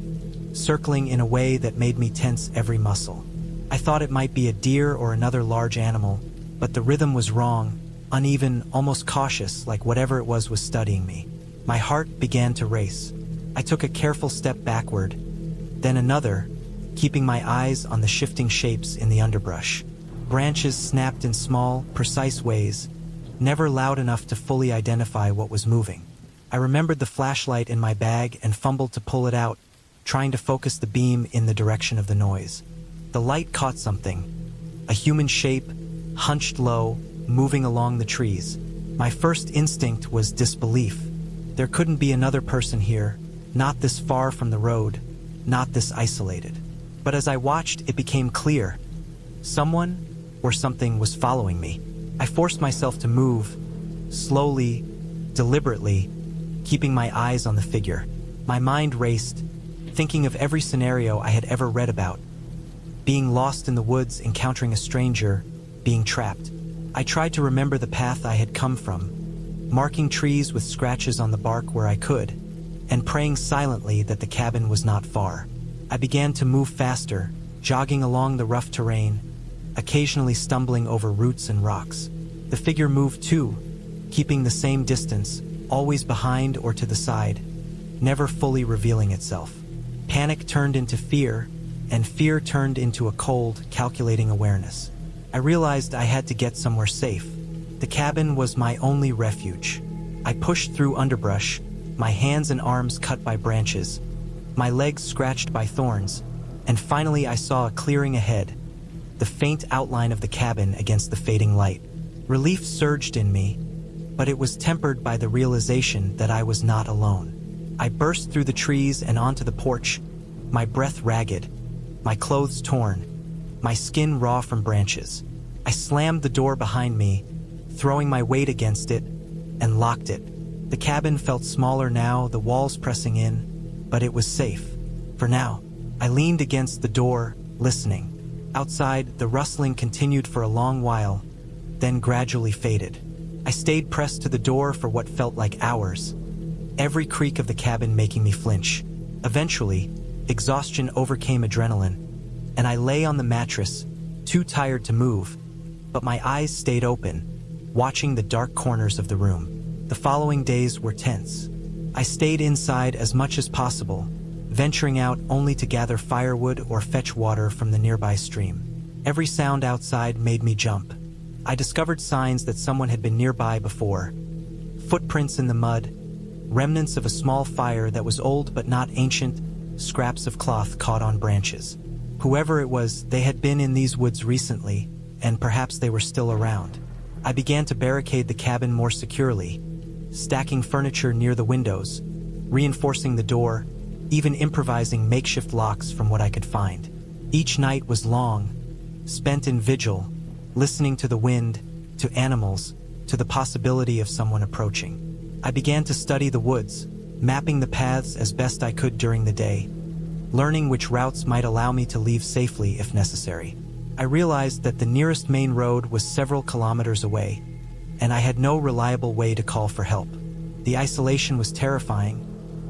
circling in a way that made me tense every muscle. I thought it might be a deer or another large animal, but the rhythm was wrong, uneven, almost cautious, like whatever it was studying me. My heart began to race. I took a careful step backward, then another, keeping my eyes on the shifting shapes in the underbrush. Branches snapped in small, precise ways, never loud enough to fully identify what was moving. I remembered the flashlight in my bag and fumbled to pull it out, trying to focus the beam in the direction of the noise. The light caught something, a human shape, hunched low, moving along the trees. My first instinct was disbelief. There couldn't be another person here, not this far from the road, not this isolated. But as I watched, it became clear. Someone or something was following me. I forced myself to move, slowly, deliberately, keeping my eyes on the figure. My mind raced, thinking of every scenario I had ever read about. Being lost in the woods, encountering a stranger, being trapped. I tried to remember the path I had come from, marking trees with scratches on the bark where I could, and praying silently that the cabin was not far. I began to move faster, jogging along the rough terrain, occasionally stumbling over roots and rocks. The figure moved too, keeping the same distance, always behind or to the side, never fully revealing itself. Panic turned into fear, and fear turned into a cold, calculating awareness. I realized I had to get somewhere safe. The cabin was my only refuge. I pushed through underbrush, my hands and arms cut by branches, my legs scratched by thorns, and finally I saw a clearing ahead, the faint outline of the cabin against the fading light. Relief surged in me, but it was tempered by the realization that I was not alone. I burst through the trees and onto the porch, my breath ragged, my clothes torn, my skin raw from branches. I slammed the door behind me, throwing my weight against it, and locked it. The cabin felt smaller now, the walls pressing in, but it was safe. For now. I leaned against the door, listening. Outside, the rustling continued for a long while, then gradually faded. I stayed pressed to the door for what felt like hours, every creak of the cabin making me flinch. Eventually, exhaustion overcame adrenaline, and I lay on the mattress, too tired to move, but my eyes stayed open, watching the dark corners of the room. The following days were tense. I stayed inside as much as possible, venturing out only to gather firewood or fetch water from the nearby stream. Every sound outside made me jump. I discovered signs that someone had been nearby before. Footprints in the mud, remnants of a small fire that was old but not ancient, scraps of cloth caught on branches. Whoever it was, they had been in these woods recently, and perhaps they were still around. I began to barricade the cabin more securely, stacking furniture near the windows, reinforcing the door, even improvising makeshift locks from what I could find. Each night was long, spent in vigil, listening to the wind, to animals, to the possibility of someone approaching. I began to study the woods, mapping the paths as best I could during the day, learning which routes might allow me to leave safely if necessary. I realized that the nearest main road was several kilometers away, and I had no reliable way to call for help. The isolation was terrifying,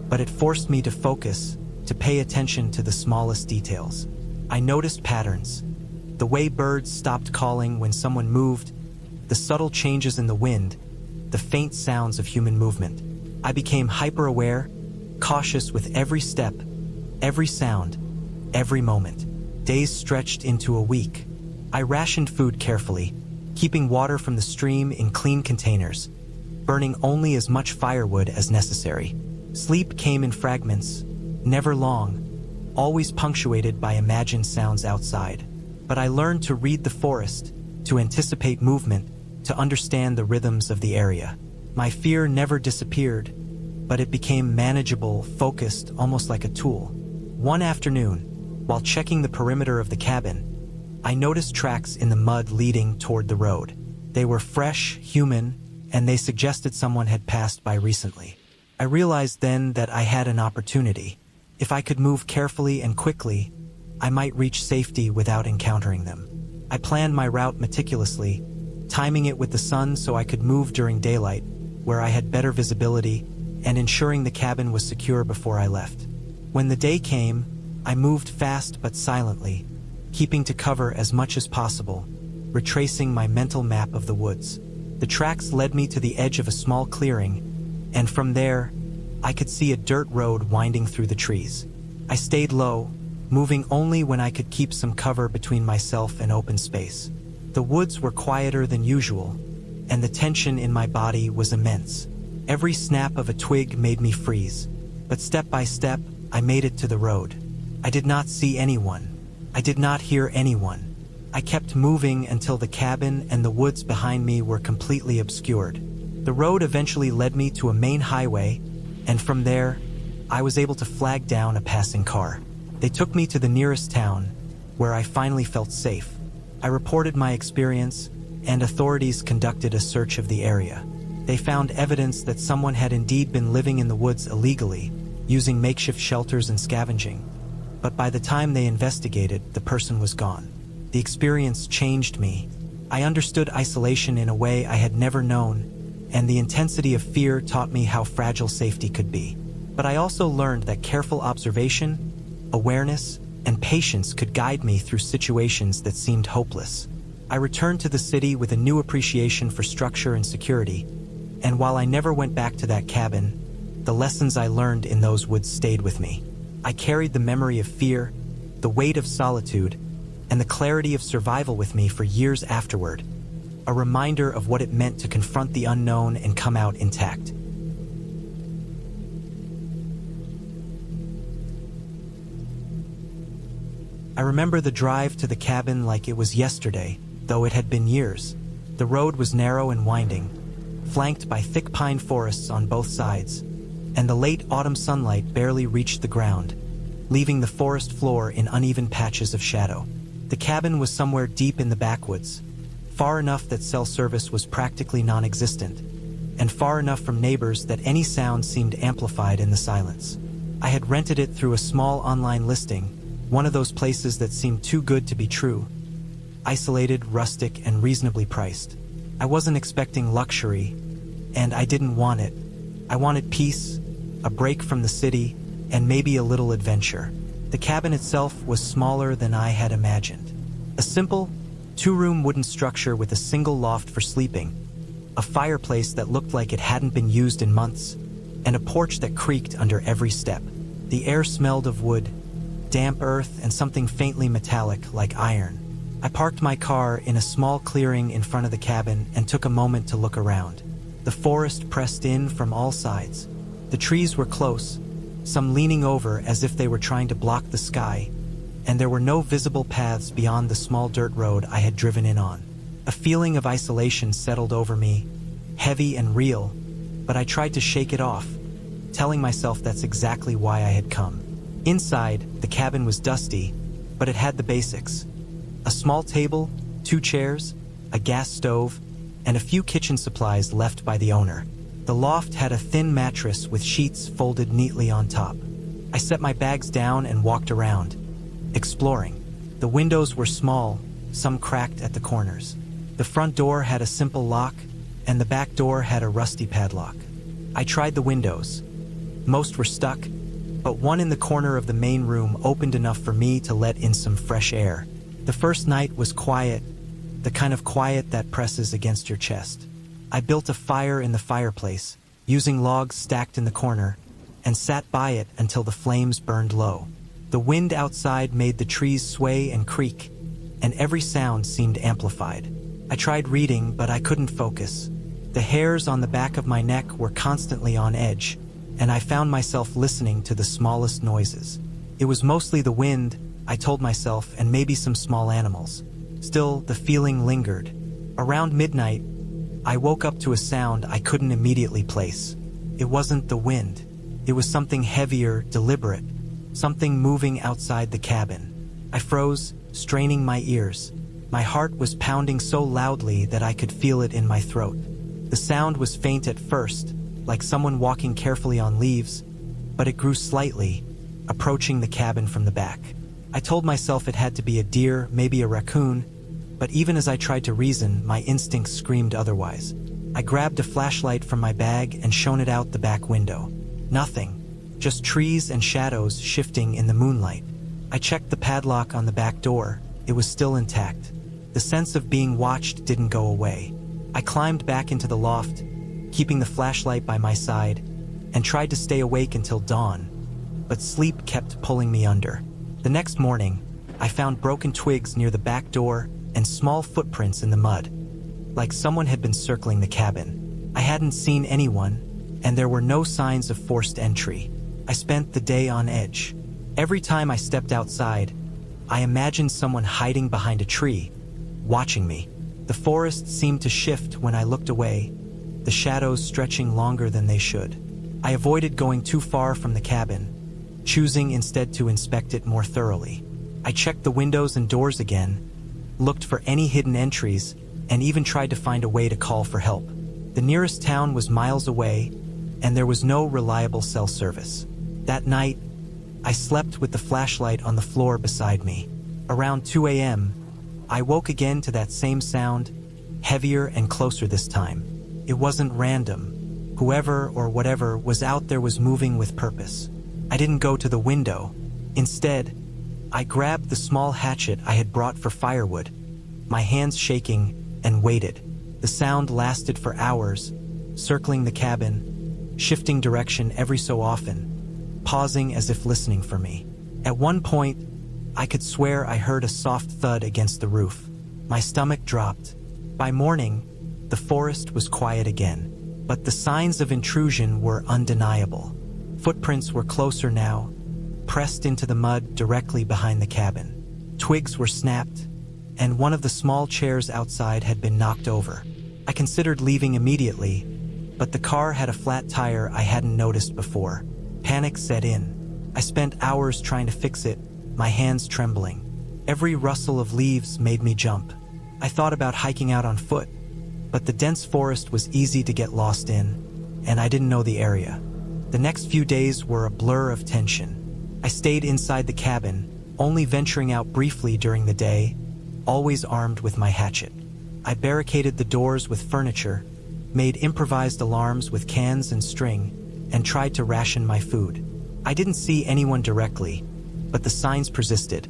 but it forced me to focus, to pay attention to the smallest details. I noticed patterns. The way birds stopped calling when someone moved, the subtle changes in the wind, the faint sounds of human movement. I became hyper-aware, cautious with every step, every sound, every moment. Days stretched into a week. I rationed food carefully, keeping water from the stream in clean containers, burning only as much firewood as necessary. Sleep came in fragments, never long, always punctuated by imagined sounds outside. But I learned to read the forest, to anticipate movement, to understand the rhythms of the area. My fear never disappeared, but it became manageable, focused, almost like a tool. One afternoon, while checking the perimeter of the cabin, I noticed tracks in the mud leading toward the road. They were fresh, human, and they suggested someone had passed by recently. I realized then that I had an opportunity. If I could move carefully and quickly, I might reach safety without encountering them. I planned my route meticulously, timing it with the sun so I could move during daylight, where I had better visibility, and ensuring the cabin was secure before I left. When the day came, I moved fast but silently, keeping to cover as much as possible, retracing my mental map of the woods. The tracks led me to the edge of a small clearing, and from there, I could see a dirt road winding through the trees. I stayed low, moving only when I could keep some cover between myself and open space. The woods were quieter than usual, and the tension in my body was immense. Every snap of a twig made me freeze, but step by step, I made it to the road. I did not see anyone. I did not hear anyone. I kept moving until the cabin and the woods behind me were completely obscured. The road eventually led me to a main highway, and from there, I was able to flag down a passing car. They took me to the nearest town, where I finally felt safe. I reported my experience, and authorities conducted a search of the area. They found evidence that someone had indeed been living in the woods illegally, using makeshift shelters and scavenging. But by the time they investigated, the person was gone. The experience changed me. I understood isolation in a way I had never known, and the intensity of fear taught me how fragile safety could be. But I also learned that careful observation, awareness, and patience could guide me through situations that seemed hopeless. I returned to the city with a new appreciation for structure and security, and while I never went back to that cabin, the lessons I learned in those woods stayed with me. I carried the memory of fear, the weight of solitude, and the clarity of survival with me for years afterward, a reminder of what it meant to confront the unknown and come out intact. I remember the drive to the cabin like it was yesterday, though it had been years. The road was narrow and winding, flanked by thick pine forests on both sides, and the late autumn sunlight barely reached the ground, leaving the forest floor in uneven patches of shadow. The cabin was somewhere deep in the backwoods, far enough that cell service was practically non-existent, and far enough from neighbors that any sound seemed amplified in the silence. I had rented it through a small online listing, one of those places that seemed too good to be true. Isolated, rustic, and reasonably priced. I wasn't expecting luxury, and I didn't want it. I wanted peace, a break from the city, and maybe a little adventure. The cabin itself was smaller than I had imagined. A simple, two-room wooden structure with a single loft for sleeping, a fireplace that looked like it hadn't been used in months, and a porch that creaked under every step. The air smelled of wood, damp earth, and something faintly metallic like iron. I parked my car in a small clearing in front of the cabin and took a moment to look around. The forest pressed in from all sides. The trees were close, some leaning over as if they were trying to block the sky, and there were no visible paths beyond the small dirt road I had driven in on. A feeling of isolation settled over me, heavy and real, but I tried to shake it off, telling myself that's exactly why I had come. Inside, the cabin was dusty, but it had the basics. A small table, 2 chairs, a gas stove, and a few kitchen supplies left by the owner. The loft had a thin mattress with sheets folded neatly on top. I set my bags down and walked around, exploring. The windows were small, some cracked at the corners. The front door had a simple lock, and the back door had a rusty padlock. I tried the windows. Most were stuck, but one in the corner of the main room opened enough for me to let in some fresh air. The first night was quiet, the kind of quiet that presses against your chest. I built a fire in the fireplace, using logs stacked in the corner, and sat by it until the flames burned low. The wind outside made the trees sway and creak, and every sound seemed amplified. I tried reading, but I couldn't focus. The hairs on the back of my neck were constantly on edge, and I found myself listening to the smallest noises. It was mostly the wind, I told myself, and maybe some small animals. Still, the feeling lingered. Around midnight, I woke up to a sound I couldn't immediately place. It wasn't the wind. It was something heavier, deliberate, something moving outside the cabin. I froze, straining my ears. My heart was pounding so loudly that I could feel it in my throat. The sound was faint at first, like someone walking carefully on leaves, but it grew slightly, approaching the cabin from the back. I told myself it had to be a deer, maybe a raccoon, but even as I tried to reason, my instincts screamed otherwise. I grabbed a flashlight from my bag and shone it out the back window. Nothing, just trees and shadows shifting in the moonlight. I checked the padlock on the back door. It was still intact. The sense of being watched didn't go away. I climbed back into the loft, keeping the flashlight by my side, and tried to stay awake until dawn, but sleep kept pulling me under. The next morning, I found broken twigs near the back door and small footprints in the mud, like someone had been circling the cabin. I hadn't seen anyone, and there were no signs of forced entry. I spent the day on edge. Every time I stepped outside, I imagined someone hiding behind a tree, watching me. The forest seemed to shift when I looked away, the shadows stretching longer than they should. I avoided going too far from the cabin, choosing instead to inspect it more thoroughly. I checked the windows and doors again, looked for any hidden entries, and even tried to find a way to call for help. The nearest town was miles away, and there was no reliable cell service. That night, I slept with the flashlight on the floor beside me. Around 2 a.m., I woke again to that same sound, heavier and closer this time. It wasn't random. Whoever or whatever was out there was moving with purpose. I didn't go to the window. Instead, I grabbed the small hatchet I had brought for firewood, my hands shaking, and waited. The sound lasted for hours, circling the cabin, shifting direction every so often, pausing as if listening for me. At one point, I could swear I heard a soft thud against the roof. My stomach dropped. By morning, the forest was quiet again, but the signs of intrusion were undeniable. Footprints were closer now, pressed into the mud directly behind the cabin. Twigs were snapped, and one of the small chairs outside had been knocked over. I considered leaving immediately, but the car had a flat tire I hadn't noticed before. Panic set in. I spent hours trying to fix it, my hands trembling. Every rustle of leaves made me jump. I thought about hiking out on foot, but the dense forest was easy to get lost in, and I didn't know the area. The next few days were a blur of tension. I stayed inside the cabin, only venturing out briefly during the day, always armed with my hatchet. I barricaded the doors with furniture, made improvised alarms with cans and string, and tried to ration my food. I didn't see anyone directly, but the signs persisted.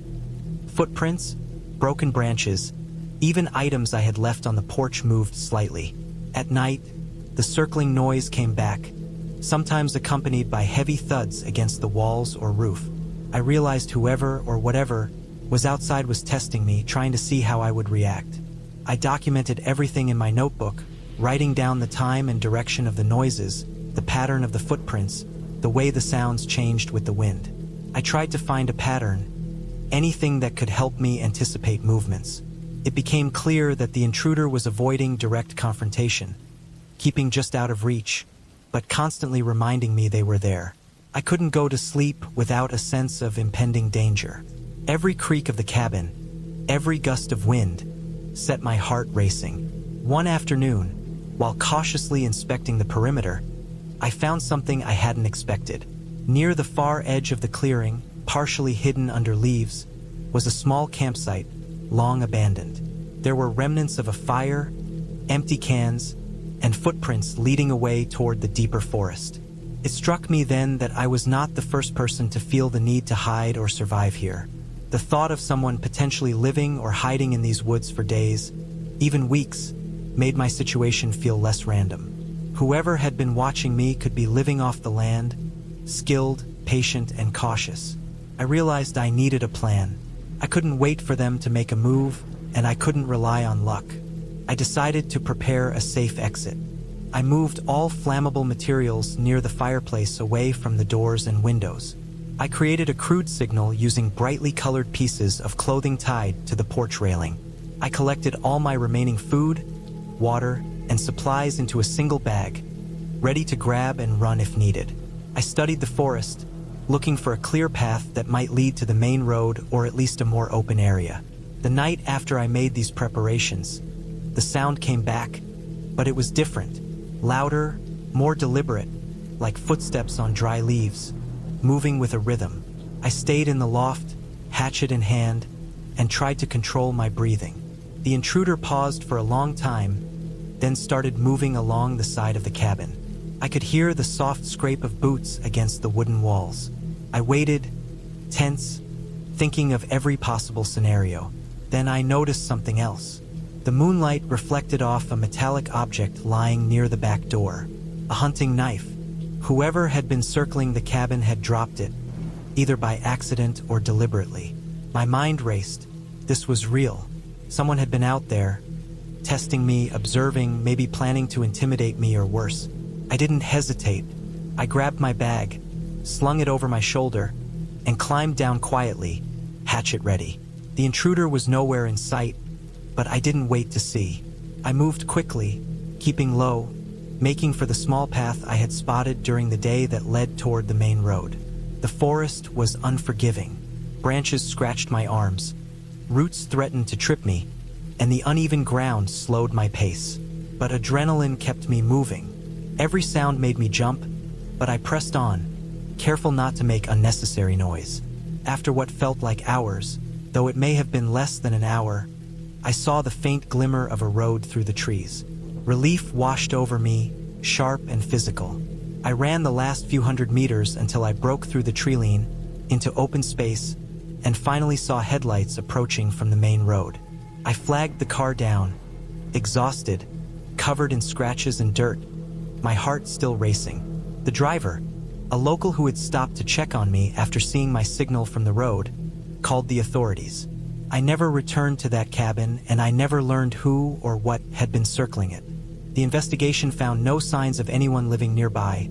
Footprints, broken branches, even items I had left on the porch moved slightly. At night, the circling noise came back, sometimes accompanied by heavy thuds against the walls or roof. I realized whoever or whatever was outside was testing me, trying to see how I would react. I documented everything in my notebook, writing down the time and direction of the noises, the pattern of the footprints, the way the sounds changed with the wind. I tried to find a pattern, anything that could help me anticipate movements. It became clear that the intruder was avoiding direct confrontation, keeping just out of reach, but constantly reminding me they were there. I couldn't go to sleep without a sense of impending danger. Every creak of the cabin, every gust of wind, set my heart racing. One afternoon, while cautiously inspecting the perimeter, I found something I hadn't expected. Near the far edge of the clearing, partially hidden under leaves, was a small campsite, long abandoned. There were remnants of a fire, empty cans, and footprints leading away toward the deeper forest. It struck me then that I was not the first person to feel the need to hide or survive here. The thought of someone potentially living or hiding in these woods for days, even weeks, made my situation feel less random. Whoever had been watching me could be living off the land, skilled, patient, and cautious. I realized I needed a plan. I couldn't wait for them to make a move, and I couldn't rely on luck. I decided to prepare a safe exit. I moved all flammable materials near the fireplace away from the doors and windows. I created a crude signal using brightly colored pieces of clothing tied to the porch railing. I collected all my remaining food, water, and supplies into a single bag, ready to grab and run if needed. I studied the forest, looking for a clear path that might lead to the main road or at least a more open area. The night after I made these preparations, the sound came back, but it was different, louder, more deliberate, like footsteps on dry leaves, moving with a rhythm. I stayed in the loft, hatchet in hand, and tried to control my breathing. The intruder paused for a long time, then started moving along the side of the cabin. I could hear the soft scrape of boots against the wooden walls. I waited, tense, thinking of every possible scenario. Then I noticed something else. The moonlight reflected off a metallic object lying near the back door. A hunting knife. Whoever had been circling the cabin had dropped it, either by accident or deliberately. My mind raced. This was real. Someone had been out there, testing me, observing, maybe planning to intimidate me or worse. I didn't hesitate. I grabbed my bag, slung it over my shoulder, and climbed down quietly, hatchet ready. The intruder was nowhere in sight, but I didn't wait to see. I moved quickly, keeping low, making for the small path I had spotted during the day that led toward the main road. The forest was unforgiving. Branches scratched my arms, roots threatened to trip me, and the uneven ground slowed my pace. But adrenaline kept me moving. Every sound made me jump, but I pressed on, careful not to make unnecessary noise. After what felt like hours, though it may have been less than an hour, I saw the faint glimmer of a road through the trees. Relief washed over me, sharp and physical. I ran the last few hundred meters until I broke through the tree-line into open space and finally saw headlights approaching from the main road. I flagged the car down, exhausted, covered in scratches and dirt, my heart still racing. The driver, a local who had stopped to check on me after seeing my signal from the road, called the authorities. I never returned to that cabin, and I never learned who or what had been circling it. The investigation found no signs of anyone living nearby,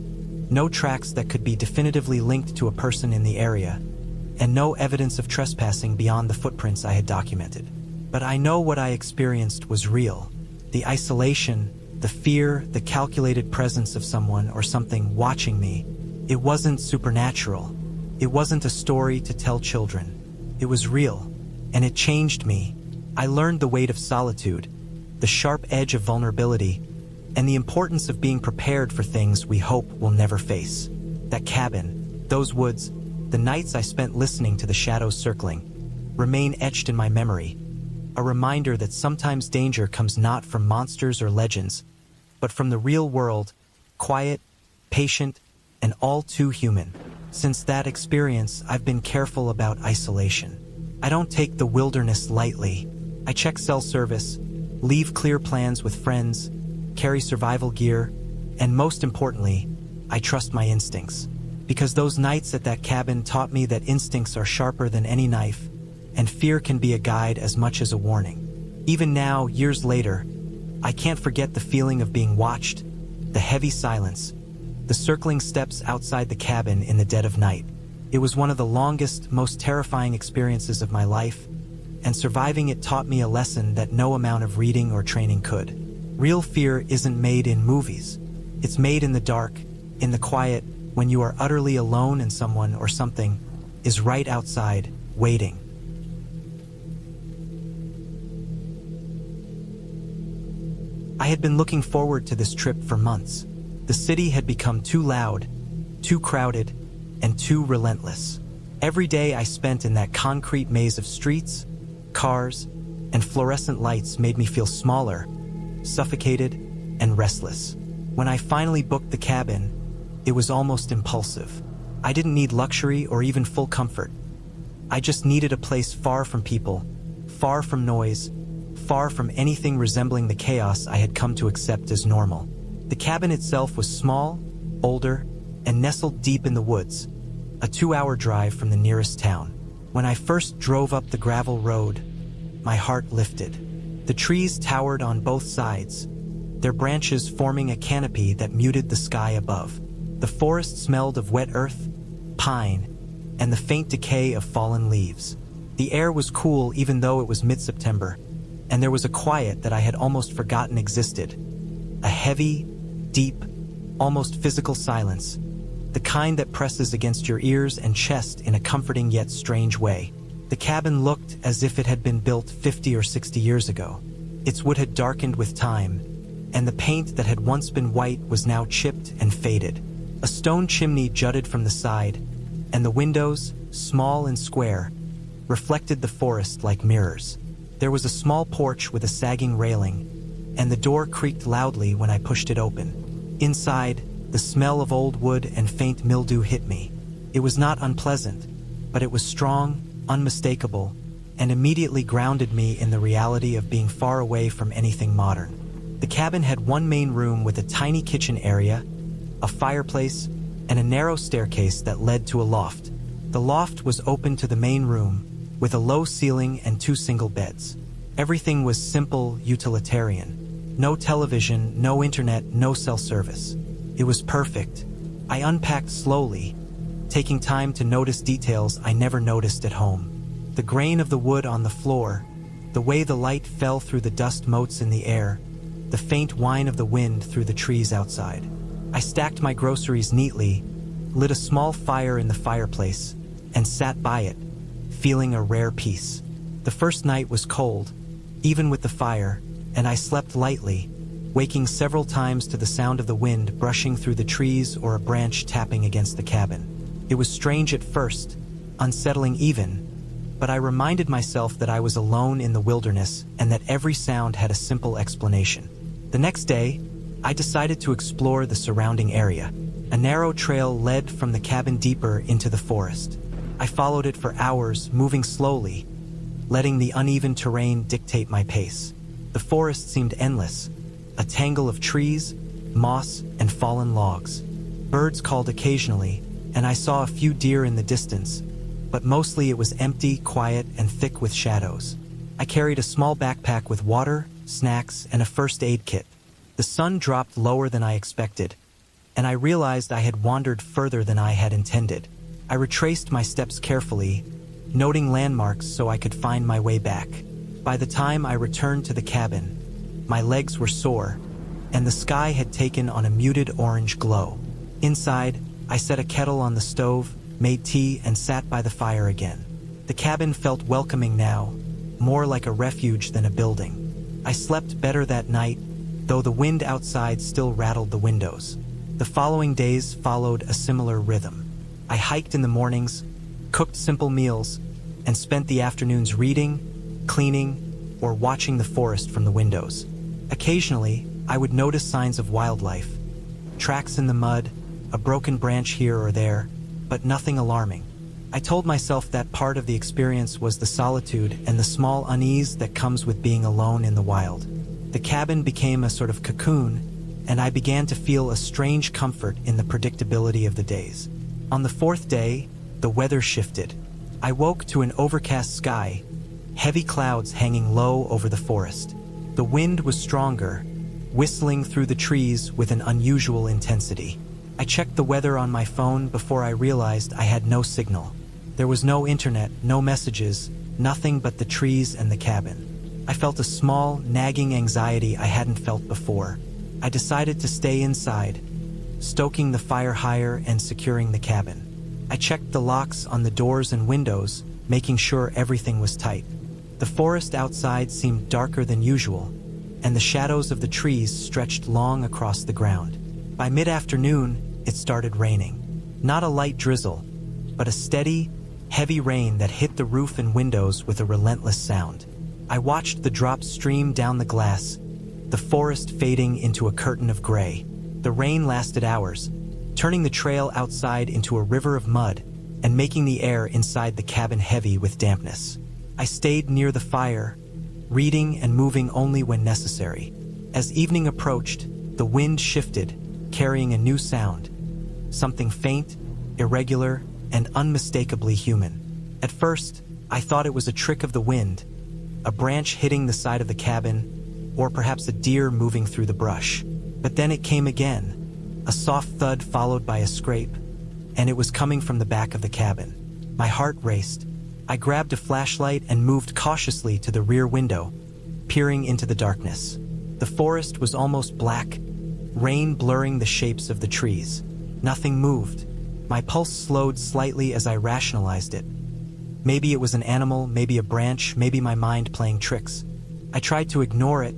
no tracks that could be definitively linked to a person in the area, and no evidence of trespassing beyond the footprints I had documented. But I know what I experienced was real. The isolation, the fear, the calculated presence of someone or something watching me. It wasn't supernatural. It wasn't a story to tell children. It was real, and it changed me. I learned the weight of solitude, the sharp edge of vulnerability, and the importance of being prepared for things we hope we'll never face. That cabin, those woods, the nights I spent listening to the shadows circling, remain etched in my memory. A reminder that sometimes danger comes not from monsters or legends, but from the real world, quiet, patient, and all too human. Since that experience, I've been careful about isolation. I don't take the wilderness lightly. I check cell service, leave clear plans with friends, carry survival gear, and most importantly, I trust my instincts. Because those nights at that cabin taught me that instincts are sharper than any knife, and fear can be a guide as much as a warning. Even now, years later, I can't forget the feeling of being watched, the heavy silence, the circling steps outside the cabin in the dead of night. It was one of the longest, most terrifying experiences of my life, and surviving it taught me a lesson that no amount of reading or training could. Real fear isn't made in movies. It's made in the dark, in the quiet, when you are utterly alone and someone or something is right outside, waiting. I had been looking forward to this trip for months. The city had become too loud, too crowded, and too relentless. Every day I spent in that concrete maze of streets, cars, and fluorescent lights made me feel smaller, suffocated, and restless. When I finally booked the cabin, it was almost impulsive. I didn't need luxury or even full comfort. I just needed a place far from people, far from noise, far from anything resembling the chaos I had come to accept as normal. The cabin itself was small, older, and nestled deep in the woods, a 2-hour drive from the nearest town. When I first drove up the gravel road, my heart lifted. The trees towered on both sides, their branches forming a canopy that muted the sky above. The forest smelled of wet earth, pine, and the faint decay of fallen leaves. The air was cool even though it was mid-September, and there was a quiet that I had almost forgotten existed. A heavy, deep, almost physical silence, the kind that presses against your ears and chest in a comforting yet strange way. The cabin looked as if it had been built 50 or 60 years ago. Its wood had darkened with time, and the paint that had once been white was now chipped and faded. A stone chimney jutted from the side, and the windows, small and square, reflected the forest like mirrors. There was a small porch with a sagging railing, and the door creaked loudly when I pushed it open. Inside, the smell of old wood and faint mildew hit me. It was not unpleasant, but it was strong, unmistakable, and immediately grounded me in the reality of being far away from anything modern. The cabin had one main room with a tiny kitchen area, a fireplace, and a narrow staircase that led to a loft. The loft was open to the main room, with a low ceiling and 2 single beds. Everything was simple, utilitarian. No television, no internet, no cell service. It was perfect. I unpacked slowly, taking time to notice details I never noticed at home. The grain of the wood on the floor, the way the light fell through the dust motes in the air, the faint whine of the wind through the trees outside. I stacked my groceries neatly, lit a small fire in the fireplace, and sat by it, feeling a rare peace. The first night was cold, even with the fire, and I slept lightly, waking several times to the sound of the wind brushing through the trees or a branch tapping against the cabin. It was strange at first, unsettling even, but I reminded myself that I was alone in the wilderness and that every sound had a simple explanation. The next day, I decided to explore the surrounding area. A narrow trail led from the cabin deeper into the forest. I followed it for hours, moving slowly, letting the uneven terrain dictate my pace. The forest seemed endless, a tangle of trees, moss, and fallen logs. Birds called occasionally, and I saw a few deer in the distance, but mostly it was empty, quiet, and thick with shadows. I carried a small backpack with water, snacks, and a first aid kit. The sun dropped lower than I expected, and I realized I had wandered further than I had intended. I retraced my steps carefully, noting landmarks so I could find my way back. By the time I returned to the cabin, my legs were sore, and the sky had taken on a muted orange glow. Inside, I set a kettle on the stove, made tea, and sat by the fire again. The cabin felt welcoming now, more like a refuge than a building. I slept better that night, though the wind outside still rattled the windows. The following days followed a similar rhythm. I hiked in the mornings, cooked simple meals, and spent the afternoons reading, cleaning, or watching the forest from the windows. Occasionally, I would notice signs of wildlife, tracks in the mud, a broken branch here or there, but nothing alarming. I told myself that part of the experience was the solitude and the small unease that comes with being alone in the wild. The cabin became a sort of cocoon, and I began to feel a strange comfort in the predictability of the days. On the fourth day, the weather shifted. I woke to an overcast sky, heavy clouds hanging low over the forest. The wind was stronger, whistling through the trees with an unusual intensity. I checked the weather on my phone before I realized I had no signal. There was no internet, no messages, nothing but the trees and the cabin. I felt a small, nagging anxiety I hadn't felt before. I decided to stay inside, stoking the fire higher and securing the cabin. I checked the locks on the doors and windows, making sure everything was tight. The forest outside seemed darker than usual, and the shadows of the trees stretched long across the ground. By mid-afternoon, it started raining. Not a light drizzle, but a steady, heavy rain that hit the roof and windows with a relentless sound. I watched the drops stream down the glass, the forest fading into a curtain of gray. The rain lasted hours, turning the trail outside into a river of mud and making the air inside the cabin heavy with dampness. I stayed near the fire, reading and moving only when necessary. As evening approached, the wind shifted, carrying a new sound, something faint, irregular, and unmistakably human. At first, I thought it was a trick of the wind, a branch hitting the side of the cabin, or perhaps a deer moving through the brush. But then it came again, a soft thud followed by a scrape, and it was coming from the back of the cabin. My heart raced. I grabbed a flashlight and moved cautiously to the rear window, peering into the darkness. The forest was almost black, rain blurring the shapes of the trees. Nothing moved. My pulse slowed slightly as I rationalized it. Maybe it was an animal, maybe a branch, maybe my mind playing tricks. I tried to ignore it,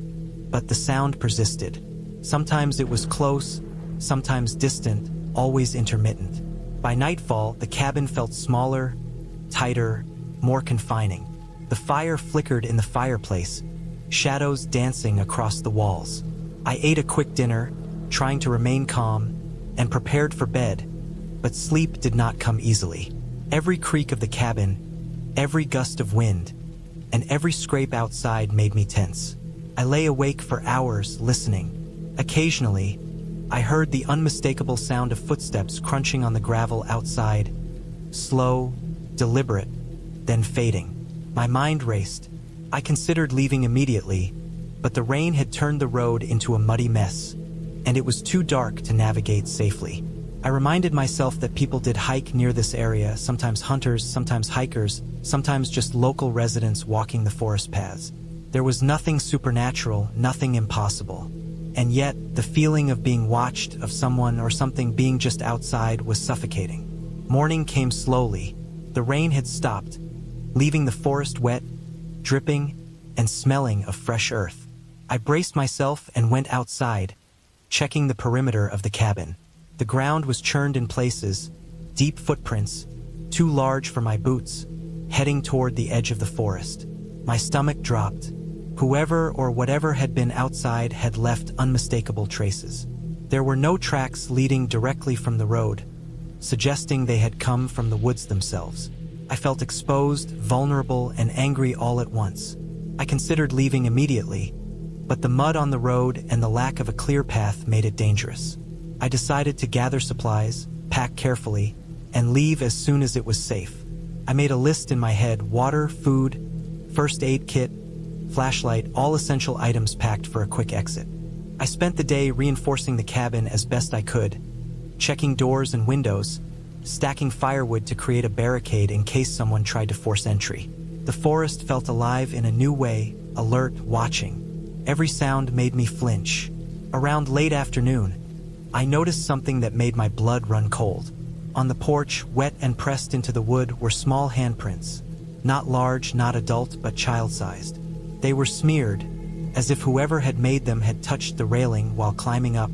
but the sound persisted. Sometimes it was close, sometimes distant, always intermittent. By nightfall, the cabin felt smaller, tighter, more confining. The fire flickered in the fireplace, shadows dancing across the walls. I ate a quick dinner, trying to remain calm, and prepared for bed, but sleep did not come easily. Every creak of the cabin, every gust of wind, and every scrape outside made me tense. I lay awake for hours, listening. Occasionally, I heard the unmistakable sound of footsteps crunching on the gravel outside, slow, deliberate, then fading. My mind raced. I considered leaving immediately, but the rain had turned the road into a muddy mess, and it was too dark to navigate safely. I reminded myself that people did hike near this area, sometimes hunters, sometimes hikers, sometimes just local residents walking the forest paths. There was nothing supernatural, nothing impossible. And yet, the feeling of being watched, of someone or something being just outside, was suffocating. Morning came slowly. The rain had stopped, leaving the forest wet, dripping, and smelling of fresh earth. I braced myself and went outside, checking the perimeter of the cabin. The ground was churned in places, deep footprints, too large for my boots, heading toward the edge of the forest. My stomach dropped. Whoever or whatever had been outside had left unmistakable traces. There were no tracks leading directly from the road, suggesting they had come from the woods themselves. I felt exposed, vulnerable, and angry all at once. I considered leaving immediately, but the mud on the road and the lack of a clear path made it dangerous. I decided to gather supplies, pack carefully, and leave as soon as it was safe. I made a list in my head: water, food, first aid kit, flashlight, all essential items packed for a quick exit. I spent the day reinforcing the cabin as best I could, checking doors and windows, stacking firewood to create a barricade in case someone tried to force entry. The forest felt alive in a new way, alert, watching. Every sound made me flinch. Around late afternoon, I noticed something that made my blood run cold. On the porch, wet and pressed into the wood, were small handprints. Not large, not adult, but child-sized. They were smeared, as if whoever had made them had touched the railing while climbing up,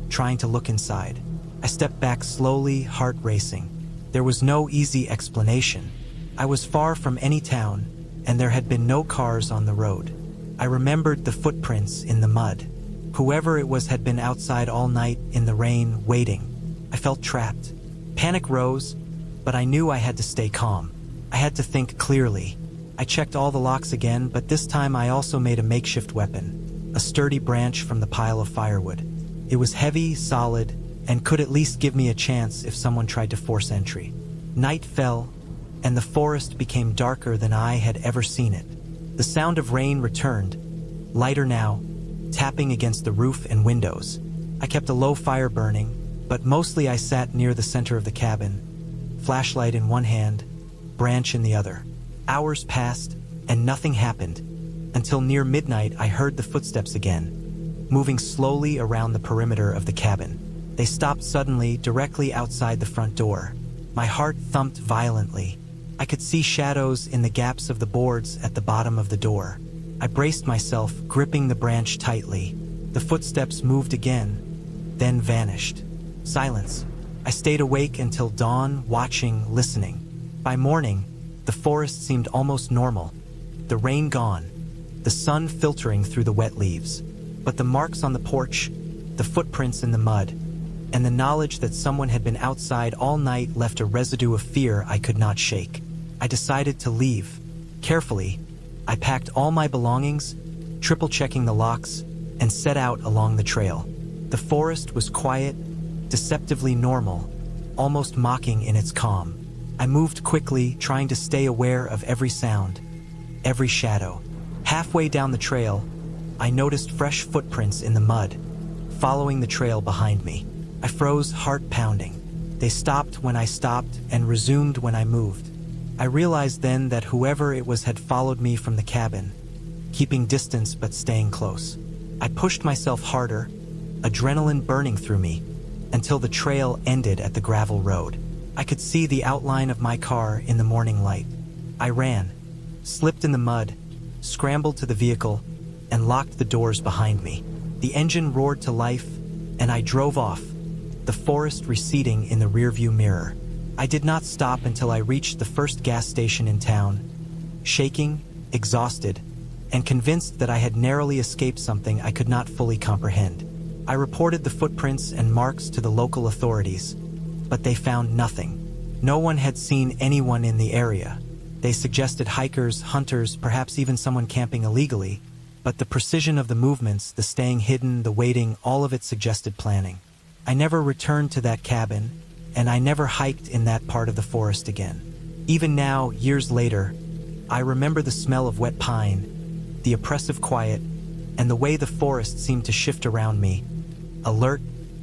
trying to look inside. I stepped back slowly, heart racing. There was no easy explanation. I was far from any town, and there had been no cars on the road. I remembered the footprints in the mud. Whoever it was had been outside all night in the rain, waiting. I felt trapped. Panic rose, but I knew I had to stay calm. I had to think clearly. I checked all the locks again, but this time I also made a makeshift weapon, a sturdy branch from the pile of firewood. It was heavy, solid, and could at least give me a chance if someone tried to force entry. Night fell, and the forest became darker than I had ever seen it. The sound of rain returned, lighter now, tapping against the roof and windows. I kept a low fire burning, but mostly I sat near the center of the cabin, flashlight in one hand, branch in the other. Hours passed, and nothing happened, until near midnight I heard the footsteps again, moving slowly around the perimeter of the cabin. They stopped suddenly, directly outside the front door. My heart thumped violently. I could see shadows in the gaps of the boards at the bottom of the door. I braced myself, gripping the branch tightly. The footsteps moved again, then vanished. Silence. I stayed awake until dawn, watching, listening. By morning, the forest seemed almost normal. The rain gone, the sun filtering through the wet leaves. But the marks on the porch, the footprints in the mud, and the knowledge that someone had been outside all night left a residue of fear I could not shake. I decided to leave. Carefully, I packed all my belongings, triple-checking the locks, and set out along the trail. The forest was quiet, deceptively normal, almost mocking in its calm. I moved quickly, trying to stay aware of every sound, every shadow. Halfway down the trail, I noticed fresh footprints in the mud, following the trail behind me. I froze, heart pounding. They stopped when I stopped and resumed when I moved. I realized then that whoever it was had followed me from the cabin, keeping distance but staying close. I pushed myself harder, adrenaline burning through me, until the trail ended at the gravel road. I could see the outline of my car in the morning light. I ran, slipped in the mud, scrambled to the vehicle, and locked the doors behind me. The engine roared to life, and I drove off, the forest receding in the rearview mirror. I did not stop until I reached the first gas station in town, shaking, exhausted, and convinced that I had narrowly escaped something I could not fully comprehend. I reported the footprints and marks to the local authorities, but they found nothing. No one had seen anyone in the area. They suggested hikers, hunters, perhaps even someone camping illegally, but the precision of the movements, the staying hidden, the waiting, all of it suggested planning. I never returned to that cabin, and I never hiked in that part of the forest again. Even now, years later, I remember the smell of wet pine, the oppressive quiet, and the way the forest seemed to shift around me, alert,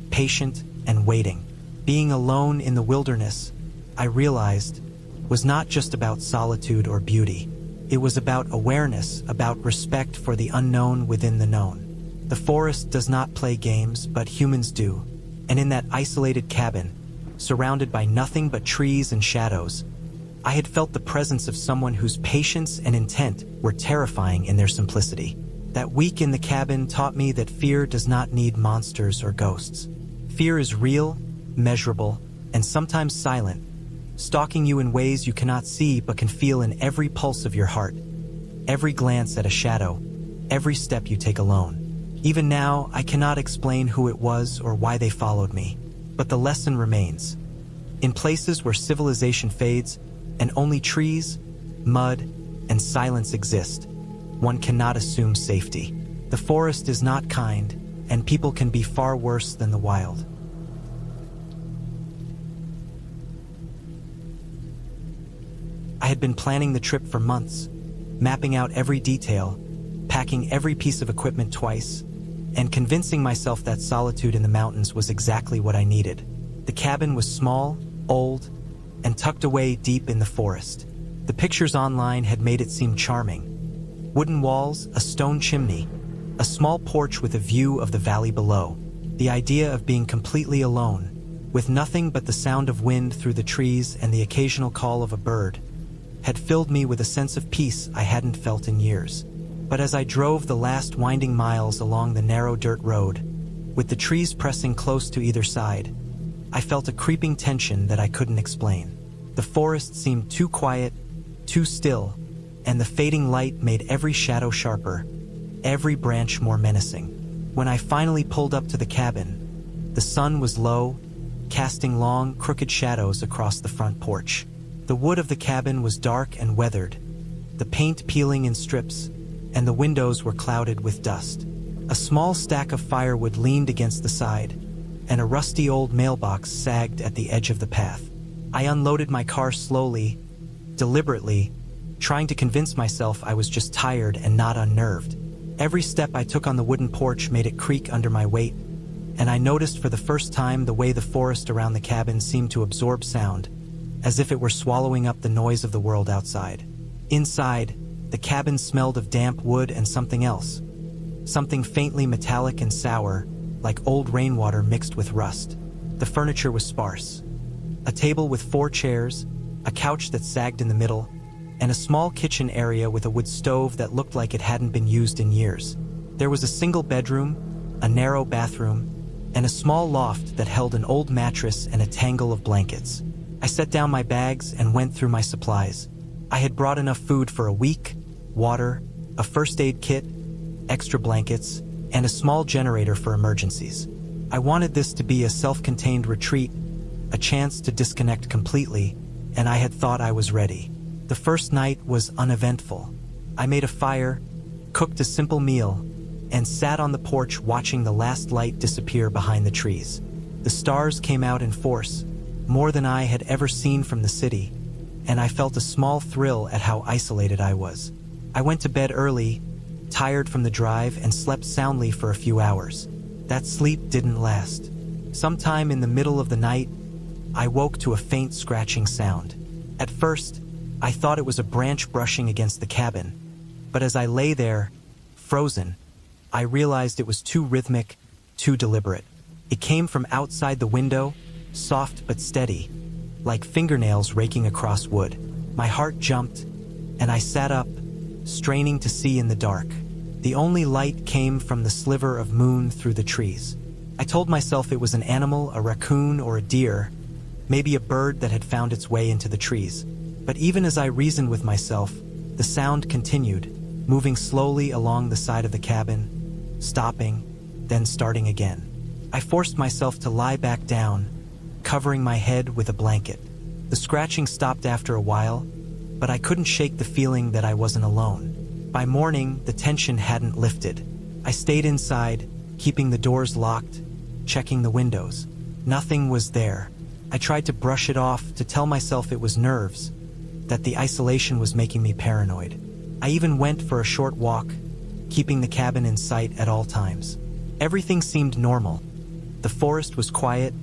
patient, and waiting. Being alone in the wilderness, I realized, was not just about solitude or beauty. It was about awareness, about respect for the unknown within the known. The forest does not play games, but humans do. And in that isolated cabin, surrounded by nothing but trees and shadows, I had felt the presence of someone whose patience and intent were terrifying in their simplicity. That week in the cabin taught me that fear does not need monsters or ghosts. Fear is real, measurable, and sometimes silent, stalking you in ways you cannot see but can feel in every pulse of your heart, every glance at a shadow, every step you take alone. Even now, I cannot explain who it was or why they followed me, but the lesson remains. In places where civilization fades and only trees, mud, and silence exist, one cannot assume safety. The forest is not kind, and people can be far worse than the wild. I had been planning the trip for months, mapping out every detail, packing every piece of equipment twice, and convincing myself that solitude in the mountains was exactly what I needed. The cabin was small, old, and tucked away deep in the forest. The pictures online had made it seem charming. Wooden walls, a stone chimney, a small porch with a view of the valley below. The idea of being completely alone, with nothing but the sound of wind through the trees and the occasional call of a bird, had filled me with a sense of peace I hadn't felt in years. But as I drove the last winding miles along the narrow dirt road, with the trees pressing close to either side, I felt a creeping tension that I couldn't explain. The forest seemed too quiet, too still, and the fading light made every shadow sharper, every branch more menacing. When I finally pulled up to the cabin, the sun was low, casting long, crooked shadows across the front porch. The wood of the cabin was dark and weathered, the paint peeling in strips, and the windows were clouded with dust. A small stack of firewood leaned against the side, and a rusty old mailbox sagged at the edge of the path. I unloaded my car slowly, deliberately, trying to convince myself I was just tired and not unnerved. Every step I took on the wooden porch made it creak under my weight, and I noticed for the first time the way the forest around the cabin seemed to absorb sound, as if it were swallowing up the noise of the world outside. Inside, the cabin smelled of damp wood and something else, something faintly metallic and sour, like old rainwater mixed with rust. The furniture was sparse. A table with 4 chairs, a couch that sagged in the middle, and a small kitchen area with a wood stove that looked like it hadn't been used in years. There was a single bedroom, a narrow bathroom, and a small loft that held an old mattress and a tangle of blankets. I set down my bags and went through my supplies. I had brought enough food for a week, water, a first aid kit, extra blankets, and a small generator for emergencies. I wanted this to be a self-contained retreat, a chance to disconnect completely, and I had thought I was ready. The first night was uneventful. I made a fire, cooked a simple meal, and sat on the porch watching the last light disappear behind the trees. The stars came out in force, more than I had ever seen from the city, and I felt a small thrill at how isolated I was. I went to bed early, tired from the drive, and slept soundly for a few hours. That sleep didn't last. Sometime in the middle of the night, I woke to a faint scratching sound. At first, I thought it was a branch brushing against the cabin, but as I lay there, frozen, I realized it was too rhythmic, too deliberate. It came from outside the window, soft but steady, like fingernails raking across wood. My heart jumped, and I sat up, straining to see in the dark. The only light came from the sliver of moon through the trees. I told myself it was an animal, a raccoon or a deer, maybe a bird that had found its way into the trees. But even as I reasoned with myself, the sound continued, moving slowly along the side of the cabin, stopping, then starting again. I forced myself to lie back down, covering my head with a blanket. The scratching stopped after a while, but I couldn't shake the feeling that I wasn't alone. By morning, the tension hadn't lifted. I stayed inside, keeping the doors locked, checking the windows. Nothing was there. I tried to brush it off, to tell myself it was nerves, that the isolation was making me paranoid. I even went for a short walk, keeping the cabin in sight at all times. Everything seemed normal. The forest was quiet,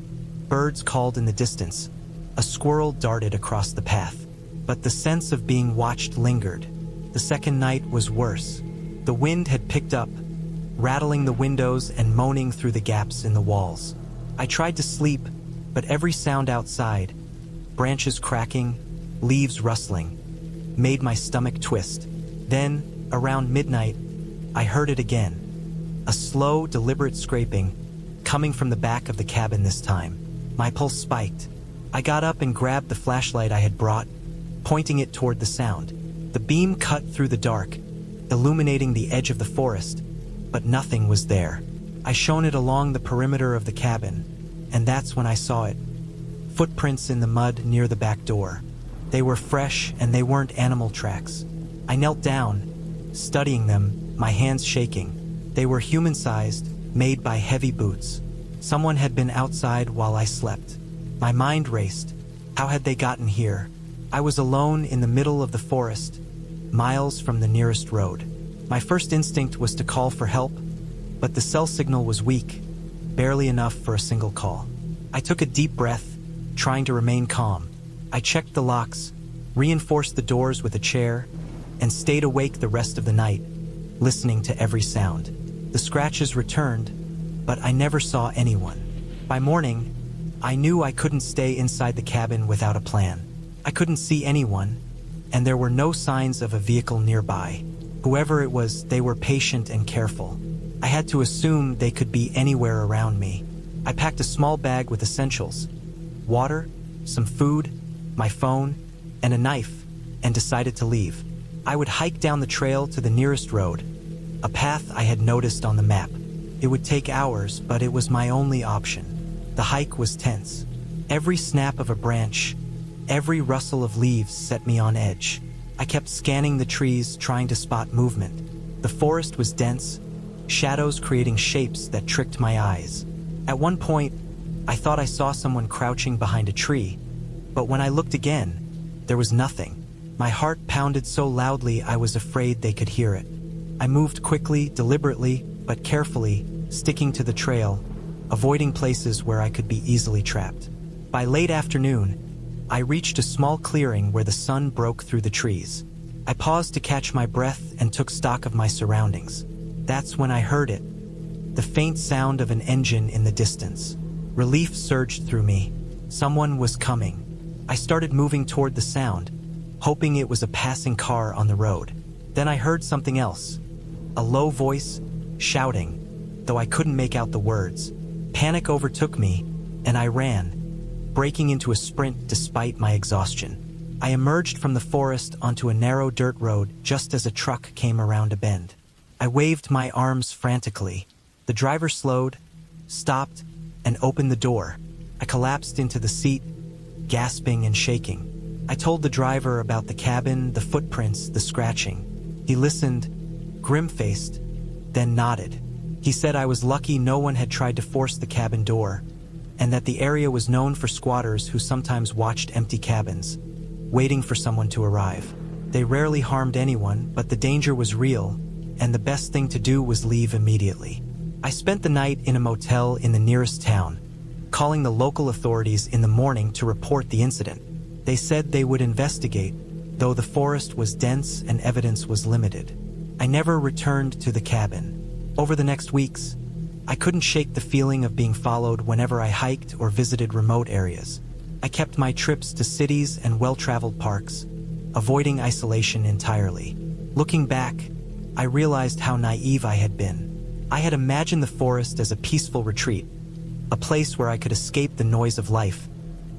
birds called in the distance, a squirrel darted across the path. But the sense of being watched lingered. The second night was worse. The wind had picked up, rattling the windows and moaning through the gaps in the walls. I tried to sleep, but every sound outside, branches cracking, leaves rustling, made my stomach twist. Then, around midnight, I heard it again. A slow, deliberate scraping, coming from the back of the cabin this time. My pulse spiked. I got up and grabbed the flashlight I had brought, pointing it toward the sound. The beam cut through the dark, illuminating the edge of the forest, but nothing was there. I shone it along the perimeter of the cabin, and that's when I saw it. Footprints in the mud near the back door. They were fresh, and they weren't animal tracks. I knelt down, studying them, my hands shaking. They were human-sized, made by heavy boots. Someone had been outside while I slept. My mind raced. How had they gotten here? I was alone in the middle of the forest, miles from the nearest road. My first instinct was to call for help, but the cell signal was weak, barely enough for a single call. I took a deep breath, trying to remain calm. I checked the locks, reinforced the doors with a chair, and stayed awake the rest of the night, listening to every sound. The scratches returned, but I never saw anyone. By morning, I knew I couldn't stay inside the cabin without a plan. I couldn't see anyone, and there were no signs of a vehicle nearby. Whoever it was, they were patient and careful. I had to assume they could be anywhere around me. I packed a small bag with essentials: water, some food, my phone, and a knife, and decided to leave. I would hike down the trail to the nearest road, a path I had noticed on the map. It would take hours, but it was my only option. The hike was tense. Every snap of a branch, every rustle of leaves set me on edge. I kept scanning the trees, trying to spot movement. The forest was dense, shadows creating shapes that tricked my eyes. At one point, I thought I saw someone crouching behind a tree, but when I looked again, there was nothing. My heart pounded so loudly I was afraid they could hear it. I moved quickly, deliberately, but carefully, sticking to the trail, avoiding places where I could be easily trapped. By late afternoon, I reached a small clearing where the sun broke through the trees. I paused to catch my breath and took stock of my surroundings. That's when I heard it, the faint sound of an engine in the distance. Relief surged through me. Someone was coming. I started moving toward the sound, hoping it was a passing car on the road. Then I heard something else, a low voice, shouting, though I couldn't make out the words. Panic overtook me, and I ran, breaking into a sprint despite my exhaustion. I emerged from the forest onto a narrow dirt road just as a truck came around a bend. I waved my arms frantically. The driver slowed, stopped, and opened the door. I collapsed into the seat, gasping and shaking. I told the driver about the cabin, the footprints, the scratching. He listened, grim-faced, then nodded. He said I was lucky no one had tried to force the cabin door, and that the area was known for squatters who sometimes watched empty cabins, waiting for someone to arrive. They rarely harmed anyone, but the danger was real, and the best thing to do was leave immediately. I spent the night in a motel in the nearest town, calling the local authorities in the morning to report the incident. They said they would investigate, though the forest was dense and evidence was limited. I never returned to the cabin. Over the next weeks, I couldn't shake the feeling of being followed whenever I hiked or visited remote areas. I kept my trips to cities and well-traveled parks, avoiding isolation entirely. Looking back, I realized how naive I had been. I had imagined the forest as a peaceful retreat, a place where I could escape the noise of life,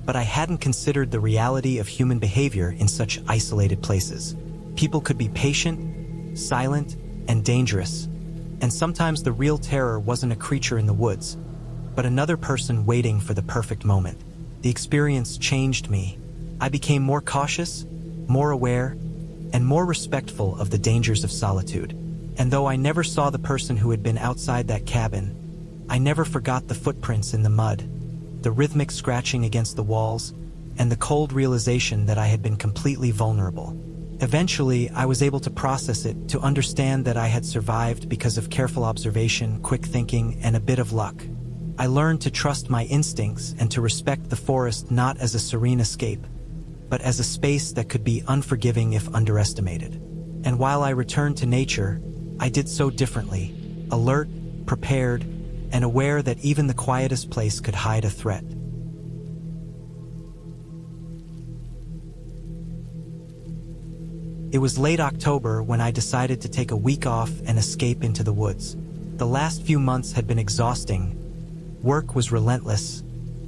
but I hadn't considered the reality of human behavior in such isolated places. People could be patient, silent, and dangerous, and sometimes the real terror wasn't a creature in the woods, but another person waiting for the perfect moment. The experience changed me. I became more cautious, more aware, and more respectful of the dangers of solitude. And though I never saw the person who had been outside that cabin, I never forgot the footprints in the mud, the rhythmic scratching against the walls, and the cold realization that I had been completely vulnerable. Eventually, I was able to process it, to understand that I had survived because of careful observation, quick thinking, and a bit of luck. I learned to trust my instincts and to respect the forest not as a serene escape, but as a space that could be unforgiving if underestimated. And while I returned to nature, I did so differently, alert, prepared, and aware that even the quietest place could hide a threat. It was late October when I decided to take a week off and escape into the woods. The last few months had been exhausting. Work was relentless,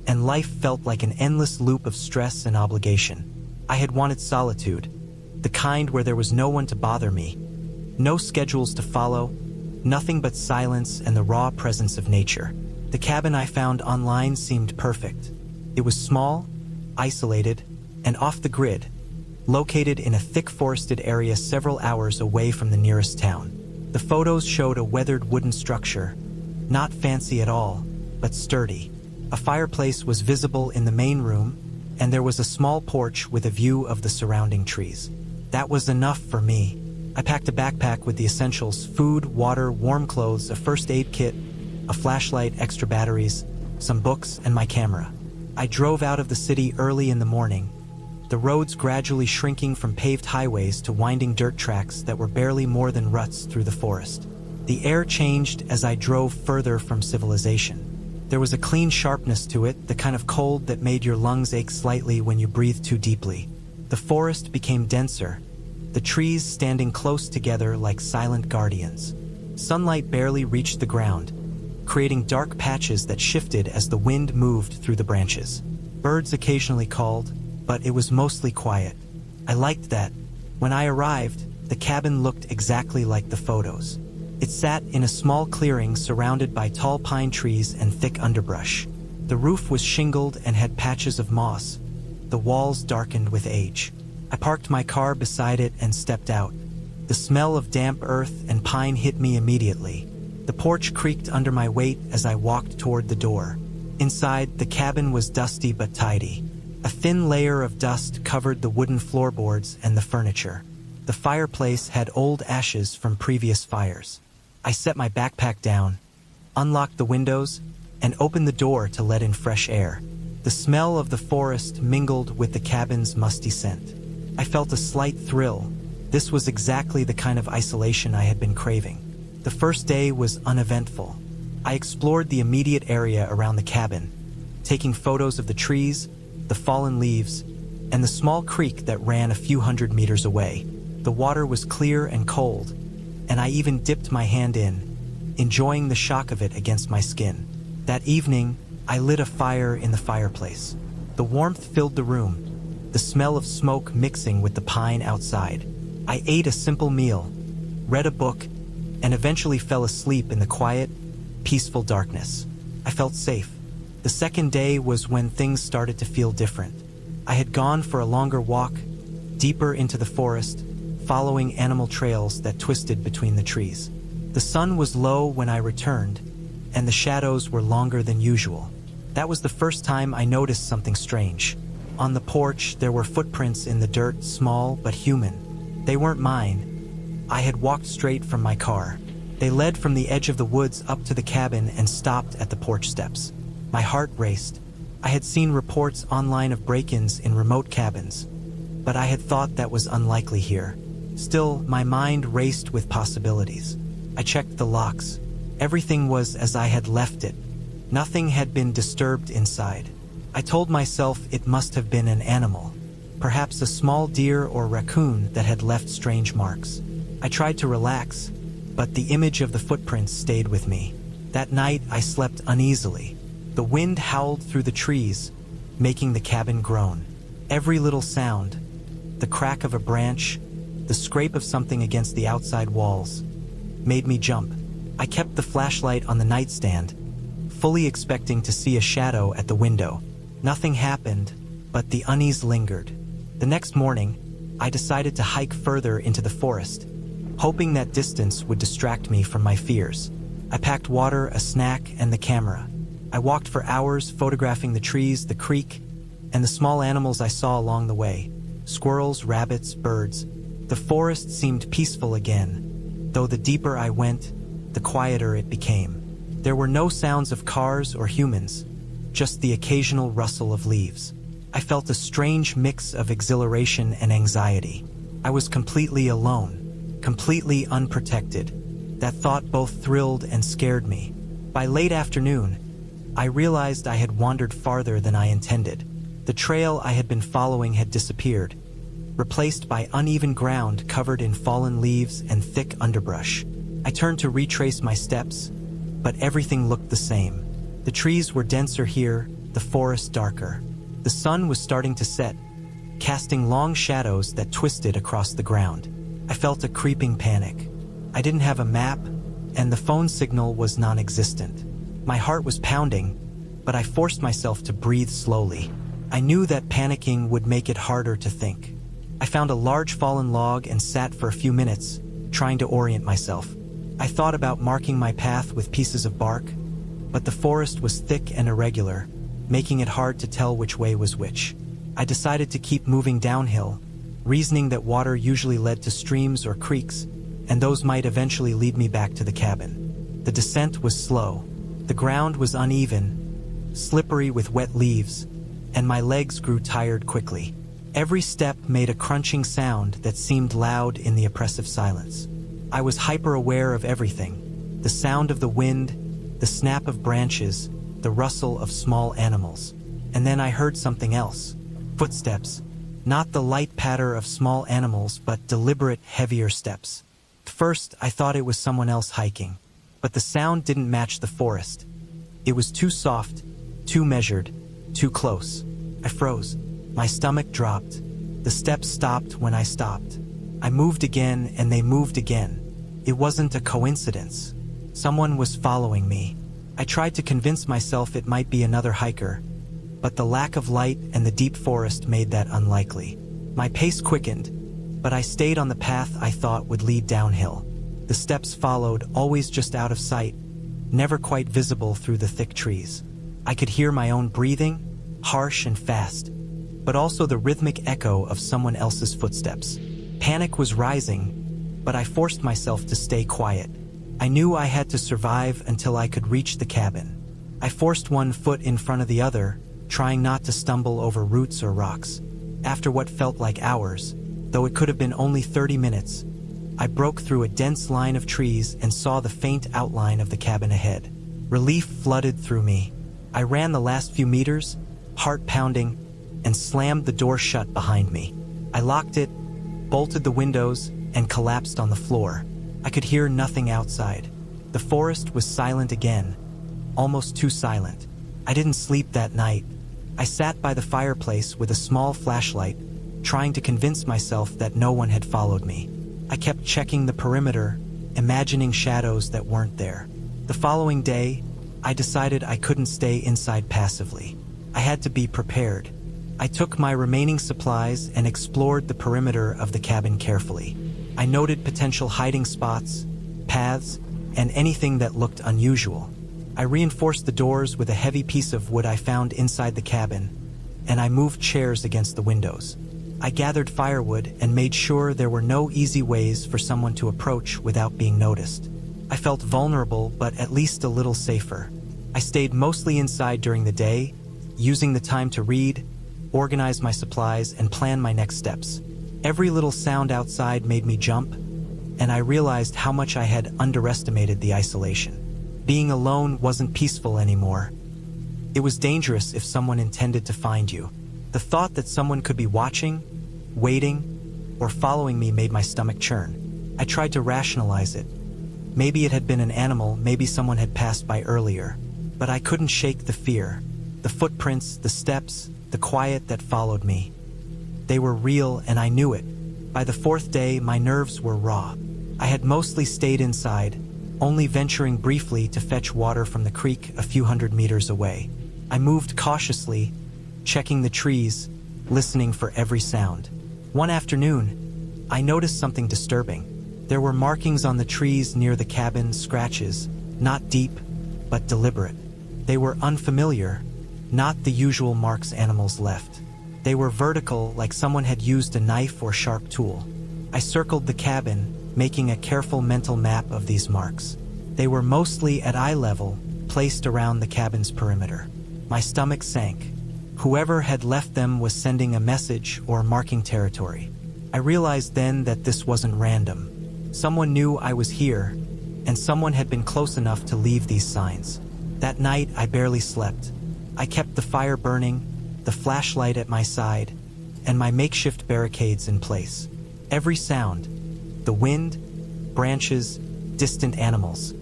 and life felt like an endless loop of stress and obligation. I had wanted solitude, the kind where there was no one to bother me, no schedules to follow, nothing but silence and the raw presence of nature. The cabin I found online seemed perfect. It was small, isolated, and off the grid, located in a thick forested area several hours away from the nearest town. The photos showed a weathered wooden structure, not fancy at all, but sturdy. A fireplace was visible in the main room, and there was a small porch with a view of the surrounding trees. That was enough for me. I packed a backpack with the essentials: food, water, warm clothes, a first aid kit, a flashlight, extra batteries, some books, and my camera. I drove out of the city early in the morning, the roads gradually shrinking from paved highways to winding dirt tracks that were barely more than ruts through the forest. The air changed as I drove further from civilization. There was a clean sharpness to it, the kind of cold that made your lungs ache slightly when you breathed too deeply. The forest became denser, the trees standing close together like silent guardians. Sunlight barely reached the ground, creating dark patches that shifted as the wind moved through the branches. Birds occasionally called, but it was mostly quiet. I liked that. When I arrived, the cabin looked exactly like the photos. It sat in a small clearing surrounded by tall pine trees and thick underbrush. The roof was shingled and had patches of moss, the walls darkened with age. I parked my car beside it and stepped out. The smell of damp earth and pine hit me immediately. The porch creaked under my weight as I walked toward the door. Inside, the cabin was dusty but tidy. A thin layer of dust covered the wooden floorboards and the furniture. The fireplace had old ashes from previous fires. I set my backpack down, unlocked the windows, and opened the door to let in fresh air. The smell of the forest mingled with the cabin's musty scent. I felt a slight thrill. This was exactly the kind of isolation I had been craving. The first day was uneventful. I explored the immediate area around the cabin, taking photos of the trees, the fallen leaves, and the small creek that ran a few hundred meters away. The water was clear and cold, and I even dipped my hand in, enjoying the shock of it against my skin. That evening, I lit a fire in the fireplace. The warmth filled the room, the smell of smoke mixing with the pine outside. I ate a simple meal, read a book, and eventually fell asleep in the quiet, peaceful darkness. I felt safe. The second day was when things started to feel different. I had gone for a longer walk, deeper into the forest, following animal trails that twisted between the trees. The sun was low when I returned, and the shadows were longer than usual. That was the first time I noticed something strange. On the porch, there were footprints in the dirt, small but human. They weren't mine. I had walked straight from my car. They led from the edge of the woods up to the cabin and stopped at the porch steps. My heart raced. I had seen reports online of break-ins in remote cabins, but I had thought that was unlikely here. Still, my mind raced with possibilities. I checked the locks. Everything was as I had left it. Nothing had been disturbed inside. I told myself it must have been an animal, perhaps a small deer or raccoon that had left strange marks. I tried to relax, but the image of the footprints stayed with me. That night, I slept uneasily. The wind howled through the trees, making the cabin groan. Every little sound, the crack of a branch, the scrape of something against the outside walls, made me jump. I kept the flashlight on the nightstand, fully expecting to see a shadow at the window. Nothing happened, but the unease lingered. The next morning, I decided to hike further into the forest, hoping that distance would distract me from my fears. I packed water, a snack, and the camera. I walked for hours, photographing the trees, the creek, and the small animals I saw along the way. Squirrels, rabbits, birds. The forest seemed peaceful again, though the deeper I went, the quieter it became. There were no sounds of cars or humans, just the occasional rustle of leaves. I felt a strange mix of exhilaration and anxiety. I was completely alone, completely unprotected. That thought both thrilled and scared me. By late afternoon, I realized I had wandered farther than I intended. The trail I had been following had disappeared, replaced by uneven ground covered in fallen leaves and thick underbrush. I turned to retrace my steps, but everything looked the same. The trees were denser here, the forest darker. The sun was starting to set, casting long shadows that twisted across the ground. I felt a creeping panic. I didn't have a map, and the phone signal was non-existent. My heart was pounding, but I forced myself to breathe slowly. I knew that panicking would make it harder to think. I found a large fallen log and sat for a few minutes, trying to orient myself. I thought about marking my path with pieces of bark, but the forest was thick and irregular, making it hard to tell which way was which. I decided to keep moving downhill, reasoning that water usually led to streams or creeks, and those might eventually lead me back to the cabin. The descent was slow. The ground was uneven, slippery with wet leaves, and my legs grew tired quickly. Every step made a crunching sound that seemed loud in the oppressive silence. I was hyper-aware of everything: the sound of the wind, the snap of branches, the rustle of small animals. And then I heard something else. Footsteps. Not the light patter of small animals, but deliberate, heavier steps. First, I thought it was someone else hiking, but the sound didn't match the forest. It was too soft, too measured, too close. I froze. My stomach dropped. The steps stopped when I stopped. I moved again, and they moved again. It wasn't a coincidence. Someone was following me. I tried to convince myself it might be another hiker, but the lack of light and the deep forest made that unlikely. My pace quickened, but I stayed on the path I thought would lead downhill. The steps followed, always just out of sight, never quite visible through the thick trees. I could hear my own breathing, harsh and fast, but also the rhythmic echo of someone else's footsteps. Panic was rising, but I forced myself to stay quiet. I knew I had to survive until I could reach the cabin. I forced one foot in front of the other, trying not to stumble over roots or rocks. After what felt like hours, though it could have been only 30 minutes, I broke through a dense line of trees and saw the faint outline of the cabin ahead. Relief flooded through me. I ran the last few meters, heart pounding, and slammed the door shut behind me. I locked it, bolted the windows, and collapsed on the floor. I could hear nothing outside. The forest was silent again, almost too silent. I didn't sleep that night. I sat by the fireplace with a small flashlight, trying to convince myself that no one had followed me. I kept checking the perimeter, imagining shadows that weren't there. The following day, I decided I couldn't stay inside passively. I had to be prepared. I took my remaining supplies and explored the perimeter of the cabin carefully. I noted potential hiding spots, paths, and anything that looked unusual. I reinforced the doors with a heavy piece of wood I found inside the cabin, and I moved chairs against the windows. I gathered firewood and made sure there were no easy ways for someone to approach without being noticed. I felt vulnerable, but at least a little safer. I stayed mostly inside during the day, using the time to read, organize my supplies, and plan my next steps. Every little sound outside made me jump, and I realized how much I had underestimated the isolation. Being alone wasn't peaceful anymore. It was dangerous if someone intended to find you. The thought that someone could be watching, waiting, or following me made my stomach churn. I tried to rationalize it. Maybe it had been an animal, maybe someone had passed by earlier. But I couldn't shake the fear. The footprints, the steps, the quiet that followed me. They were real, and I knew it. By the fourth day, my nerves were raw. I had mostly stayed inside, only venturing briefly to fetch water from the creek a few hundred meters away. I moved cautiously, checking the trees, listening for every sound. One afternoon, I noticed something disturbing. There were markings on the trees near the cabin, scratches, not deep, but deliberate. They were unfamiliar, not the usual marks animals left. They were vertical, like someone had used a knife or sharp tool. I circled the cabin, making a careful mental map of these marks. They were mostly at eye level, placed around the cabin's perimeter. My stomach sank. Whoever had left them was sending a message or marking territory. I realized then that this wasn't random. Someone knew I was here, and someone had been close enough to leave these signs. That night, I barely slept. I kept the fire burning, the flashlight at my side, and my makeshift barricades in place. Every sound, the wind, branches, distant animals,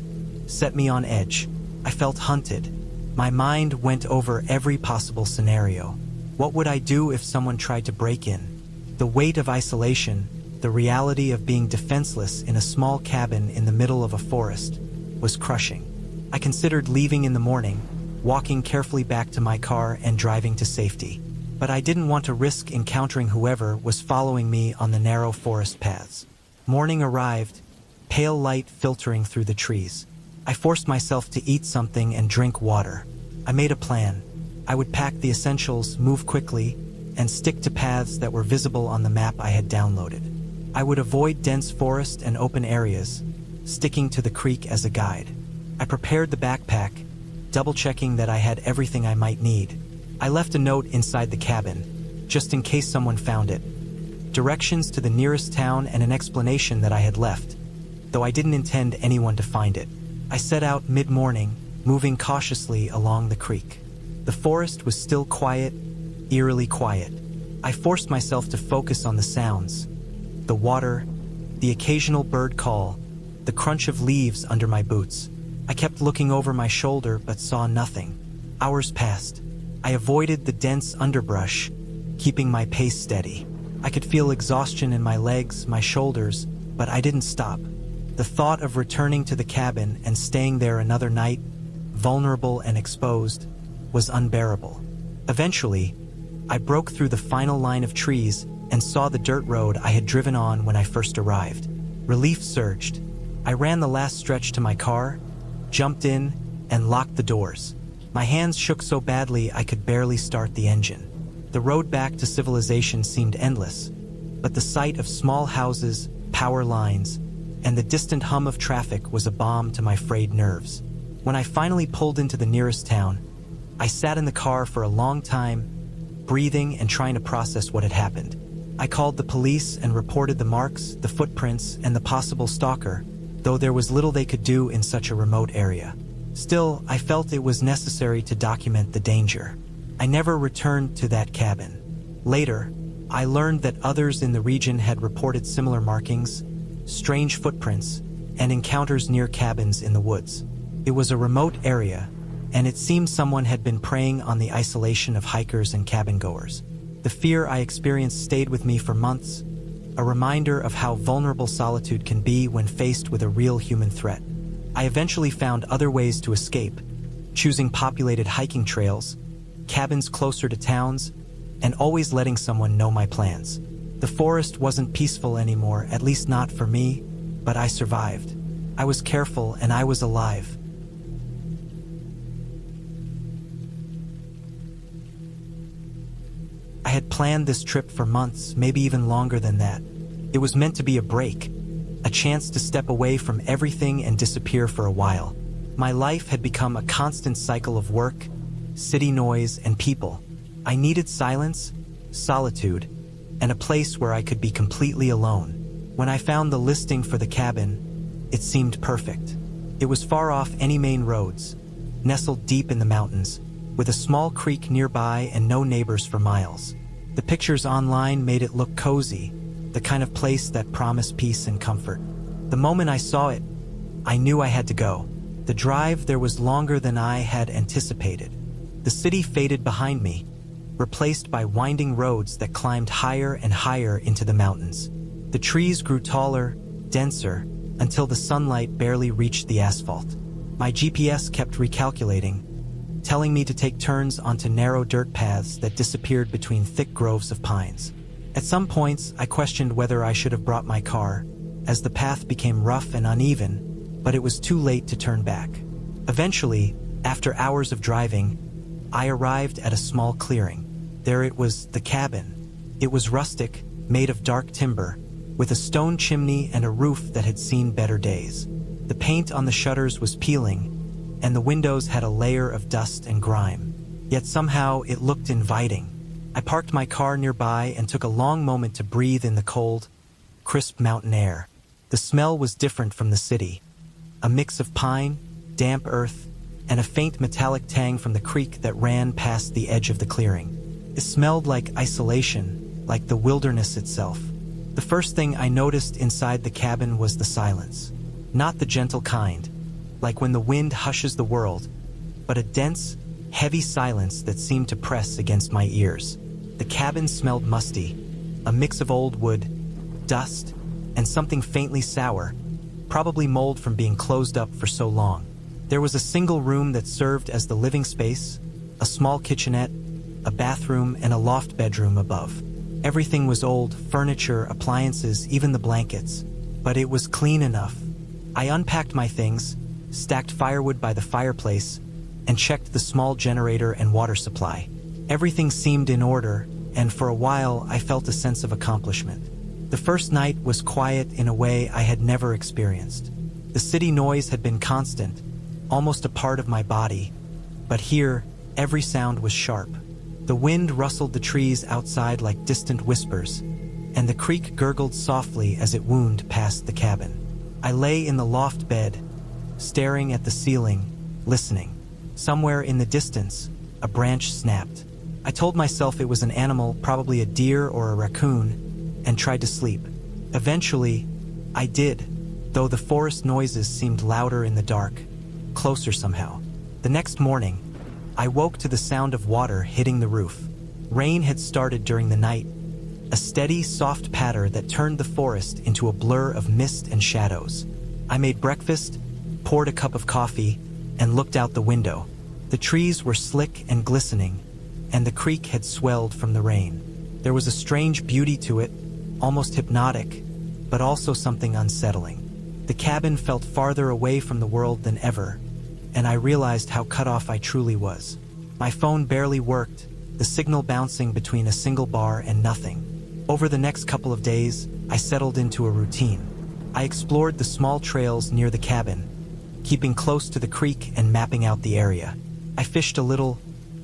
set me on edge. I felt hunted. My mind went over every possible scenario. What would I do if someone tried to break in? The weight of isolation, the reality of being defenseless in a small cabin in the middle of a forest, was crushing. I considered leaving in the morning, walking carefully back to my car and driving to safety. But I didn't want to risk encountering whoever was following me on the narrow forest paths. Morning arrived, pale light filtering through the trees. I forced myself to eat something and drink water. I made a plan. I would pack the essentials, move quickly, and stick to paths that were visible on the map I had downloaded. I would avoid dense forest and open areas, sticking to the creek as a guide. I prepared the backpack, double-checking that I had everything I might need. I left a note inside the cabin, just in case someone found it. Directions to the nearest town and an explanation that I had left, though I didn't intend anyone to find it. I set out mid-morning, moving cautiously along the creek. The forest was still quiet, eerily quiet. I forced myself to focus on the sounds. The water, the occasional bird call, the crunch of leaves under my boots. I kept looking over my shoulder but saw nothing. Hours passed. I avoided the dense underbrush, keeping my pace steady. I could feel exhaustion in my legs, my shoulders, but I didn't stop. The thought of returning to the cabin and staying there another night, vulnerable and exposed, was unbearable. Eventually, I broke through the final line of trees and saw the dirt road I had driven on when I first arrived. Relief surged. I ran the last stretch to my car, jumped in, and locked the doors. My hands shook so badly I could barely start the engine. The road back to civilization seemed endless, but the sight of small houses, power lines, and the distant hum of traffic was a balm to my frayed nerves. When I finally pulled into the nearest town, I sat in the car for a long time, breathing and trying to process what had happened. I called the police and reported the marks, the footprints, and the possible stalker, though there was little they could do in such a remote area. Still, I felt it was necessary to document the danger. I never returned to that cabin. Later, I learned that others in the region had reported similar markings, strange footprints, and encounters near cabins in the woods. It was a remote area, and it seemed someone had been preying on the isolation of hikers and cabin-goers. The fear I experienced stayed with me for months, a reminder of how vulnerable solitude can be when faced with a real human threat. I eventually found other ways to escape, choosing populated hiking trails, cabins closer to towns, and always letting someone know my plans. The forest wasn't peaceful anymore, at least not for me, but I survived. I was careful and I was alive. I had planned this trip for months, maybe even longer than that. It was meant to be a break, a chance to step away from everything and disappear for a while. My life had become a constant cycle of work, city noise, and people. I needed silence, solitude, and a place where I could be completely alone. When I found the listing for the cabin, it seemed perfect. It was far off any main roads, nestled deep in the mountains, with a small creek nearby and no neighbors for miles. The pictures online made it look cozy, the kind of place that promised peace and comfort. The moment I saw it, I knew I had to go. The drive there was longer than I had anticipated. The city faded behind me, replaced by winding roads that climbed higher and higher into the mountains. The trees grew taller, denser, until the sunlight barely reached the asphalt. My GPS kept recalculating, telling me to take turns onto narrow dirt paths that disappeared between thick groves of pines. At some points, I questioned whether I should have brought my car, as the path became rough and uneven, but it was too late to turn back. Eventually, after hours of driving, I arrived at a small clearing. There it was, the cabin. It was rustic, made of dark timber, with a stone chimney and a roof that had seen better days. The paint on the shutters was peeling, and the windows had a layer of dust and grime. Yet somehow it looked inviting. I parked my car nearby and took a long moment to breathe in the cold, crisp mountain air. The smell was different from the city. A mix of pine, damp earth, and a faint metallic tang from the creek that ran past the edge of the clearing. It smelled like isolation, like the wilderness itself. The first thing I noticed inside the cabin was the silence. Not the gentle kind, like when the wind hushes the world, but a dense, heavy silence that seemed to press against my ears. The cabin smelled musty, a mix of old wood, dust, and something faintly sour, probably mold from being closed up for so long. There was a single room that served as the living space, a small kitchenette, a bathroom, and a loft bedroom above. Everything was old, furniture, appliances, even the blankets, but it was clean enough. I unpacked my things, stacked firewood by the fireplace, and checked the small generator and water supply. Everything seemed in order, and for a while I felt a sense of accomplishment. The first night was quiet in a way I had never experienced. The city noise had been constant, almost a part of my body, but here, every sound was sharp. The wind rustled the trees outside like distant whispers, and the creek gurgled softly as it wound past the cabin. I lay in the loft bed, staring at the ceiling, listening. Somewhere in the distance, a branch snapped. I told myself it was an animal, probably a deer or a raccoon, and tried to sleep. Eventually, I did, though the forest noises seemed louder in the dark, closer somehow. The next morning, I woke to the sound of water hitting the roof. Rain had started during the night, a steady, soft patter that turned the forest into a blur of mist and shadows. I made breakfast, poured a cup of coffee, and looked out the window. The trees were slick and glistening, and the creek had swelled from the rain. There was a strange beauty to it, almost hypnotic, but also something unsettling. The cabin felt farther away from the world than ever, and I realized how cut off I truly was. My phone barely worked, the signal bouncing between a single bar and nothing. Over the next couple of days, I settled into a routine. I explored the small trails near the cabin, keeping close to the creek and mapping out the area. I fished a little,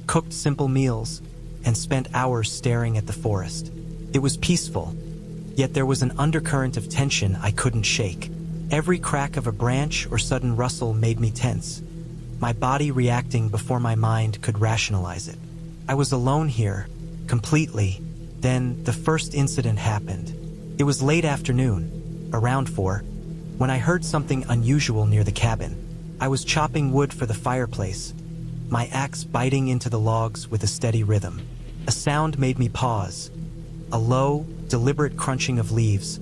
cooked simple meals, and spent hours staring at the forest. It was peaceful, yet there was an undercurrent of tension I couldn't shake. Every crack of a branch or sudden rustle made me tense, my body reacting before my mind could rationalize it. I was alone here, completely. Then the first incident happened. It was late afternoon, around 4, when I heard something unusual near the cabin. I was chopping wood for the fireplace, my axe biting into the logs with a steady rhythm. A sound made me pause, a low, deliberate crunching of leaves,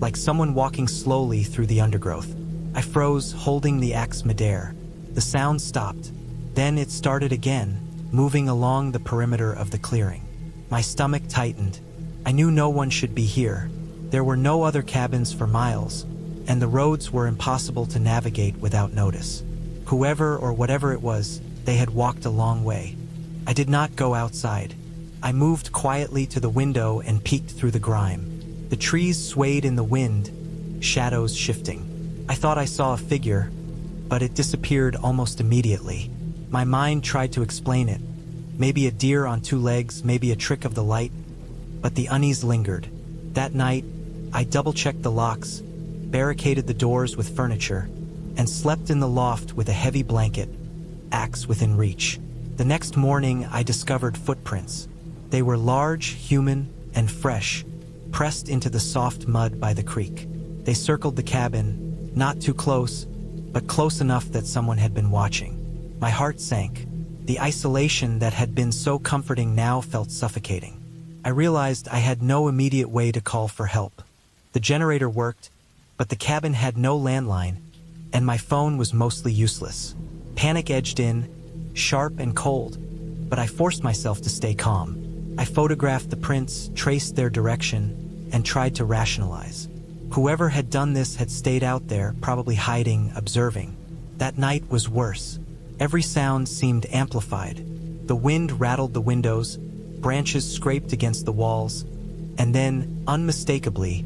like someone walking slowly through the undergrowth. I froze, holding the axe midair. The sound stopped. Then it started again, moving along the perimeter of the clearing. My stomach tightened. I knew no one should be here. There were no other cabins for miles, and the roads were impossible to navigate without notice. Whoever or whatever it was, they had walked a long way. I did not go outside. I moved quietly to the window and peeked through the grime. The trees swayed in the wind, shadows shifting. I thought I saw a figure, but it disappeared almost immediately. My mind tried to explain it. Maybe a deer on 2 legs, maybe a trick of the light, but the unease lingered. That night, I double-checked the locks, barricaded the doors with furniture, and slept in the loft with a heavy blanket, axe within reach. The next morning, I discovered footprints. They were large, human, and fresh, pressed into the soft mud by the creek. They circled the cabin, not too close, but close enough that someone had been watching. My heart sank. The isolation that had been so comforting now felt suffocating. I realized I had no immediate way to call for help. The generator worked, but the cabin had no landline, and my phone was mostly useless. Panic edged in, sharp and cold, but I forced myself to stay calm. I photographed the prints, traced their direction, and tried to rationalize. Whoever had done this had stayed out there, probably hiding, observing. That night was worse. Every sound seemed amplified. The wind rattled the windows, branches scraped against the walls, and then, unmistakably,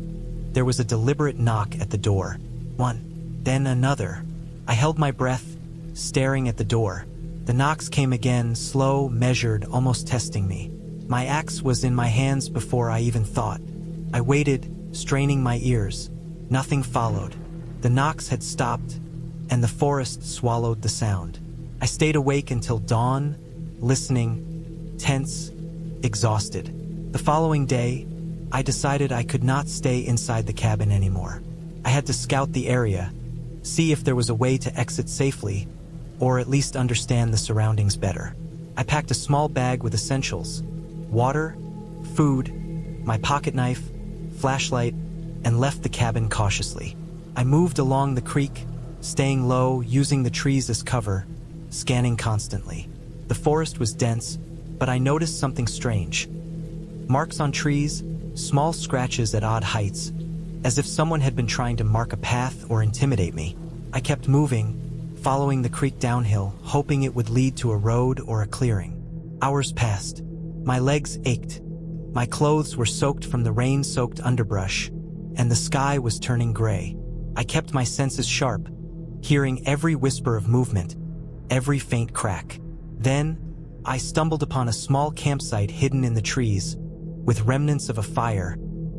there was a deliberate knock at the door. One, then another. I held my breath, staring at the door. The knocks came again, slow, measured, almost testing me. My axe was in my hands before I even thought. I waited, straining my ears. Nothing followed. The knocks had stopped, and the forest swallowed the sound. I stayed awake until dawn, listening, tense, exhausted. The following day, I decided I could not stay inside the cabin anymore. I had to scout the area, see if there was a way to exit safely, or at least understand the surroundings better. I packed a small bag with essentials: water, food, my pocket knife, flashlight, and left the cabin cautiously. I moved along the creek, staying low, using the trees as cover, scanning constantly. The forest was dense, but I noticed something strange. Marks on trees, small scratches at odd heights, as if someone had been trying to mark a path or intimidate me. I kept moving, following the creek downhill, hoping it would lead to a road or a clearing. Hours passed. My legs ached. My clothes were soaked from the rain-soaked underbrush, and the sky was turning gray. I kept my senses sharp, hearing every whisper of movement, every faint crack. Then, I stumbled upon a small campsite hidden in the trees, with remnants of a fire,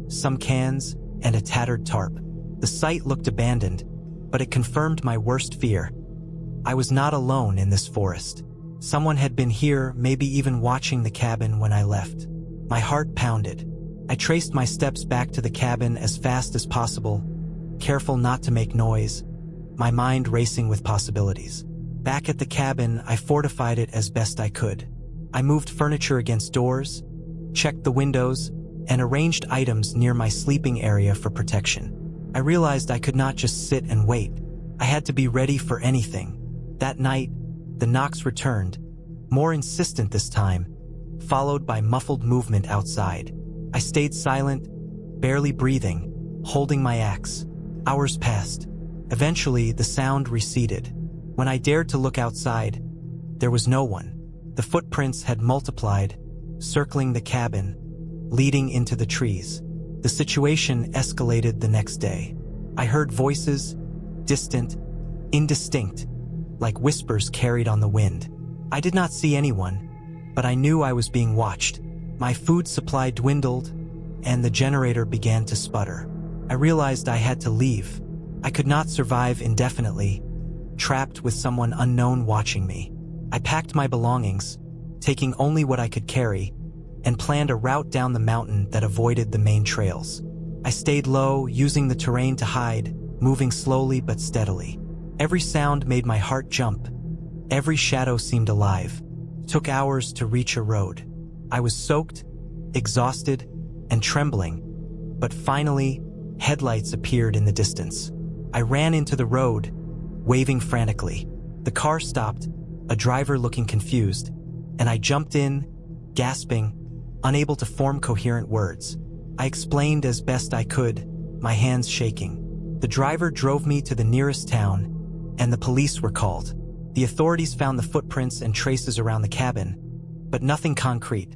some cans, and a tattered tarp. The site looked abandoned, but it confirmed my worst fear. I was not alone in this forest. Someone had been here, maybe even watching the cabin when I left. My heart pounded. I traced my steps back to the cabin as fast as possible, careful not to make noise, my mind racing with possibilities. Back at the cabin, I fortified it as best I could. I moved furniture against doors, checked the windows, and arranged items near my sleeping area for protection. I realized I could not just sit and wait. I had to be ready for anything. That night, the knocks returned, more insistent this time, followed by muffled movement outside. I stayed silent, barely breathing, holding my axe. Hours passed. Eventually, the sound receded. When I dared to look outside, there was no one. The footprints had multiplied, circling the cabin, leading into the trees. The situation escalated the next day. I heard voices, distant, indistinct, like whispers carried on the wind. I did not see anyone, but I knew I was being watched. My food supply dwindled, and the generator began to sputter. I realized I had to leave. I could not survive indefinitely, trapped with someone unknown watching me. I packed my belongings, taking only what I could carry, and planned a route down the mountain that avoided the main trails. I stayed low, using the terrain to hide, moving slowly but steadily. Every sound made my heart jump. Every shadow seemed alive. It took hours to reach a road. I was soaked, exhausted, and trembling, but finally, headlights appeared in the distance. I ran into the road, waving frantically. The car stopped, a driver looking confused, and I jumped in, gasping, unable to form coherent words. I explained as best I could, my hands shaking. The driver drove me to the nearest town, and the police were called. The authorities found the footprints and traces around the cabin, but nothing concrete.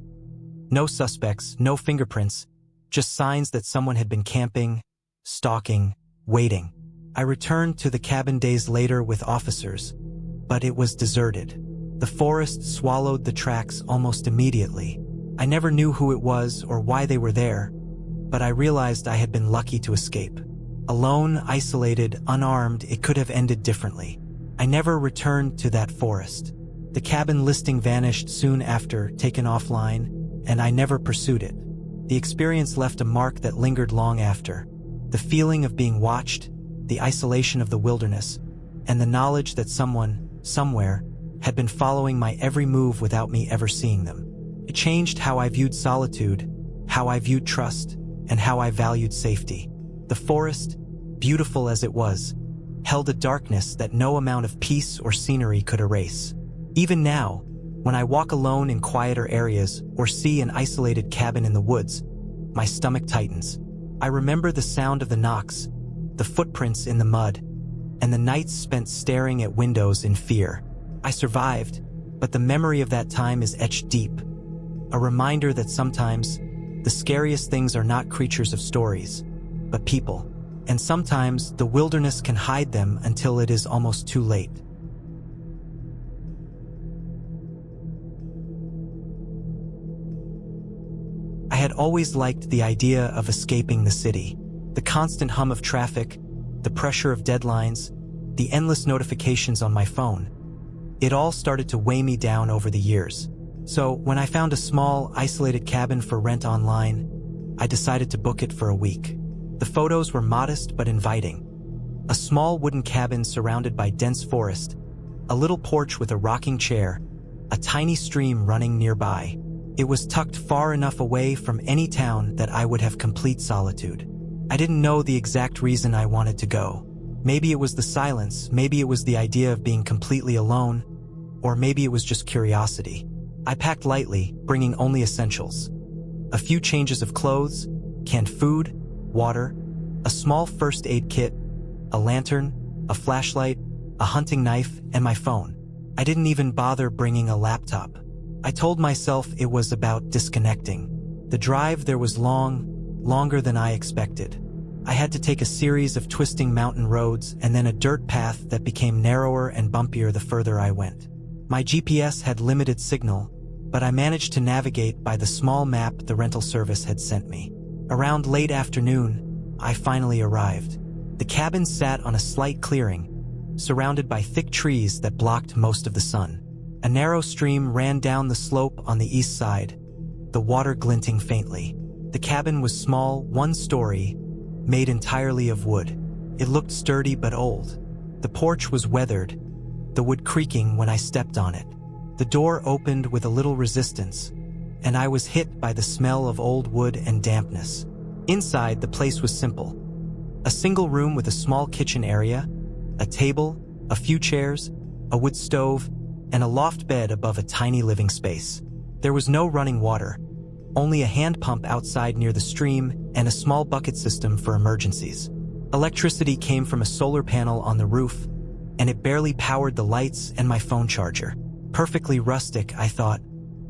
No suspects, no fingerprints, just signs that someone had been camping, stalking, waiting. I returned to the cabin days later with officers, but it was deserted. The forest swallowed the tracks almost immediately. I never knew who it was or why they were there, but I realized I had been lucky to escape. Alone, isolated, unarmed, it could have ended differently. I never returned to that forest. The cabin listing vanished soon after, taken offline, and I never pursued it. The experience left a mark that lingered long after. The feeling of being watched, the isolation of the wilderness, and the knowledge that someone, somewhere, had been following my every move without me ever seeing them. It changed how I viewed solitude, how I viewed trust, and how I valued safety. The forest, beautiful as it was, held a darkness that no amount of peace or scenery could erase. Even now, when I walk alone in quieter areas or see an isolated cabin in the woods, my stomach tightens. I remember the sound of the knocks, the footprints in the mud, and the nights spent staring at windows in fear. I survived, but the memory of that time is etched deep. A reminder that sometimes, the scariest things are not creatures of stories, but people. And sometimes, the wilderness can hide them until it is almost too late. I had always liked the idea of escaping the city. The constant hum of traffic, the pressure of deadlines, the endless notifications on my phone. It all started to weigh me down over the years. So when I found a small, isolated cabin for rent online, I decided to book it for a week. The photos were modest but inviting. A small wooden cabin surrounded by dense forest, a little porch with a rocking chair, a tiny stream running nearby. It was tucked far enough away from any town that I would have complete solitude. I didn't know the exact reason I wanted to go. Maybe it was the silence, maybe it was the idea of being completely alone, or maybe it was just curiosity. I packed lightly, bringing only essentials. A few changes of clothes, canned food, water, a small first aid kit, a lantern, a flashlight, a hunting knife, and my phone. I didn't even bother bringing a laptop. I told myself it was about disconnecting. The drive there was longer than I expected. I had to take a series of twisting mountain roads and then a dirt path that became narrower and bumpier the further I went. My GPS had limited signal, but I managed to navigate by the small map the rental service had sent me. Around late afternoon, I finally arrived. The cabin sat on a slight clearing, surrounded by thick trees that blocked most of the sun. A narrow stream ran down the slope on the east side, the water glinting faintly. The cabin was small, one story, made entirely of wood. It looked sturdy but old. The porch was weathered, the wood creaking when I stepped on it. The door opened with a little resistance, and I was hit by the smell of old wood and dampness. Inside, the place was simple. A single room with a small kitchen area, a table, a few chairs, a wood stove, and a loft bed above a tiny living space. There was no running water, only a hand pump outside near the stream and a small bucket system for emergencies. Electricity came from a solar panel on the roof, and it barely powered the lights and my phone charger. Perfectly rustic, I thought.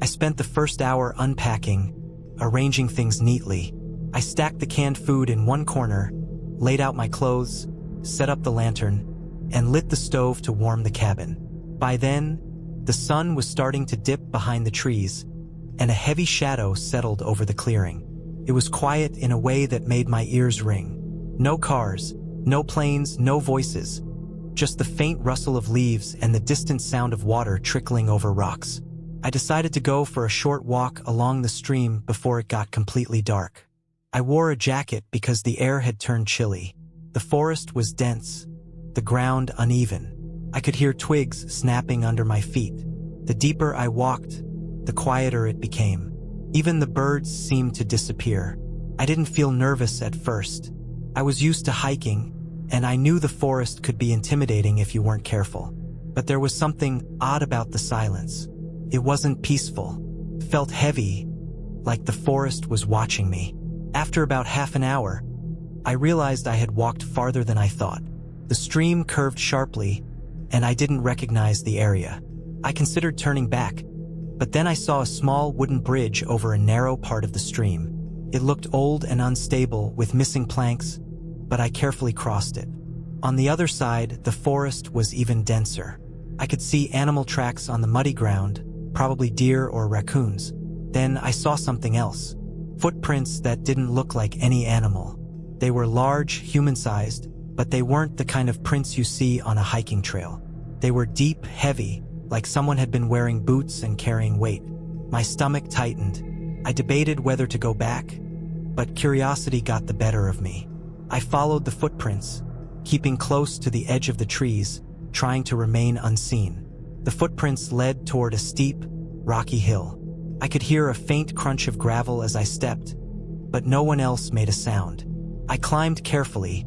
I spent the first hour unpacking, arranging things neatly. I stacked the canned food in one corner, laid out my clothes, set up the lantern, and lit the stove to warm the cabin. By then, the sun was starting to dip behind the trees, and a heavy shadow settled over the clearing. It was quiet in a way that made my ears ring. No cars, no planes, no voices, just the faint rustle of leaves and the distant sound of water trickling over rocks. I decided to go for a short walk along the stream before it got completely dark. I wore a jacket because the air had turned chilly. The forest was dense, the ground uneven. I could hear twigs snapping under my feet. The deeper I walked, the quieter it became. Even the birds seemed to disappear. I didn't feel nervous at first. I was used to hiking, and I knew the forest could be intimidating if you weren't careful. But there was something odd about the silence. It wasn't peaceful. It felt heavy, like the forest was watching me. After about half an hour, I realized I had walked farther than I thought. The stream curved sharply, and I didn't recognize the area. I considered turning back, but then I saw a small wooden bridge over a narrow part of the stream. It looked old and unstable with missing planks, but I carefully crossed it. On the other side, the forest was even denser. I could see animal tracks on the muddy ground, probably deer or raccoons. Then I saw something else. Footprints that didn't look like any animal. They were large, human-sized, but they weren't the kind of prints you see on a hiking trail. They were deep, heavy, like someone had been wearing boots and carrying weight. My stomach tightened. I debated whether to go back, but curiosity got the better of me. I followed the footprints, keeping close to the edge of the trees, trying to remain unseen. The footprints led toward a steep, rocky hill. I could hear a faint crunch of gravel as I stepped, but no one else made a sound. I climbed carefully,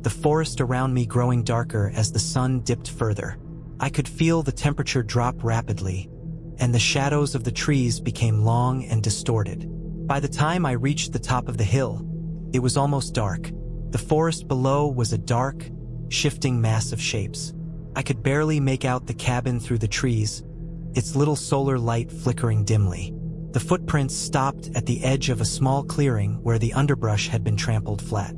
the forest around me growing darker as the sun dipped further. I could feel the temperature drop rapidly, and the shadows of the trees became long and distorted. By the time I reached the top of the hill, it was almost dark. The forest below was a dark, shifting mass of shapes. I could barely make out the cabin through the trees, its little solar light flickering dimly. The footprints stopped at the edge of a small clearing where the underbrush had been trampled flat.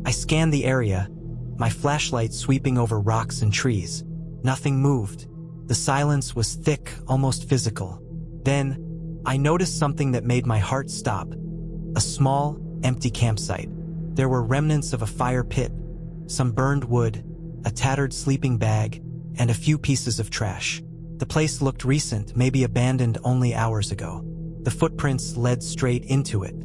I scanned the area, my flashlight sweeping over rocks and trees. Nothing moved. The silence was thick, almost physical. Then, I noticed something that made my heart stop. A small, empty campsite. There were remnants of a fire pit, some burned wood, a tattered sleeping bag, and a few pieces of trash. The place looked recent, maybe abandoned only hours ago. The footprints led straight into it.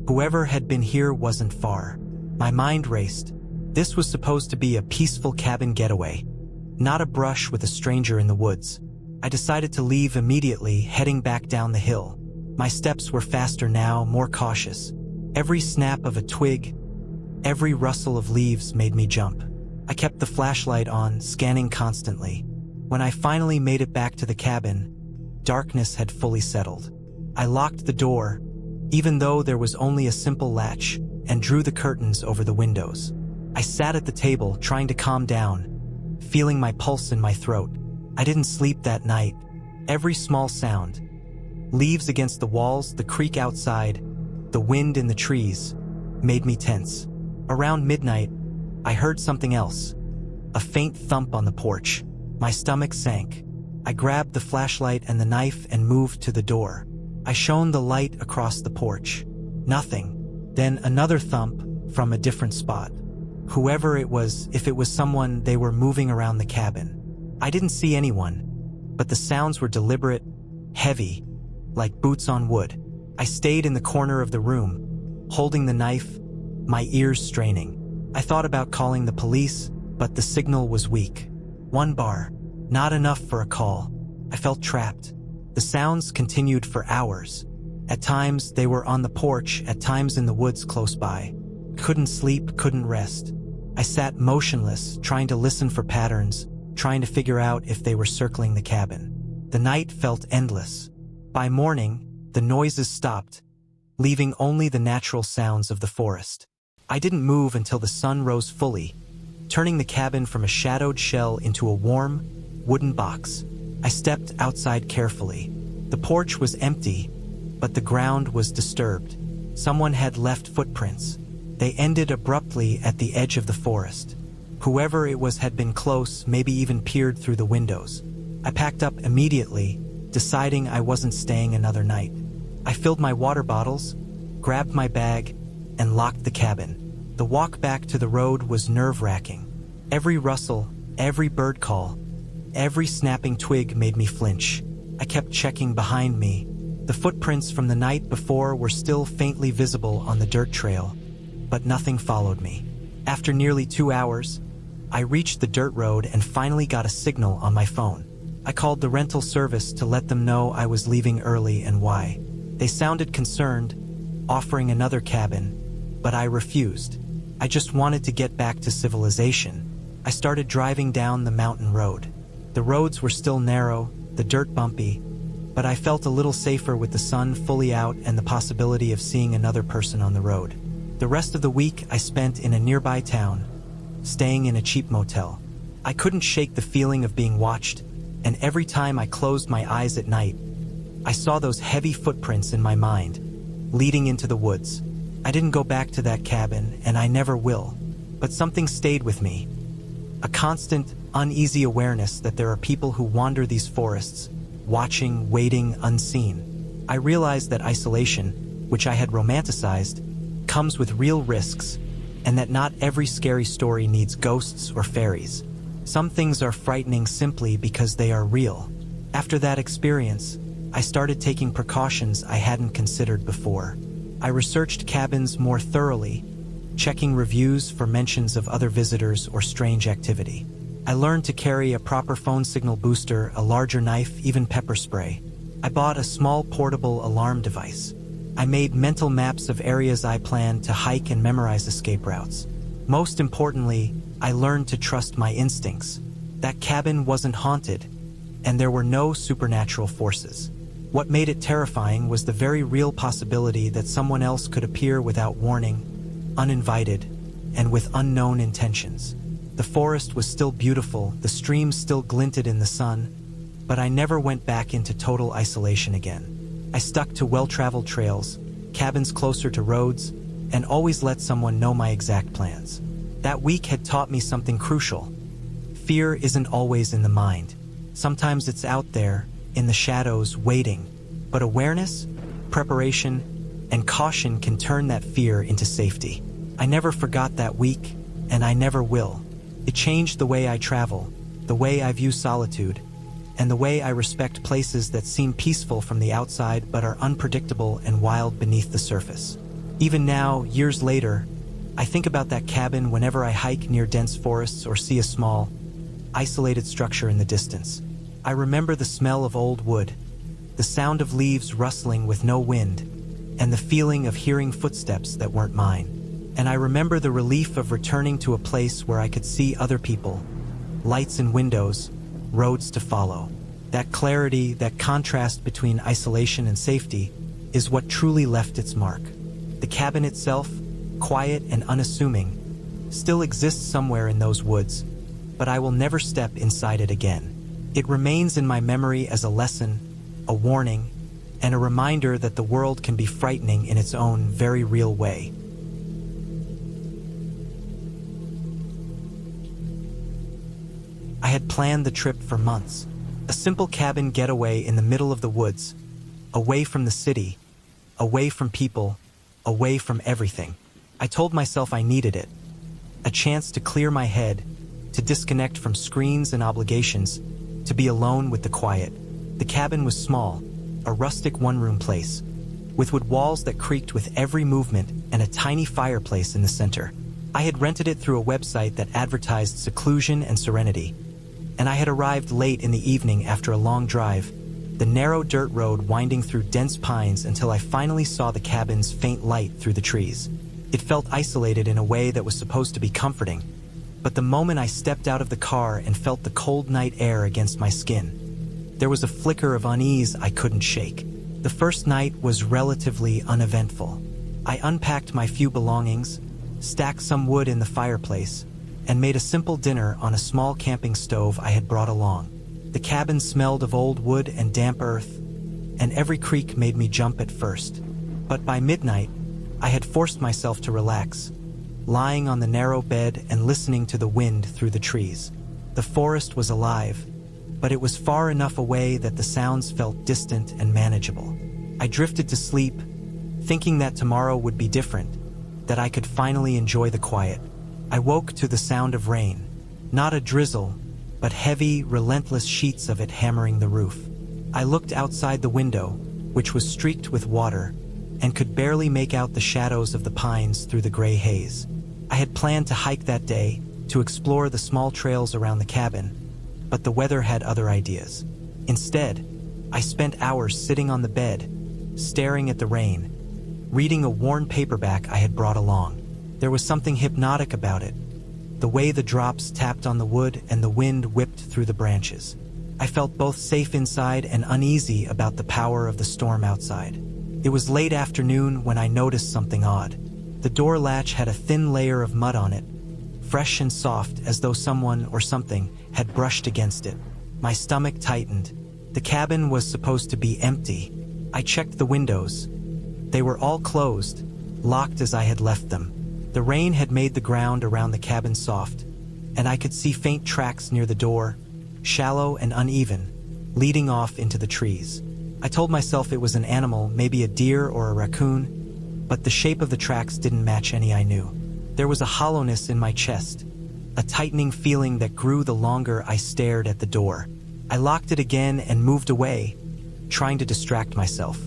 Whoever had been here wasn't far. My mind raced. This was supposed to be a peaceful cabin getaway, not a brush with a stranger in the woods. I decided to leave immediately, heading back down the hill. My steps were faster now, more cautious. Every snap of a twig, every rustle of leaves made me jump. I kept the flashlight on, scanning constantly. When I finally made it back to the cabin, darkness had fully settled. I locked the door, even though there was only a simple latch, and drew the curtains over the windows. I sat at the table, trying to calm down, feeling my pulse in my throat. I didn't sleep that night. Every small sound, leaves against the walls, the creak outside, the wind in the trees, made me tense. Around midnight, I heard something else. A faint thump on the porch. My stomach sank. I grabbed the flashlight and the knife and moved to the door. I shone the light across the porch. Nothing. Then another thump from a different spot. Whoever it was, if it was someone, they were moving around the cabin. I didn't see anyone, but the sounds were deliberate, heavy, like boots on wood. I stayed in the corner of the room, holding the knife, my ears straining. I thought about calling the police, but the signal was weak. 1 bar. Not enough for a call. I felt trapped. The sounds continued for hours. At times, they were on the porch, at times in the woods close by. Couldn't sleep, couldn't rest. I sat motionless, trying to listen for patterns, trying to figure out if they were circling the cabin. The night felt endless. By morning, the noises stopped, leaving only the natural sounds of the forest. I didn't move until the sun rose fully, turning the cabin from a shadowed shell into a warm, wooden box. I stepped outside carefully. The porch was empty, but the ground was disturbed. Someone had left footprints. They ended abruptly at the edge of the forest. Whoever it was had been close, maybe even peered through the windows. I packed up immediately, deciding I wasn't staying another night. I filled my water bottles, grabbed my bag, and locked the cabin. The walk back to the road was nerve-wracking. Every rustle, every bird call, every snapping twig made me flinch. I kept checking behind me. The footprints from the night before were still faintly visible on the dirt trail, but nothing followed me. After nearly 2 hours, I reached the dirt road and finally got a signal on my phone. I called the rental service to let them know I was leaving early and why. They sounded concerned, offering another cabin, but I refused. I just wanted to get back to civilization. I started driving down the mountain road. The roads were still narrow, the dirt bumpy, but I felt a little safer with the sun fully out and the possibility of seeing another person on the road. The rest of the week I spent in a nearby town, staying in a cheap motel. I couldn't shake the feeling of being watched, and every time I closed my eyes at night, I saw those heavy footprints in my mind, leading into the woods. I didn't go back to that cabin, and I never will, but something stayed with me. A constant, uneasy awareness that there are people who wander these forests, watching, waiting, unseen. I realized that isolation, which I had romanticized, comes with real risks, and that not every scary story needs ghosts or fairies. Some things are frightening simply because they are real. After that experience, I started taking precautions I hadn't considered before. I researched cabins more thoroughly, checking reviews for mentions of other visitors or strange activity. I learned to carry a proper phone signal booster, a larger knife, even pepper spray. I bought a small portable alarm device. I made mental maps of areas I planned to hike and memorize escape routes. Most importantly, I learned to trust my instincts. That cabin wasn't haunted, and there were no supernatural forces. What made it terrifying was the very real possibility that someone else could appear without warning, uninvited, and with unknown intentions. The forest was still beautiful, the streams still glinted in the sun, but I never went back into total isolation again. I stuck to well-traveled trails, cabins closer to roads, and always let someone know my exact plans. That week had taught me something crucial. Fear isn't always in the mind. Sometimes it's out there, in the shadows, waiting. But awareness, preparation, and caution can turn that fear into safety. I never forgot that week, and I never will. It changed the way I travel, the way I view solitude, and the way I respect places that seem peaceful from the outside but are unpredictable and wild beneath the surface. Even now, years later, I think about that cabin whenever I hike near dense forests or see a small, isolated structure in the distance. I remember the smell of old wood, the sound of leaves rustling with no wind, and the feeling of hearing footsteps that weren't mine. And I remember the relief of returning to a place where I could see other people, lights in windows, roads to follow. That clarity, that contrast between isolation and safety, is what truly left its mark. The cabin itself, quiet and unassuming, still exists somewhere in those woods, but I will never step inside it again. It remains in my memory as a lesson, a warning, and a reminder that the world can be frightening in its own very real way. I had planned the trip for months. A simple cabin getaway in the middle of the woods, away from the city, away from people, away from everything. I told myself I needed it. A chance to clear my head, to disconnect from screens and obligations, to be alone with the quiet. The cabin was small, a rustic one-room place, with wood walls that creaked with every movement and a tiny fireplace in the center. I had rented it through a website that advertised seclusion and serenity, and I had arrived late in the evening after a long drive, the narrow dirt road winding through dense pines until I finally saw the cabin's faint light through the trees. It felt isolated in a way that was supposed to be comforting, but the moment I stepped out of the car and felt the cold night air against my skin, there was a flicker of unease I couldn't shake. The first night was relatively uneventful. I unpacked my few belongings, stacked some wood in the fireplace, and made a simple dinner on a small camping stove I had brought along. The cabin smelled of old wood and damp earth, and every creak made me jump at first. But by midnight, I had forced myself to relax, lying on the narrow bed and listening to the wind through the trees. The forest was alive, but it was far enough away that the sounds felt distant and manageable. I drifted to sleep, thinking that tomorrow would be different, that I could finally enjoy the quiet. I woke to the sound of rain, not a drizzle, but heavy, relentless sheets of it hammering the roof. I looked outside the window, which was streaked with water, and could barely make out the shadows of the pines through the gray haze. I had planned to hike that day, to explore the small trails around the cabin, but the weather had other ideas. Instead, I spent hours sitting on the bed, staring at the rain, reading a worn paperback I had brought along. There was something hypnotic about it, the way the drops tapped on the wood and the wind whipped through the branches. I felt both safe inside and uneasy about the power of the storm outside. It was late afternoon when I noticed something odd. The door latch had a thin layer of mud on it, fresh and soft as though someone or something had brushed against it. My stomach tightened. The cabin was supposed to be empty. I checked the windows. They were all closed, locked as I had left them. The rain had made the ground around the cabin soft, and I could see faint tracks near the door, shallow and uneven, leading off into the trees. I told myself it was an animal, maybe a deer or a raccoon, but the shape of the tracks didn't match any I knew. There was a hollowness in my chest, a tightening feeling that grew the longer I stared at the door. I locked it again and moved away, trying to distract myself.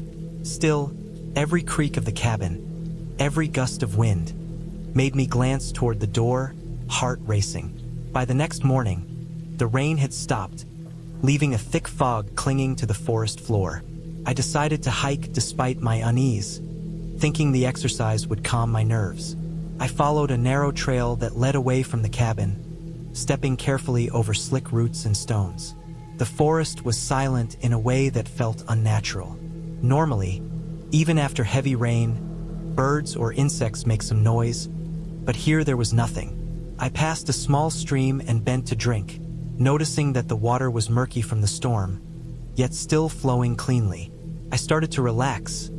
Still, every creak of the cabin, every gust of wind, made me glance toward the door, heart racing. By the next morning, the rain had stopped, leaving a thick fog clinging to the forest floor. I decided to hike despite my unease, thinking the exercise would calm my nerves. I followed a narrow trail that led away from the cabin, stepping carefully over slick roots and stones. The forest was silent in a way that felt unnatural. Normally, even after heavy rain, birds or insects make some noise, but here there was nothing. I passed a small stream and bent to drink, noticing that the water was murky from the storm, yet still flowing cleanly. I started to relax,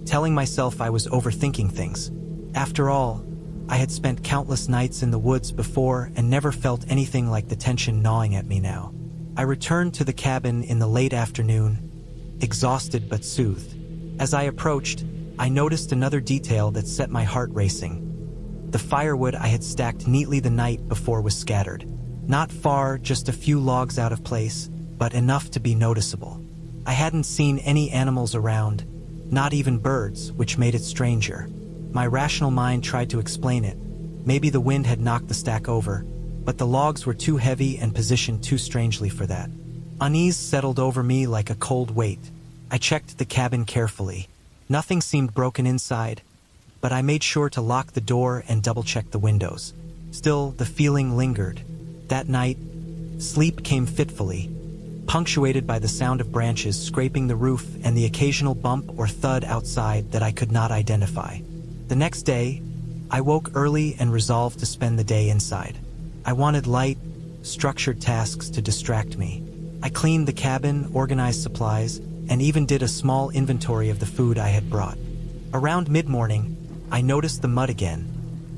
telling myself I was overthinking things. After all, I had spent countless nights in the woods before and never felt anything like the tension gnawing at me now. I returned to the cabin in the late afternoon, exhausted but soothed. As I approached, I noticed another detail that set my heart racing. The firewood I had stacked neatly the night before was scattered. Not far, just a few logs out of place, but enough to be noticeable. I hadn't seen any animals around, not even birds, which made it stranger. My rational mind tried to explain it. Maybe the wind had knocked the stack over, but the logs were too heavy and positioned too strangely for that. Unease settled over me like a cold weight. I checked the cabin carefully. Nothing seemed broken inside, but I made sure to lock the door and double-check the windows. Still, the feeling lingered. That night, sleep came fitfully, punctuated by the sound of branches scraping the roof and the occasional bump or thud outside that I could not identify. The next day, I woke early and resolved to spend the day inside. I wanted light, structured tasks to distract me. I cleaned the cabin, organized supplies, and even did a small inventory of the food I had brought. Around mid-morning, I noticed the mud again,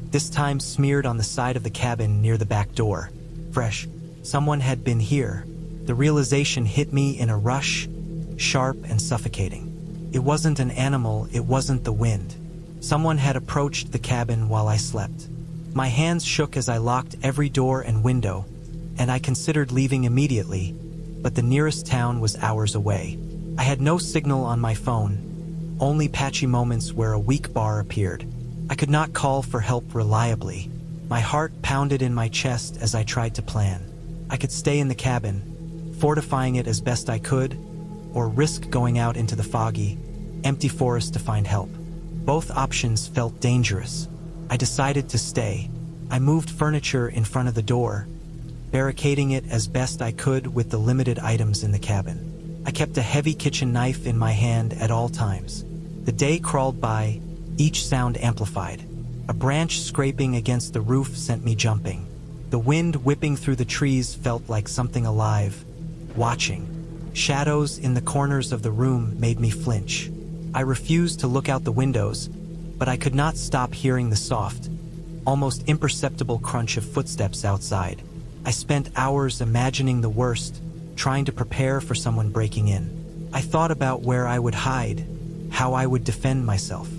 this time smeared on the side of the cabin near the back door. Fresh. Someone had been here. The realization hit me in a rush, sharp and suffocating. It wasn't an animal, it wasn't the wind. Someone had approached the cabin while I slept. My hands shook as I locked every door and window, and I considered leaving immediately, but the nearest town was hours away. I had no signal on my phone, only patchy moments where a weak bar appeared. I could not call for help reliably. My heart pounded in my chest as I tried to plan. I could stay in the cabin, fortifying it as best I could, or risk going out into the foggy, empty forest to find help. Both options felt dangerous. I decided to stay. I moved furniture in front of the door, barricading it as best I could with the limited items in the cabin. I kept a heavy kitchen knife in my hand at all times. The day crawled by, each sound amplified. A branch scraping against the roof sent me jumping. The wind whipping through the trees felt like something alive, watching. Shadows in the corners of the room made me flinch. I refused to look out the windows, but I could not stop hearing the soft, almost imperceptible crunch of footsteps outside. I spent hours imagining the worst, trying to prepare for someone breaking in. I thought about where I would hide, how I would defend myself.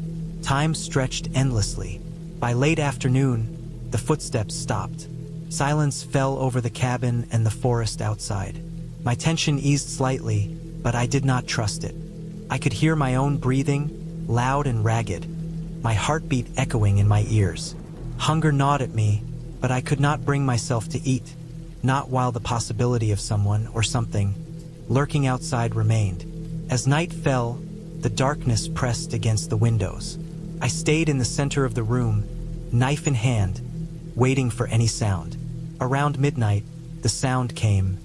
Time stretched endlessly. By late afternoon, the footsteps stopped. Silence fell over the cabin and the forest outside. My tension eased slightly, but I did not trust it. I could hear my own breathing, loud and ragged, my heartbeat echoing in my ears. Hunger gnawed at me, but I could not bring myself to eat, not while the possibility of someone or something lurking outside remained. As night fell, the darkness pressed against the windows. I stayed in the center of the room, knife in hand, waiting for any sound. Around midnight, the sound came,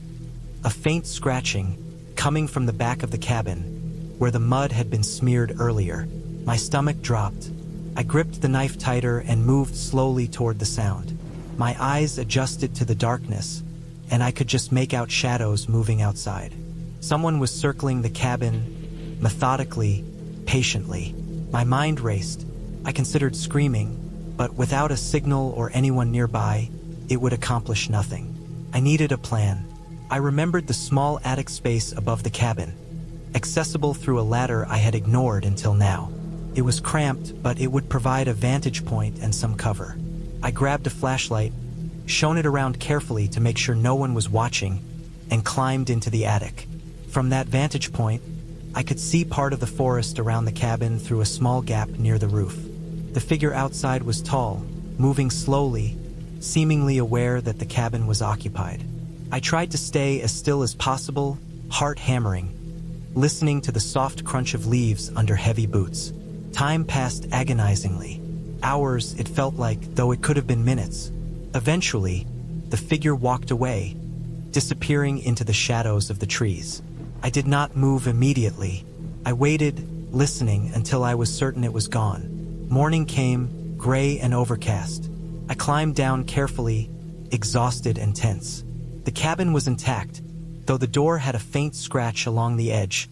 a faint scratching, coming from the back of the cabin, where the mud had been smeared earlier. My stomach dropped. I gripped the knife tighter and moved slowly toward the sound. My eyes adjusted to the darkness, and I could just make out shadows moving outside. Someone was circling the cabin, methodically, patiently. My mind raced. I considered screaming, but without a signal or anyone nearby, it would accomplish nothing. I needed a plan. I remembered the small attic space above the cabin, accessible through a ladder I had ignored until now. It was cramped, but it would provide a vantage point and some cover. I grabbed a flashlight, shone it around carefully to make sure no one was watching, and climbed into the attic. From that vantage point, I could see part of the forest around the cabin through a small gap near the roof. The figure outside was tall, moving slowly, seemingly aware that the cabin was occupied. I tried to stay as still as possible, heart hammering, listening to the soft crunch of leaves under heavy boots. Time passed agonizingly. Hours, it felt like, though it could have been minutes. Eventually, the figure walked away, disappearing into the shadows of the trees. I did not move immediately. I waited, listening until I was certain it was gone. Morning came, gray and overcast. I climbed down carefully, exhausted and tense. The cabin was intact, though the door had a faint scratch along the edge,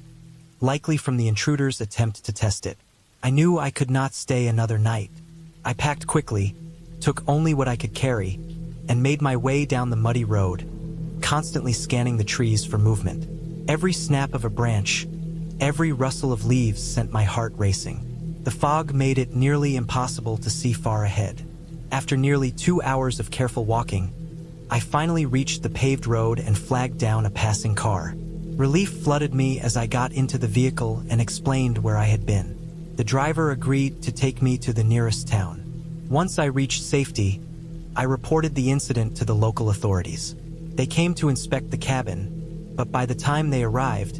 likely from the intruder's attempt to test it. I knew I could not stay another night. I packed quickly, took only what I could carry, and made my way down the muddy road, constantly scanning the trees for movement. Every snap of a branch, every rustle of leaves sent my heart racing. The fog made it nearly impossible to see far ahead. After nearly 2 hours of careful walking, I finally reached the paved road and flagged down a passing car. Relief flooded me as I got into the vehicle and explained where I had been. The driver agreed to take me to the nearest town. Once I reached safety, I reported the incident to the local authorities. They came to inspect the cabin, but by the time they arrived,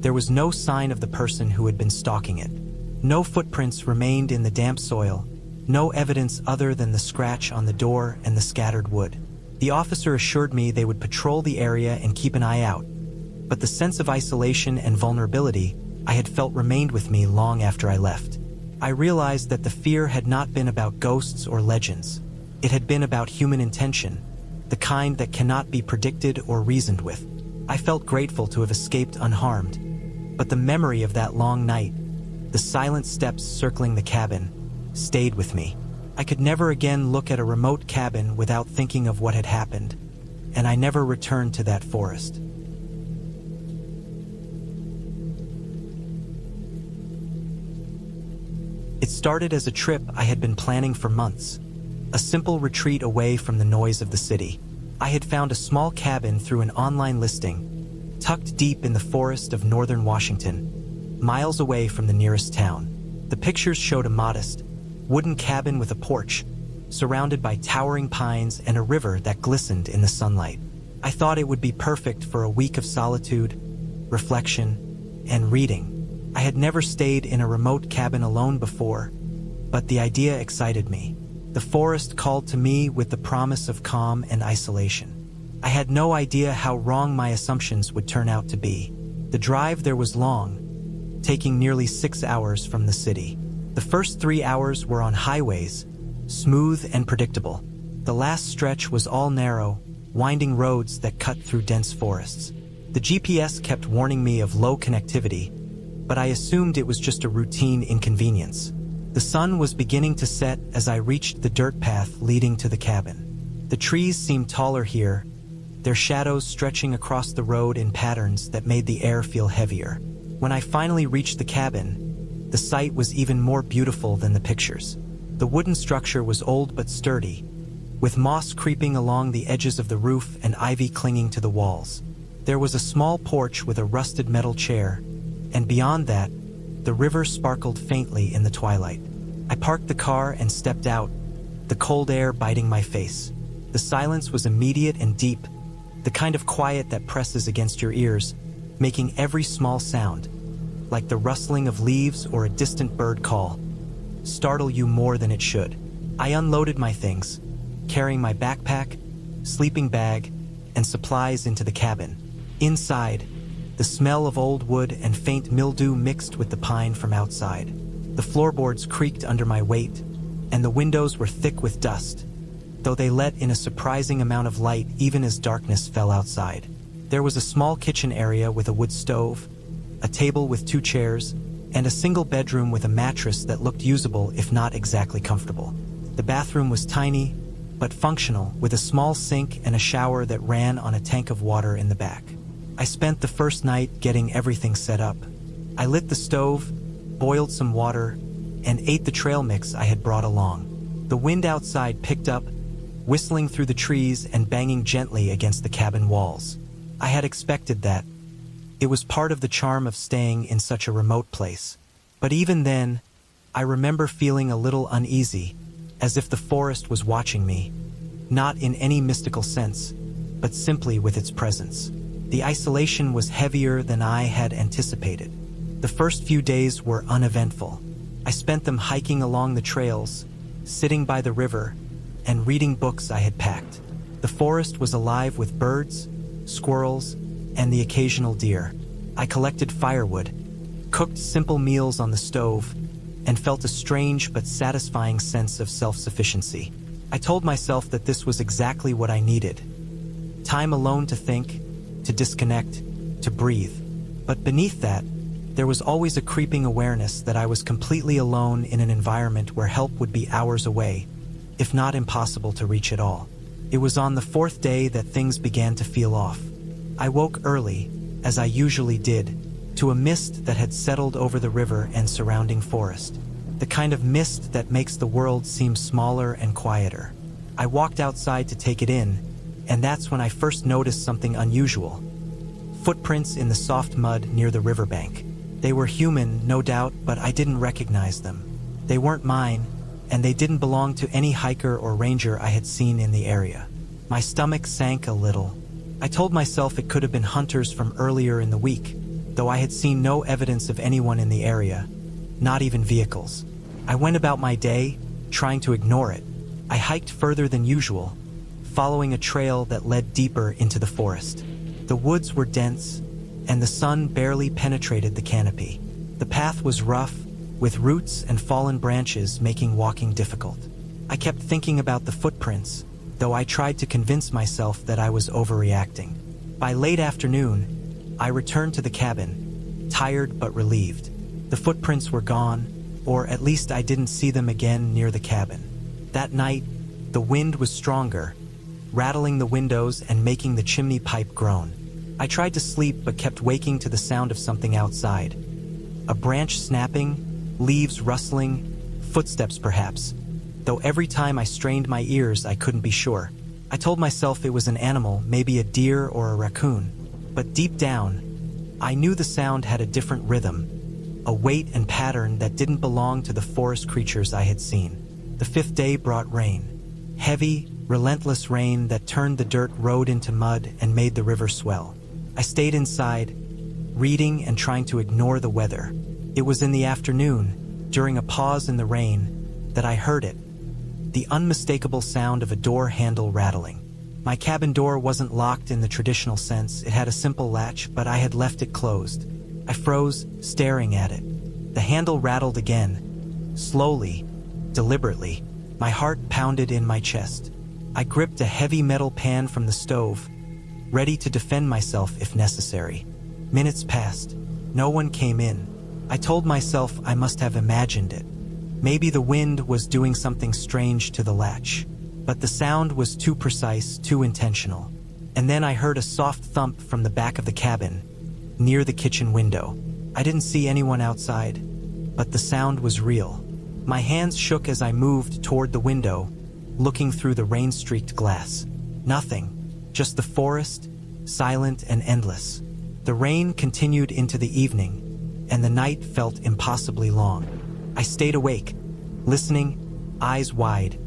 there was no sign of the person who had been stalking it. No footprints remained in the damp soil, no evidence other than the scratch on the door and the scattered wood. The officer assured me they would patrol the area and keep an eye out, but the sense of isolation and vulnerability I had felt remained with me long after I left. I realized that the fear had not been about ghosts or legends. It had been about human intention, the kind that cannot be predicted or reasoned with. I felt grateful to have escaped unharmed, but the memory of that long night, the silent steps circling the cabin, stayed with me. I could never again look at a remote cabin without thinking of what had happened, and I never returned to that forest. It started as a trip I had been planning for months, a simple retreat away from the noise of the city. I had found a small cabin through an online listing, tucked deep in the forest of northern Washington, miles away from the nearest town. The pictures showed a modest, wooden cabin with a porch, surrounded by towering pines and a river that glistened in the sunlight. I thought it would be perfect for a week of solitude, reflection, and reading. I had never stayed in a remote cabin alone before, but the idea excited me. The forest called to me with the promise of calm and isolation. I had no idea how wrong my assumptions would turn out to be. The drive there was long, taking nearly 6 hours from the city. The first 3 hours were on highways, smooth and predictable. The last stretch was all narrow, winding roads that cut through dense forests. The GPS kept warning me of low connectivity, but I assumed it was just a routine inconvenience. The sun was beginning to set as I reached the dirt path leading to the cabin. The trees seemed taller here, their shadows stretching across the road in patterns that made the air feel heavier. When I finally reached the cabin, the sight was even more beautiful than the pictures. The wooden structure was old but sturdy, with moss creeping along the edges of the roof and ivy clinging to the walls. There was a small porch with a rusted metal chair, and beyond that, the river sparkled faintly in the twilight. I parked the car and stepped out, the cold air biting my face. The silence was immediate and deep, the kind of quiet that presses against your ears, making every small sound, like the rustling of leaves or a distant bird call, startle you more than it should. I unloaded my things, carrying my backpack, sleeping bag, and supplies into the cabin. Inside, the smell of old wood and faint mildew mixed with the pine from outside. The floorboards creaked under my weight, and the windows were thick with dust, though they let in a surprising amount of light even as darkness fell outside. There was a small kitchen area with a wood stove, a table with 2 chairs, and a single bedroom with a mattress that looked usable if not exactly comfortable. The bathroom was tiny, but functional, with a small sink and a shower that ran on a tank of water in the back. I spent the first night getting everything set up. I lit the stove, boiled some water, and ate the trail mix I had brought along. The wind outside picked up, whistling through the trees and banging gently against the cabin walls. I had expected that. It was part of the charm of staying in such a remote place. But even then, I remember feeling a little uneasy, as if the forest was watching me, not in any mystical sense, but simply with its presence. The isolation was heavier than I had anticipated. The first few days were uneventful. I spent them hiking along the trails, sitting by the river, and reading books I had packed. The forest was alive with birds, squirrels, and the occasional deer. I collected firewood, cooked simple meals on the stove, and felt a strange but satisfying sense of self-sufficiency. I told myself that this was exactly what I needed. Time alone to think, to disconnect, to breathe. But beneath that, there was always a creeping awareness that I was completely alone in an environment where help would be hours away, if not impossible to reach at all. It was on the 4th day that things began to feel off. I woke early, as I usually did, to a mist that had settled over the river and surrounding forest. The kind of mist that makes the world seem smaller and quieter. I walked outside to take it in, and that's when I first noticed something unusual. Footprints in the soft mud near the riverbank. They were human, no doubt, but I didn't recognize them. They weren't mine, and they didn't belong to any hiker or ranger I had seen in the area. My stomach sank a little. I told myself it could have been hunters from earlier in the week, though I had seen no evidence of anyone in the area, not even vehicles. I went about my day, trying to ignore it. I hiked further than usual, following a trail that led deeper into the forest. The woods were dense, and the sun barely penetrated the canopy. The path was rough, with roots and fallen branches making walking difficult. I kept thinking about the footprints, though I tried to convince myself that I was overreacting. By late afternoon, I returned to the cabin, tired but relieved. The footprints were gone, or at least I didn't see them again near the cabin. That night, the wind was stronger, rattling the windows and making the chimney pipe groan. I tried to sleep but kept waking to the sound of something outside. A branch snapping, leaves rustling, Footsteps, perhaps, though every time I strained my ears, I couldn't be sure. I told myself it was an animal, maybe a deer or a raccoon, but deep down, I knew the sound had a different rhythm, a weight and pattern that didn't belong to the forest creatures I had seen. The fifth day brought rain. Heavy, relentless rain that turned the dirt road into mud and made the river swell. I stayed inside, reading and trying to ignore the weather. It was in the afternoon, during a pause in the rain, that I heard it. The unmistakable sound of a door handle rattling. My cabin door wasn't locked in the traditional sense. It had a simple latch, but I had left it closed. I froze, staring at it. The handle rattled again, slowly, deliberately. My heart pounded in my chest. I gripped a heavy metal pan from the stove, ready to defend myself if necessary. Minutes passed. No one came in. I told myself I must have imagined it. Maybe the wind was doing something strange to the latch. But the sound was too precise, too intentional. And then I heard a soft thump from the back of the cabin, near the kitchen window. I didn't see anyone outside, but the sound was real. My hands shook as I moved toward the window, looking through the rain-streaked glass. Nothing, just the forest, silent and endless. The rain continued into the evening, and the night felt impossibly long. I stayed awake, listening, eyes wide,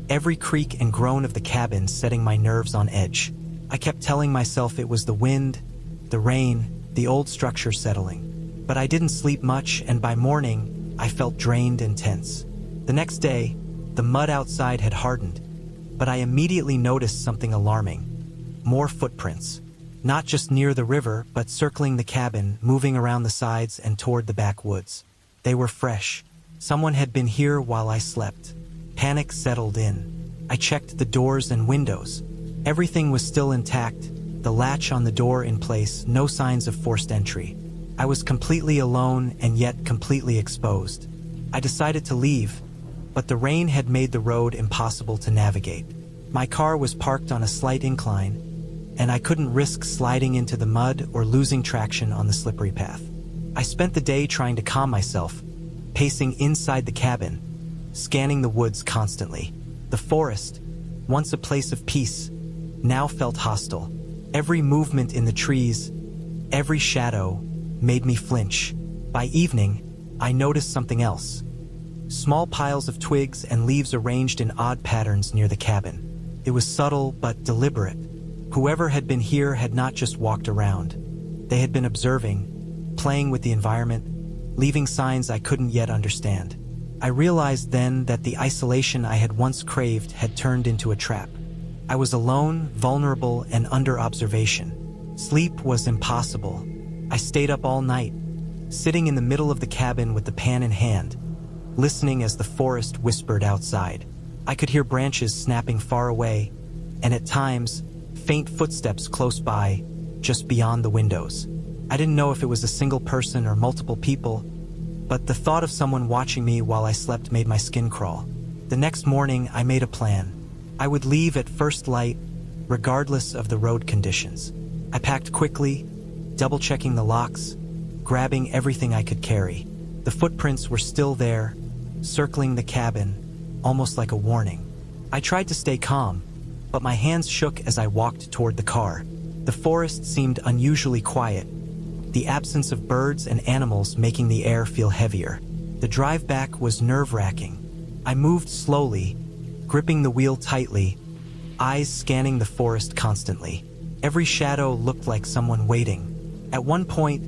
every creak and groan of the cabin setting my nerves on edge. I kept telling myself it was the wind, the rain, the old structure settling. But I didn't sleep much, and by morning, I felt drained and tense. The next day, the mud outside had hardened, but I immediately noticed something alarming. More footprints. Not just near the river, but circling the cabin, moving around the sides and toward the backwoods. They were fresh. Someone had been here while I slept. Panic settled in. I checked the doors and windows. Everything was still intact, the latch on the door in place, no signs of forced entry. I was completely alone and yet completely exposed. I decided to leave, but the rain had made the road impossible to navigate. My car was parked on a slight incline, and I couldn't risk sliding into the mud or losing traction on the slippery path. I spent the day trying to calm myself, pacing inside the cabin, scanning the woods constantly. The forest, once a place of peace, now felt hostile. Every movement in the trees, every shadow, made me flinch. By evening, I noticed something else. Small piles of twigs and leaves arranged in odd patterns near the cabin. It was subtle but deliberate. Whoever had been here had not just walked around. They had been observing, playing with the environment, leaving signs I couldn't yet understand. I realized then that the isolation I had once craved had turned into a trap. I was alone, vulnerable, and under observation. Sleep was impossible. I stayed up all night, sitting in the middle of the cabin with the pan in hand, listening as the forest whispered outside. I could hear branches snapping far away, and at times, faint footsteps close by, just beyond the windows. I didn't know if it was a single person or multiple people, but the thought of someone watching me while I slept made my skin crawl. The next morning, I made a plan. I would leave at first light, regardless of the road conditions. I packed quickly, double-checking the locks, grabbing everything I could carry. The footprints were still there, circling the cabin, almost like a warning. I tried to stay calm, but my hands shook as I walked toward the car. The forest seemed unusually quiet, the absence of birds and animals making the air feel heavier. The drive back was nerve-wracking. I moved slowly, gripping the wheel tightly, eyes scanning the forest constantly. Every shadow looked like someone waiting. At one point,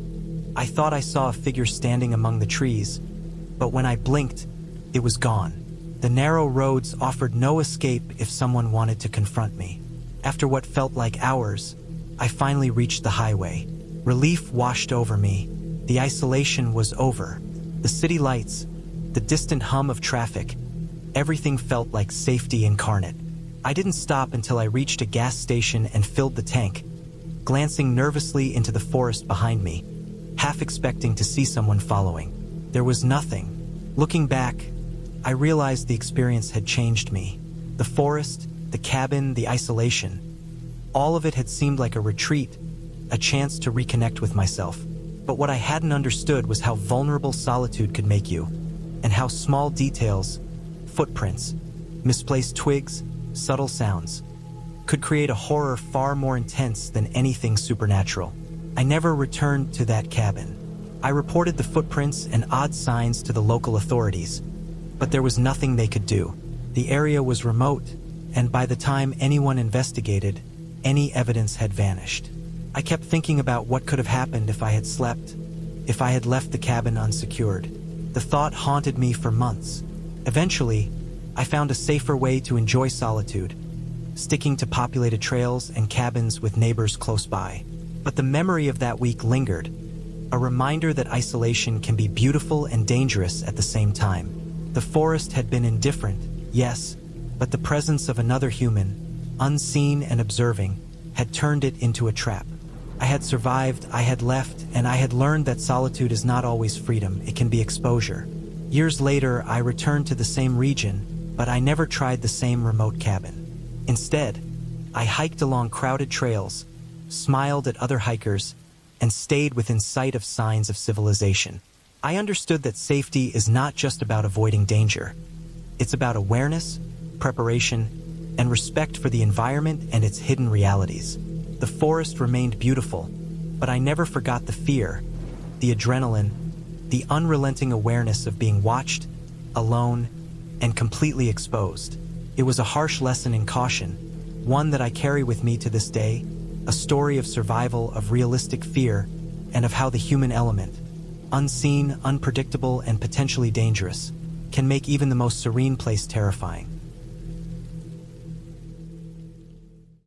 I thought I saw a figure standing among the trees, but when I blinked, it was gone. The narrow roads offered no escape if someone wanted to confront me. After what felt like hours, I finally reached the highway. Relief washed over me. The isolation was over. The city lights, the distant hum of traffic, everything felt like safety incarnate. I didn't stop until I reached a gas station and filled the tank, glancing nervously into the forest behind me, half expecting to see someone following. There was nothing. Looking back, I realized the experience had changed me. The forest, the cabin, the isolation, all of it had seemed like a retreat, a chance to reconnect with myself. But what I hadn't understood was how vulnerable solitude could make you. and how small details, footprints, misplaced twigs, subtle sounds, could create a horror far more intense than anything supernatural. I never returned to that cabin. I reported the footprints and odd signs to the local authorities, but there was nothing they could do. The area was remote, and by the time anyone investigated, any evidence had vanished. I kept thinking about what could have happened if I had slept, if I had left the cabin unsecured. The thought haunted me for months. Eventually, I found a safer way to enjoy solitude, sticking to populated trails and cabins with neighbors close by. But the memory of that week lingered, a reminder that isolation can be beautiful and dangerous at the same time. The forest had been indifferent, yes, but the presence of another human, unseen and observing, had turned it into a trap. I had survived, I had left, and I had learned that solitude is not always freedom, it can be exposure. Years later, I returned to the same region, but I never tried the same remote cabin. Instead, I hiked along crowded trails, smiled at other hikers, and stayed within sight of signs of civilization. I understood that safety is not just about avoiding danger. It's about awareness, preparation, and respect for the environment and its hidden realities. The forest remained beautiful, but I never forgot the fear, the adrenaline, the unrelenting awareness of being watched, alone, and completely exposed. It was a harsh lesson in caution, one that I carry with me to this day, a story of survival, of realistic fear, and of how the human element, unseen, unpredictable, and potentially dangerous, can make even the most serene place terrifying.